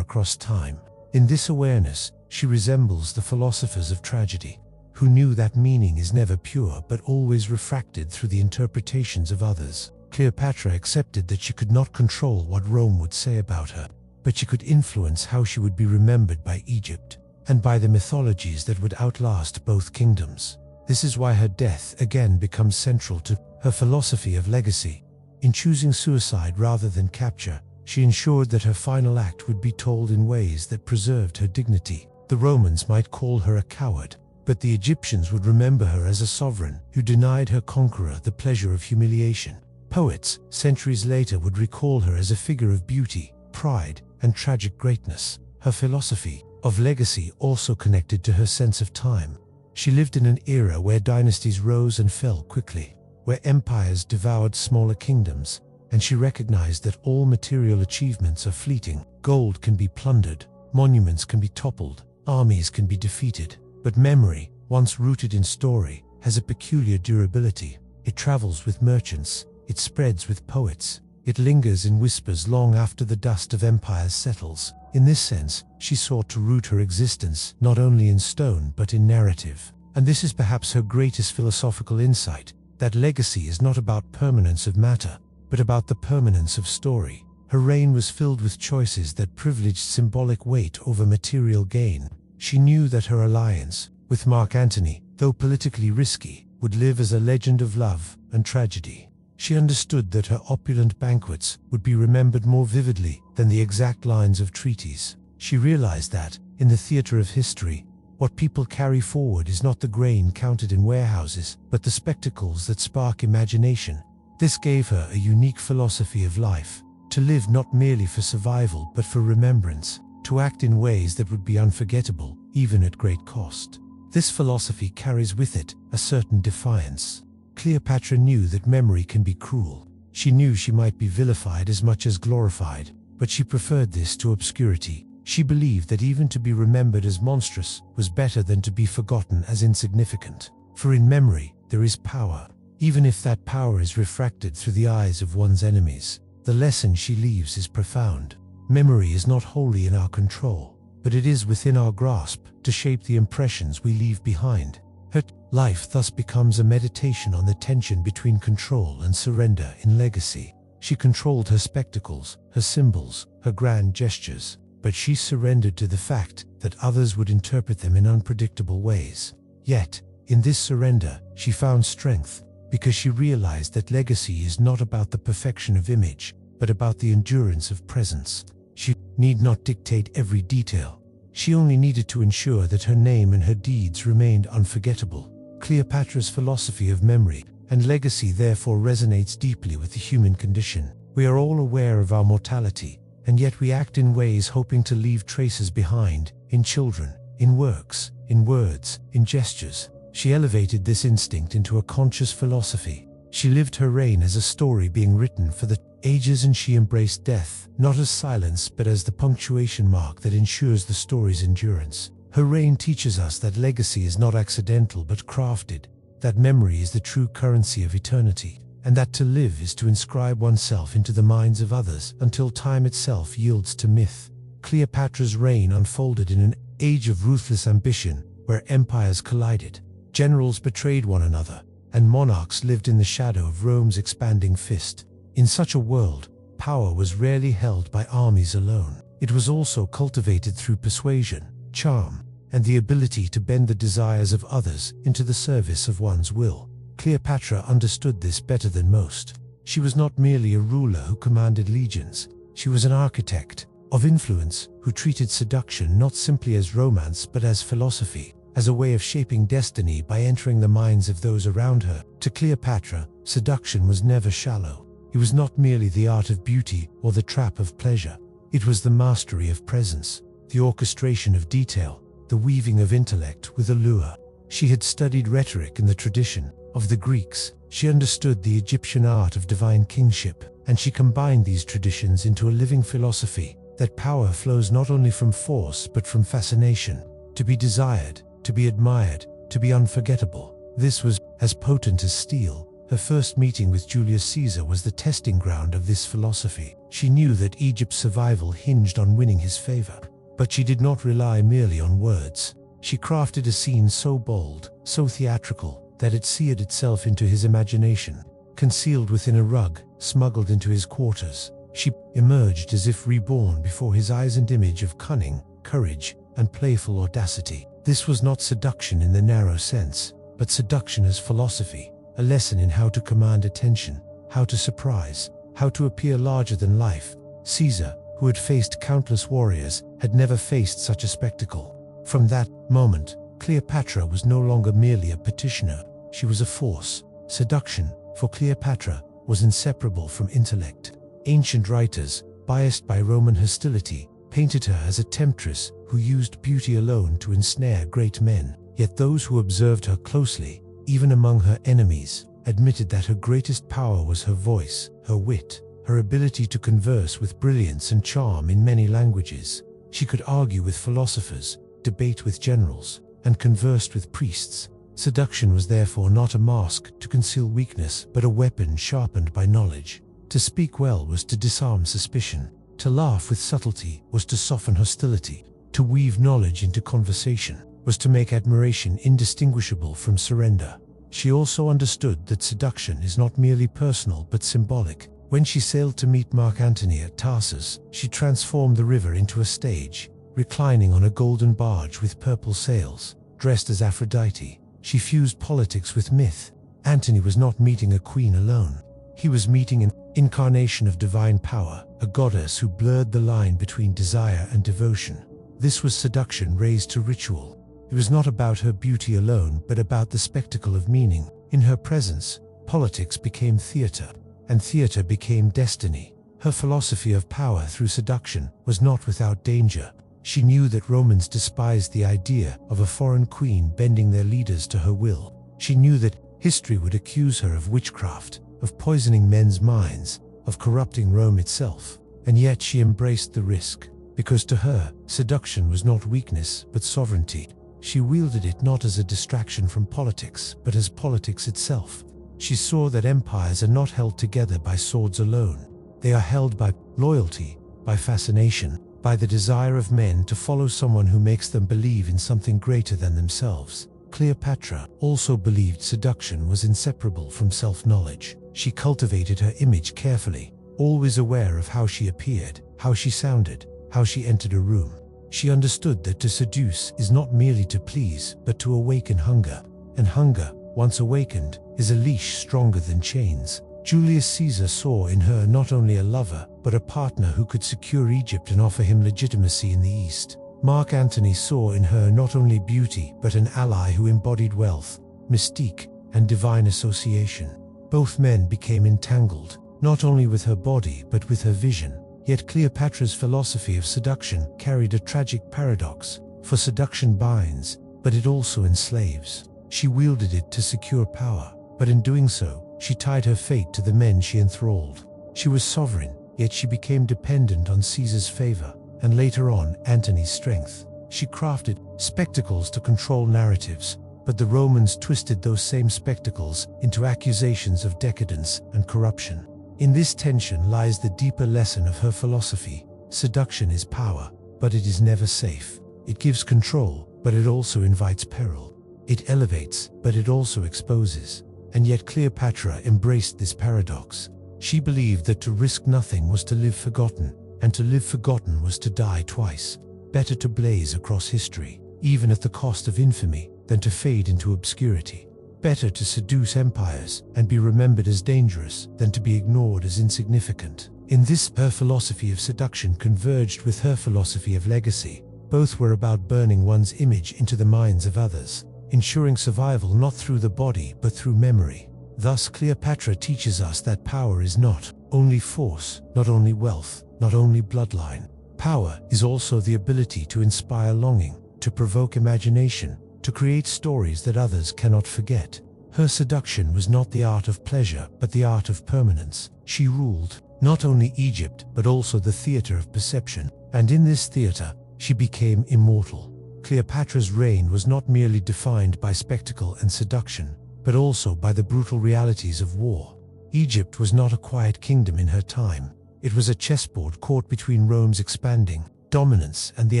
across time. In this awareness, she resembles the philosophers of tragedy, who knew that meaning is never pure but always refracted through the interpretations of others. Cleopatra accepted that she could not control what Rome would say about her, but she could influence how she would be remembered by Egypt, and by the mythologies that would outlast both kingdoms. This is why her death again becomes central to her philosophy of legacy. In choosing suicide rather than capture, she ensured that her final act would be told in ways that preserved her dignity. The Romans might call her a coward, but the Egyptians would remember her as a sovereign who denied her conqueror the pleasure of humiliation. Poets, centuries later, would recall her as a figure of beauty, pride, and tragic greatness. Her philosophy of legacy also connected to her sense of time. She lived in an era where dynasties rose and fell quickly, where empires devoured smaller kingdoms, and she recognized that all material achievements are fleeting. Gold can be plundered, monuments can be toppled, armies can be defeated, but memory, once rooted in story, has a peculiar durability. It travels with merchants, it spreads with poets, it lingers in whispers long after the dust of empires settles. In this sense, she sought to root her existence not only in stone but in narrative. And this is perhaps her greatest philosophical insight, that legacy is not about permanence of matter, but about the permanence of story. Her reign was filled with choices that privileged symbolic weight over material gain. She knew that her alliance with Mark Antony, though politically risky, would live as a legend of love and tragedy. She understood that her opulent banquets would be remembered more vividly than the exact lines of treaties. She realized that, in the theater of history, what people carry forward is not the grain counted in warehouses, but the spectacles that spark imagination. This gave her a unique philosophy of life, to live not merely for survival but for remembrance, to act in ways that would be unforgettable, even at great cost. This philosophy carries with it a certain defiance. Cleopatra knew that memory can be cruel. She knew she might be vilified as much as glorified, but she preferred this to obscurity. She believed that even to be remembered as monstrous was better than to be forgotten as insignificant. For in memory there is power, even if that power is refracted through the eyes of one's enemies. The lesson she leaves is profound. Memory is not wholly in our control, but it is within our grasp to shape the impressions we leave behind. Her life thus becomes a meditation on the tension between control and surrender in legacy. She controlled her spectacles, her symbols, her grand gestures, but she surrendered to the fact that others would interpret them in unpredictable ways. Yet, in this surrender, she found strength, because she realized that legacy is not about the perfection of image, but about the endurance of presence. She need not dictate every detail. She only needed to ensure that her name and her deeds remained unforgettable. Cleopatra's philosophy of memory and legacy therefore resonates deeply with the human condition. We are all aware of our mortality, and yet we act in ways hoping to leave traces behind, in children, in works, in words, in gestures. She elevated this instinct into a conscious philosophy. She lived her reign as a story being written for the ages, and she embraced death, not as silence but as the punctuation mark that ensures the story's endurance. Her reign teaches us that legacy is not accidental but crafted, that memory is the true currency of eternity, and that to live is to inscribe oneself into the minds of others until time itself yields to myth. Cleopatra's reign unfolded in an age of ruthless ambition, where empires collided, generals betrayed one another, and monarchs lived in the shadow of Rome's expanding fist. In such a world, power was rarely held by armies alone. It was also cultivated through persuasion, charm, and the ability to bend the desires of others into the service of one's will. Cleopatra understood this better than most. She was not merely a ruler who commanded legions. She was an architect of influence who treated seduction not simply as romance but as philosophy, as a way of shaping destiny by entering the minds of those around her. To Cleopatra, seduction was never shallow. It was not merely the art of beauty or the trap of pleasure. It was the mastery of presence, the orchestration of detail, the weaving of intellect with allure. She had studied rhetoric in the tradition of the Greeks. She understood the Egyptian art of divine kingship, and she combined these traditions into a living philosophy that power flows not only from force but from fascination, to be desired, to be admired, to be unforgettable. This was as potent as steel. Her first meeting with Julius Caesar was the testing ground of this philosophy. She knew that Egypt's survival hinged on winning his favor. But she did not rely merely on words. She crafted a scene so bold, so theatrical, that it seared itself into his imagination. Concealed within a rug, smuggled into his quarters, she emerged as if reborn before his eyes, an image of cunning, courage, and playful audacity. This was not seduction in the narrow sense, but seduction as philosophy, a lesson in how to command attention, how to surprise, how to appear larger than life. Caesar, who had faced countless warriors, had never faced such a spectacle. From that moment, Cleopatra was no longer merely a petitioner. She was a force. Seduction, for Cleopatra, was inseparable from intellect. Ancient writers, biased by Roman hostility, painted her as a temptress who used beauty alone to ensnare great men. Yet those who observed her closely, even among her enemies, admitted that her greatest power was her voice, her wit, her ability to converse with brilliance and charm in many languages. She could argue with philosophers, debate with generals, and conversed with priests. Seduction was therefore not a mask to conceal weakness, but a weapon sharpened by knowledge. To speak well was to disarm suspicion. To laugh with subtlety was to soften hostility. To weave knowledge into conversation was to make admiration indistinguishable from surrender. She also understood that seduction is not merely personal but symbolic. When she sailed to meet Mark Antony at Tarsus, she transformed the river into a stage. Reclining on a golden barge with purple sails, dressed as Aphrodite, she fused politics with myth. Antony was not meeting a queen alone. He was meeting an incarnation of divine power, a goddess who blurred the line between desire and devotion. This was seduction raised to ritual. It was not about her beauty alone, but about the spectacle of meaning. In her presence, politics became theater, and theater became destiny. Her philosophy of power through seduction was not without danger. She knew that Romans despised the idea of a foreign queen bending their leaders to her will. She knew that history would accuse her of witchcraft, of poisoning men's minds, of corrupting Rome itself. And yet she embraced the risk, because to her, seduction was not weakness but sovereignty. She wielded it not as a distraction from politics, but as politics itself. She saw that empires are not held together by swords alone. They are held by loyalty, by fascination, by the desire of men to follow someone who makes them believe in something greater than themselves. Cleopatra also believed seduction was inseparable from self-knowledge. She cultivated her image carefully, always aware of how she appeared, how she sounded, how she entered a room. She understood that to seduce is not merely to please, but to awaken hunger. And hunger, once awakened, is a leash stronger than chains. Julius Caesar saw in her not only a lover, but a partner who could secure Egypt and offer him legitimacy in the East. Mark Antony saw in her not only beauty, but an ally who embodied wealth, mystique, and divine association. Both men became entangled, not only with her body, but with her vision. Yet Cleopatra's philosophy of seduction carried a tragic paradox, for seduction binds, but it also enslaves. She wielded it to secure power, but in doing so, she tied her fate to the men she enthralled. She was sovereign, yet she became dependent on Caesar's favor, and later on, Antony's strength. She crafted spectacles to control narratives, but the Romans twisted those same spectacles into accusations of decadence and corruption. In this tension lies the deeper lesson of her philosophy. Seduction is power, but it is never safe. It gives control, but it also invites peril. It elevates, but it also exposes. And yet Cleopatra embraced this paradox. She believed that to risk nothing was to live forgotten, and to live forgotten was to die twice. Better to blaze across history, even at the cost of infamy, than to fade into obscurity. Better to seduce empires and be remembered as dangerous than to be ignored as insignificant. In this, her philosophy of seduction converged with her philosophy of legacy. Both were about burning one's image into the minds of others, ensuring survival not through the body but through memory. Thus, Cleopatra teaches us that power is not only force, not only wealth, not only bloodline. Power is also the ability to inspire longing, to provoke imagination, to create stories that others cannot forget. Her seduction was not the art of pleasure, but the art of permanence. She ruled not only Egypt, but also the theater of perception. And in this theater, she became immortal. Cleopatra's reign was not merely defined by spectacle and seduction, but also by the brutal realities of war. Egypt was not a quiet kingdom in her time. It was a chessboard caught between Rome's expanding dominance and the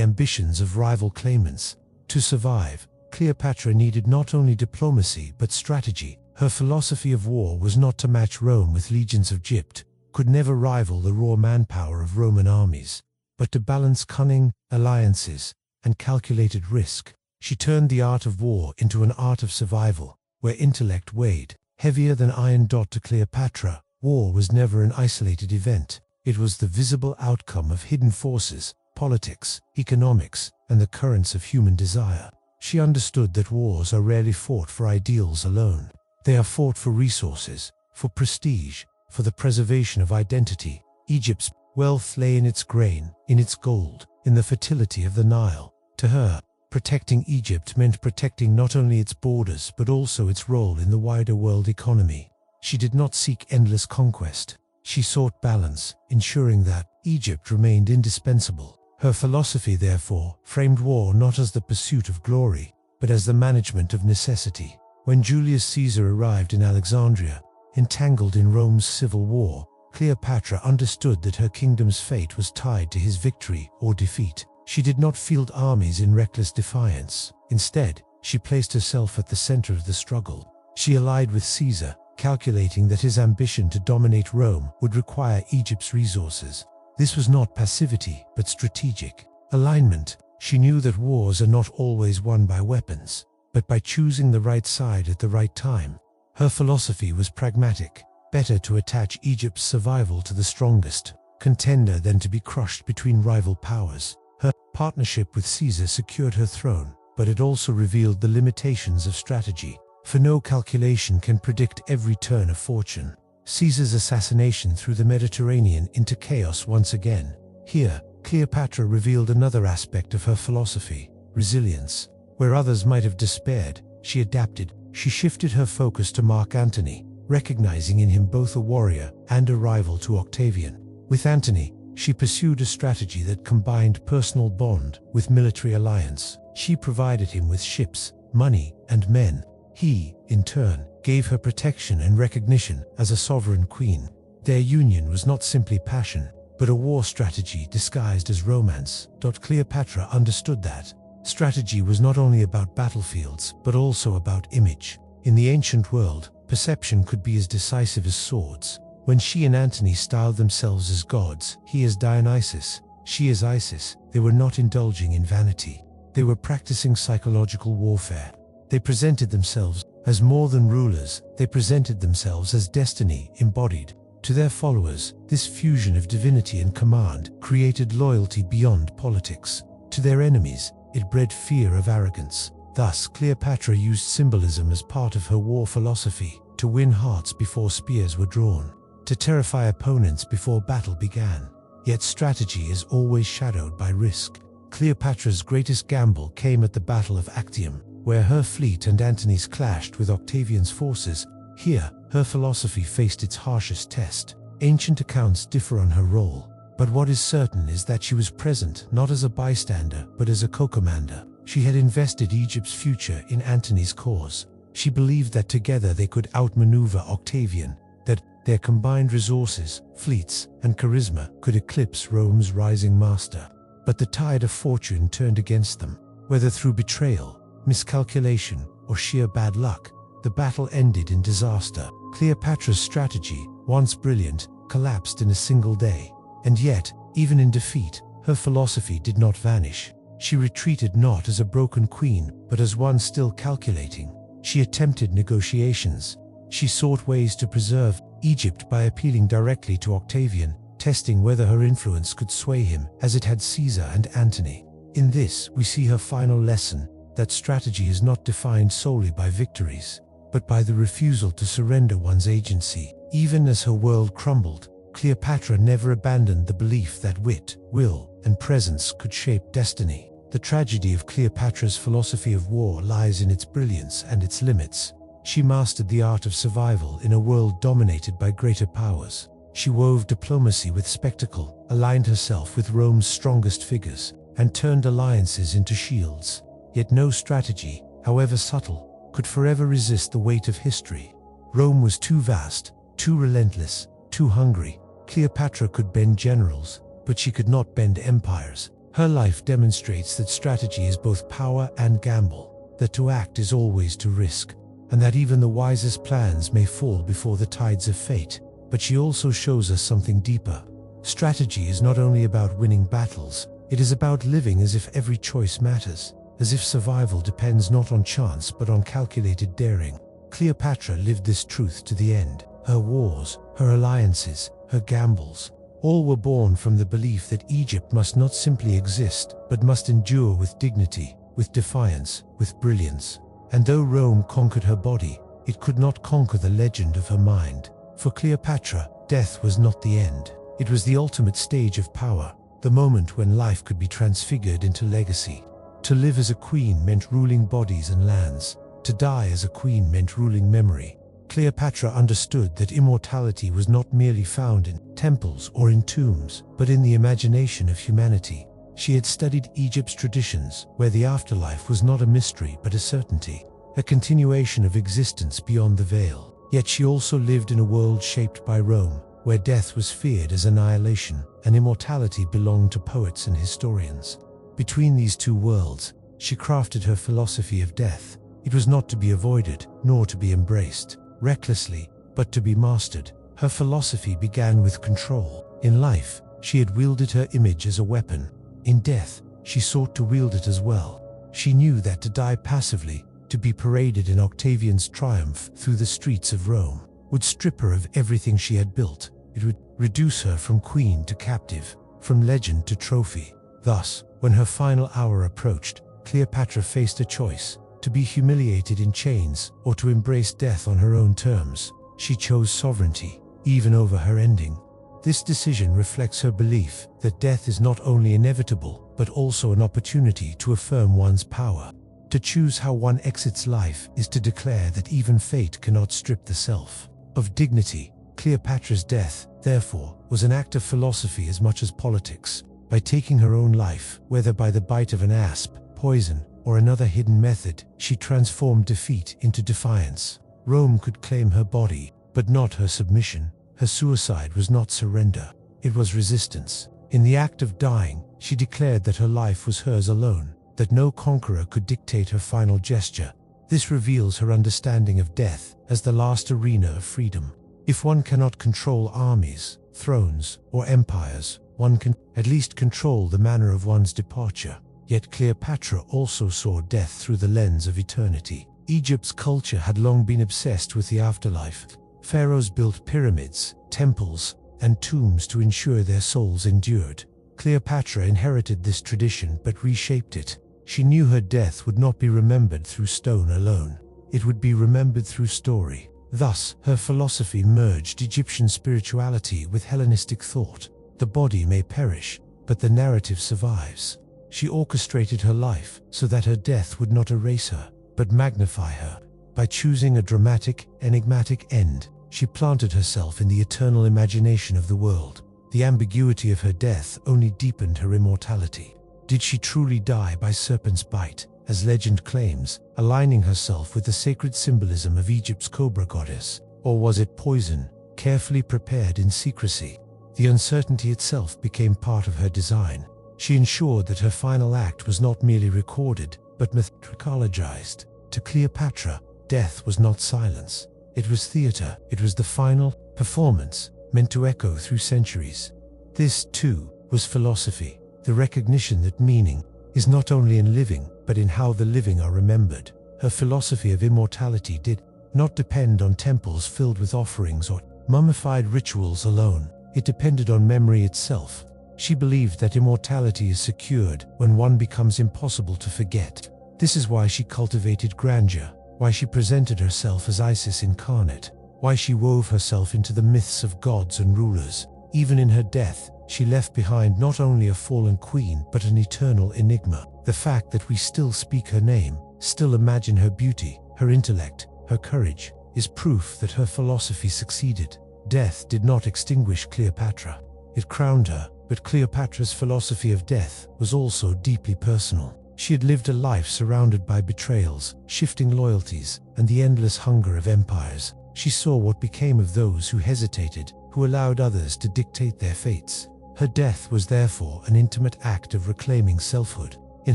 ambitions of rival claimants. To survive, Cleopatra needed not only diplomacy but strategy. Her philosophy of war was not to match Rome with legions of Egypt, could never rival the raw manpower of Roman armies, but to balance cunning, alliances, and calculated risk. She turned the art of war into an art of survival, where intellect weighed heavier than iron. To Cleopatra, war was never an isolated event. It was the visible outcome of hidden forces, politics, economics, and the currents of human desire. She understood that wars are rarely fought for ideals alone. They are fought for resources, for prestige, for the preservation of identity. Egypt's wealth lay in its grain, in its gold, in the fertility of the Nile. To her, protecting Egypt meant protecting not only its borders but also its role in the wider world economy. She did not seek endless conquest. She sought balance, ensuring that Egypt remained indispensable. Her philosophy, therefore, framed war not as the pursuit of glory, but as the management of necessity. When Julius Caesar arrived in Alexandria, entangled in Rome's civil war, Cleopatra understood that her kingdom's fate was tied to his victory or defeat. She did not field armies in reckless defiance. Instead, she placed herself at the center of the struggle. She allied with Caesar, calculating that his ambition to dominate Rome would require Egypt's resources. This was not passivity, but strategic alignment. She knew that wars are not always won by weapons, but by choosing the right side at the right time. Her philosophy was pragmatic. Better to attach Egypt's survival to the strongest contender than to be crushed between rival powers. Her partnership with Caesar secured her throne, but it also revealed the limitations of strategy. For no calculation can predict every turn of fortune. Caesar's assassination threw the Mediterranean into chaos once again. Here, Cleopatra revealed another aspect of her philosophy: resilience. Where others might have despaired, she adapted. She shifted her focus to Mark Antony, recognizing in him both a warrior and a rival to Octavian. With Antony, she pursued a strategy that combined personal bond with military alliance. She provided him with ships, money, and men. He, in turn, gave her protection and recognition as a sovereign queen. Their union was not simply passion, but a war strategy disguised as romance. Cleopatra understood that strategy was not only about battlefields, but also about image. In the ancient world, perception could be as decisive as swords. When she and Antony styled themselves as gods, he as Dionysus, she as Isis, they were not indulging in vanity. They were practicing psychological warfare. They presented themselves as more than rulers, they presented themselves as destiny embodied. To their followers, this fusion of divinity and command created loyalty beyond politics. To their enemies, it bred fear of arrogance. Thus, Cleopatra used symbolism as part of her war philosophy, to win hearts before spears were drawn, to terrify opponents before battle began. Yet strategy is always shadowed by risk. Cleopatra's greatest gamble came at the Battle of Actium, where her fleet and Antony's clashed with Octavian's forces. Here, her philosophy faced its harshest test. Ancient accounts differ on her role, but what is certain is that she was present not as a bystander but as a co-commander. She had invested Egypt's future in Antony's cause. She believed that together they could outmaneuver Octavian, that their combined resources, fleets, and charisma could eclipse Rome's rising master. But the tide of fortune turned against them. Whether through betrayal, miscalculation, or sheer bad luck, the battle ended in disaster. Cleopatra's strategy, once brilliant, collapsed in a single day. And yet, even in defeat, her philosophy did not vanish. She retreated not as a broken queen, but as one still calculating. She attempted negotiations. She sought ways to preserve Egypt by appealing directly to Octavian, testing whether her influence could sway him as it had Caesar and Antony. In this, we see her final lesson, that strategy is not defined solely by victories, but by the refusal to surrender one's agency. Even as her world crumbled, Cleopatra never abandoned the belief that wit, will, and presence could shape destiny. The tragedy of Cleopatra's philosophy of war lies in its brilliance and its limits. She mastered the art of survival in a world dominated by greater powers. She wove diplomacy with spectacle, aligned herself with Rome's strongest figures, and turned alliances into shields. Yet no strategy, however subtle, could forever resist the weight of history. Rome was too vast, too relentless, too hungry. Cleopatra could bend generals, but she could not bend empires. Her life demonstrates that strategy is both power and gamble, that to act is always to risk, and that even the wisest plans may fall before the tides of fate. But she also shows us something deeper. Strategy is not only about winning battles, it is about living as if every choice matters, as if survival depends not on chance but on calculated daring. Cleopatra lived this truth to the end. Her wars, her alliances, her gambles, all were born from the belief that Egypt must not simply exist, but must endure with dignity, with defiance, with brilliance. And though Rome conquered her body, it could not conquer the legend of her mind. For Cleopatra, death was not the end. It was the ultimate stage of power, the moment when life could be transfigured into legacy. To live as a queen meant ruling bodies and lands. To die as a queen meant ruling memory. Cleopatra understood that immortality was not merely found in temples or in tombs, but in the imagination of humanity. She had studied Egypt's traditions, where the afterlife was not a mystery but a certainty, a continuation of existence beyond the veil. Yet she also lived in a world shaped by Rome, where death was feared as annihilation, and immortality belonged to poets and historians. Between these two worlds, she crafted her philosophy of death. It was not to be avoided, nor to be embraced recklessly, but to be mastered. Her philosophy began with control. In life, she had wielded her image as a weapon. In death, she sought to wield it as well. She knew that to die passively, to be paraded in Octavian's triumph through the streets of Rome, would strip her of everything she had built. It would reduce her from queen to captive, from legend to trophy. Thus, when her final hour approached, Cleopatra faced a choice: to be humiliated in chains or to embrace death on her own terms. She chose sovereignty, even over her ending. This decision reflects her belief that death is not only inevitable, but also an opportunity to affirm one's power. To choose how one exits life is to declare that even fate cannot strip the self of dignity. Cleopatra's death, therefore, was an act of philosophy as much as politics. By taking her own life, whether by the bite of an asp, poison, or another hidden method, she transformed defeat into defiance. Rome could claim her body, but not her submission. Her suicide was not surrender, it was resistance. In the act of dying, she declared that her life was hers alone, that no conqueror could dictate her final gesture. This reveals her understanding of death as the last arena of freedom. If one cannot control armies, thrones, or empires, one can at least control the manner of one's departure. Yet Cleopatra also saw death through the lens of eternity. Egypt's culture had long been obsessed with the afterlife. Pharaohs built pyramids, temples, and tombs to ensure their souls endured. Cleopatra inherited this tradition but reshaped it. She knew her death would not be remembered through stone alone. It would be remembered through story. Thus, her philosophy merged Egyptian spirituality with Hellenistic thought. The body may perish, but the narrative survives. She orchestrated her life so that her death would not erase her, but magnify her. By choosing a dramatic, enigmatic end, she planted herself in the eternal imagination of the world. The ambiguity of her death only deepened her immortality. Did she truly die by serpent's bite, as legend claims, aligning herself with the sacred symbolism of Egypt's cobra goddess? Or was it poison, carefully prepared in secrecy? The uncertainty itself became part of her design. She ensured that her final act was not merely recorded, but mythologized. To Cleopatra, death was not silence. It was theater. It was the final performance, meant to echo through centuries. This, too, was philosophy, the recognition that meaning is not only in living, but in how the living are remembered. Her philosophy of immortality did not depend on temples filled with offerings or mummified rituals alone. It depended on memory itself. She believed that immortality is secured when one becomes impossible to forget. This is why she cultivated grandeur, why she presented herself as Isis incarnate, why she wove herself into the myths of gods and rulers. Even in her death, she left behind not only a fallen queen but an eternal enigma. The fact that we still speak her name, still imagine her beauty, her intellect, her courage, is proof that her philosophy succeeded. Death did not extinguish Cleopatra. It crowned her, but Cleopatra's philosophy of death was also deeply personal. She had lived a life surrounded by betrayals, shifting loyalties, and the endless hunger of empires. She saw what became of those who hesitated, who allowed others to dictate their fates. Her death was therefore an intimate act of reclaiming selfhood. In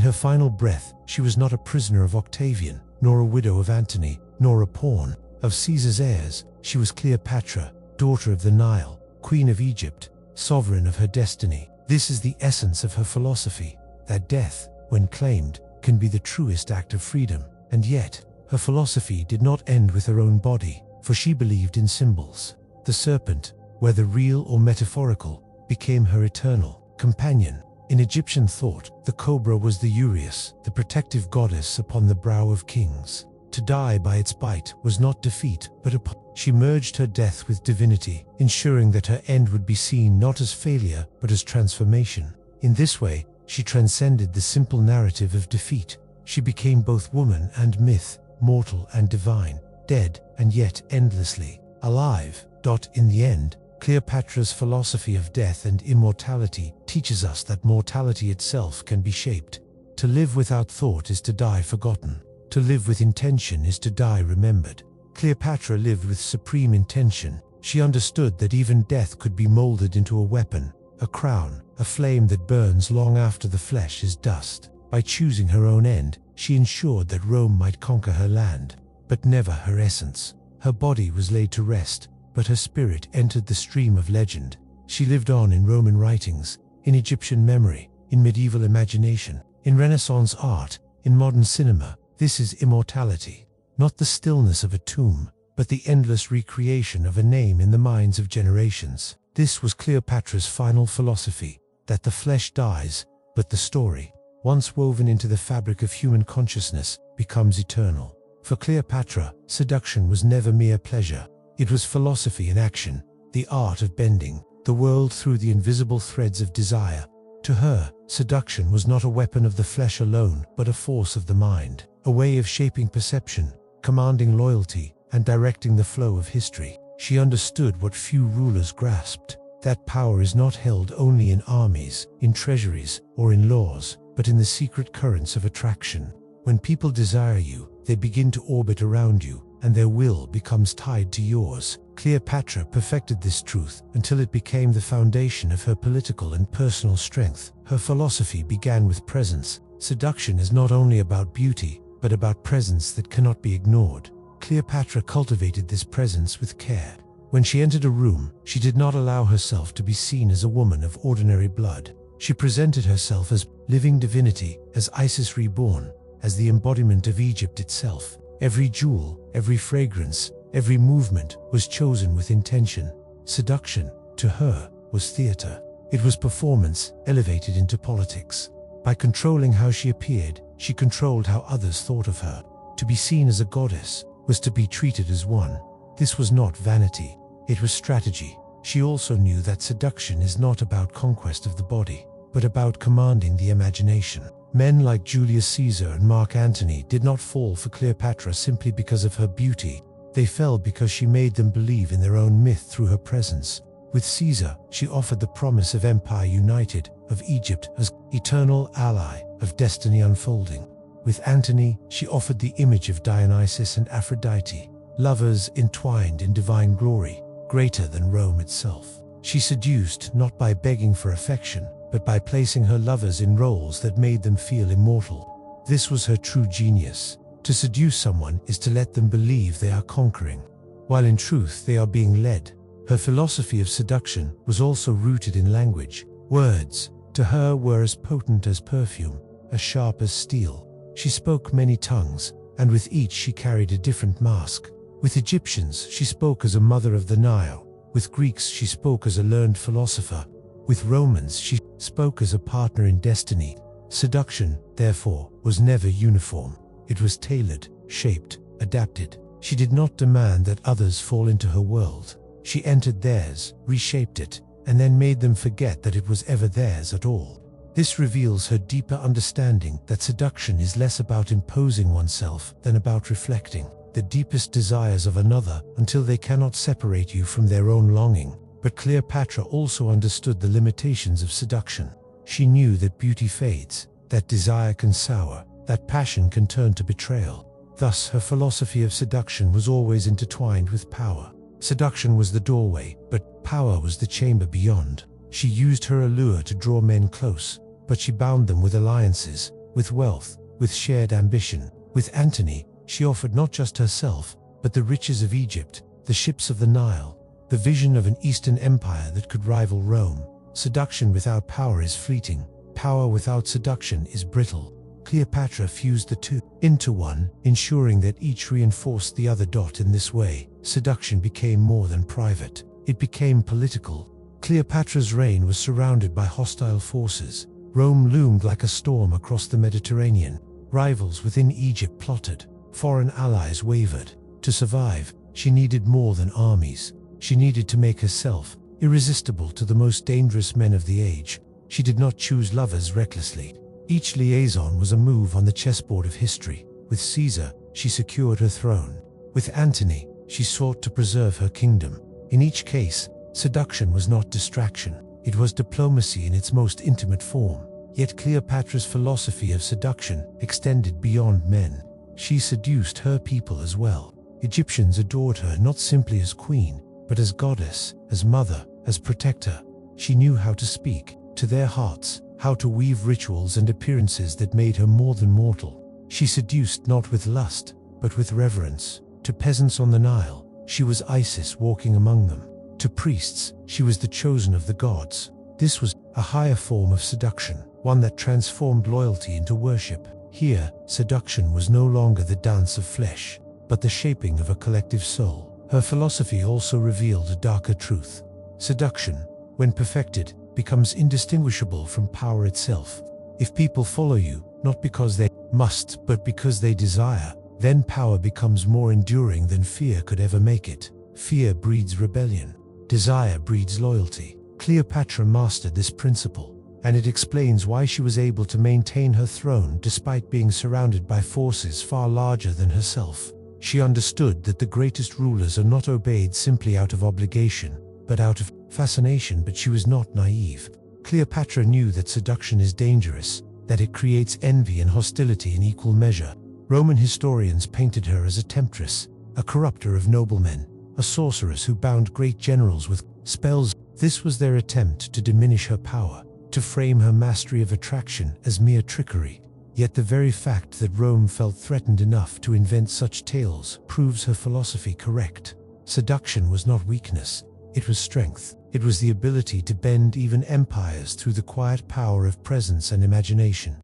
her final breath, she was not a prisoner of Octavian, nor a widow of Antony, nor a pawn of Caesar's heirs. She was Cleopatra, daughter of the Nile, queen of Egypt, sovereign of her destiny. This is the essence of her philosophy, that death, when claimed, can be the truest act of freedom. And yet, her philosophy did not end with her own body, for she believed in symbols. The serpent, whether real or metaphorical, became her eternal companion. In Egyptian thought, the cobra was the Urius, the protective goddess upon the brow of kings. To die by its bite was not defeat, but she merged her death with divinity, ensuring that her end would be seen not as failure, but as transformation. In this way, she transcended the simple narrative of defeat. She became both woman and myth, mortal and divine, dead and yet endlessly alive. In the end, Cleopatra's philosophy of death and immortality teaches us that mortality itself can be shaped. To live without thought is to die forgotten. To live with intention is to die remembered. Cleopatra lived with supreme intention. She understood that even death could be molded into a weapon, a crown, a flame that burns long after the flesh is dust. By choosing her own end, she ensured that Rome might conquer her land, but never her essence. Her body was laid to rest, but her spirit entered the stream of legend. She lived on in Roman writings, in Egyptian memory, in medieval imagination, in Renaissance art, in modern cinema. This is immortality, not the stillness of a tomb, but the endless recreation of a name in the minds of generations. This was Cleopatra's final philosophy, that the flesh dies, but the story, once woven into the fabric of human consciousness, becomes eternal. For Cleopatra, seduction was never mere pleasure. It was philosophy in action, the art of bending the world through the invisible threads of desire. To her, seduction was not a weapon of the flesh alone, but a force of the mind, a way of shaping perception, commanding loyalty, and directing the flow of history. She understood what few rulers grasped, that power is not held only in armies, in treasuries, or in laws, but in the secret currents of attraction. When people desire you, they begin to orbit around you, and their will becomes tied to yours. Cleopatra perfected this truth until it became the foundation of her political and personal strength. Her philosophy began with presence. Seduction is not only about beauty, but about presence that cannot be ignored. Cleopatra cultivated this presence with care. When she entered a room, she did not allow herself to be seen as a woman of ordinary blood. She presented herself as living divinity, as Isis reborn, as the embodiment of Egypt itself. Every jewel, every fragrance, every movement was chosen with intention. Seduction, to her, was theater. It was performance, elevated into politics. By controlling how she appeared, she controlled how others thought of her. To be seen as a goddess was to be treated as one. This was not vanity, it was strategy. She also knew that seduction is not about conquest of the body, but about commanding the imagination. Men like Julius Caesar and Mark Antony did not fall for Cleopatra simply because of her beauty. They fell because she made them believe in their own myth through her presence. With Caesar, she offered the promise of empire united, of Egypt as eternal ally, of destiny unfolding. With Antony, she offered the image of Dionysus and Aphrodite, lovers entwined in divine glory, greater than Rome itself. She seduced not by begging for affection, but by placing her lovers in roles that made them feel immortal. This was her true genius. To seduce someone is to let them believe they are conquering, while in truth they are being led. Her philosophy of seduction was also rooted in language. Words, to her, were as potent as perfume, as sharp as steel. She spoke many tongues, and with each she carried a different mask. With Egyptians, she spoke as a mother of the Nile. With Greeks, she spoke as a learned philosopher. With Romans, she spoke as a partner in destiny. Seduction, therefore, was never uniform. It was tailored, shaped, adapted. She did not demand that others fall into her world. She entered theirs, reshaped it, and then made them forget that it was ever theirs at all. This reveals her deeper understanding that seduction is less about imposing oneself than about reflecting the deepest desires of another until they cannot separate you from their own longing. But Cleopatra also understood the limitations of seduction. She knew that beauty fades, that desire can sour, that passion can turn to betrayal. Thus, her philosophy of seduction was always intertwined with power. Seduction was the doorway, but power was the chamber beyond. She used her allure to draw men close, but she bound them with alliances, with wealth, with shared ambition. With Antony, she offered not just herself, but the riches of Egypt, the ships of the Nile, the vision of an Eastern empire that could rival Rome. Seduction without power is fleeting. Power without seduction is brittle. Cleopatra fused the two into one, ensuring that each reinforced the other. In this way, seduction became more than private. It became political. Cleopatra's reign was surrounded by hostile forces. Rome loomed like a storm across the Mediterranean. Rivals within Egypt plotted. Foreign allies wavered. To survive, she needed more than armies. She needed to make herself irresistible to the most dangerous men of the age. She did not choose lovers recklessly. Each liaison was a move on the chessboard of history. With Caesar, she secured her throne. With Antony, she sought to preserve her kingdom. In each case, seduction was not distraction. It was diplomacy in its most intimate form. Yet Cleopatra's philosophy of seduction extended beyond men. She seduced her people as well. Egyptians adored her not simply as queen, but as goddess, as mother, as protector. She knew how to speak to their hearts, how to weave rituals and appearances that made her more than mortal. She seduced not with lust, but with reverence. To peasants on the Nile, she was Isis walking among them. To priests, she was the chosen of the gods. This was a higher form of seduction, one that transformed loyalty into worship. Here, seduction was no longer the dance of flesh, but the shaping of a collective soul. Her philosophy also revealed a darker truth. Seduction, when perfected, becomes indistinguishable from power itself. If people follow you, not because they must, but because they desire, then power becomes more enduring than fear could ever make it. Fear breeds rebellion. Desire breeds loyalty. Cleopatra mastered this principle, and it explains why she was able to maintain her throne despite being surrounded by forces far larger than herself. She understood that the greatest rulers are not obeyed simply out of obligation, but out of fascination. But she was not naive. Cleopatra knew that seduction is dangerous, that it creates envy and hostility in equal measure. Roman historians painted her as a temptress, a corrupter of noblemen, a sorceress who bound great generals with spells. This was their attempt to diminish her power, to frame her mastery of attraction as mere trickery. Yet the very fact that Rome felt threatened enough to invent such tales proves her philosophy correct. Seduction was not weakness, it was strength. It was the ability to bend even empires through the quiet power of presence and imagination.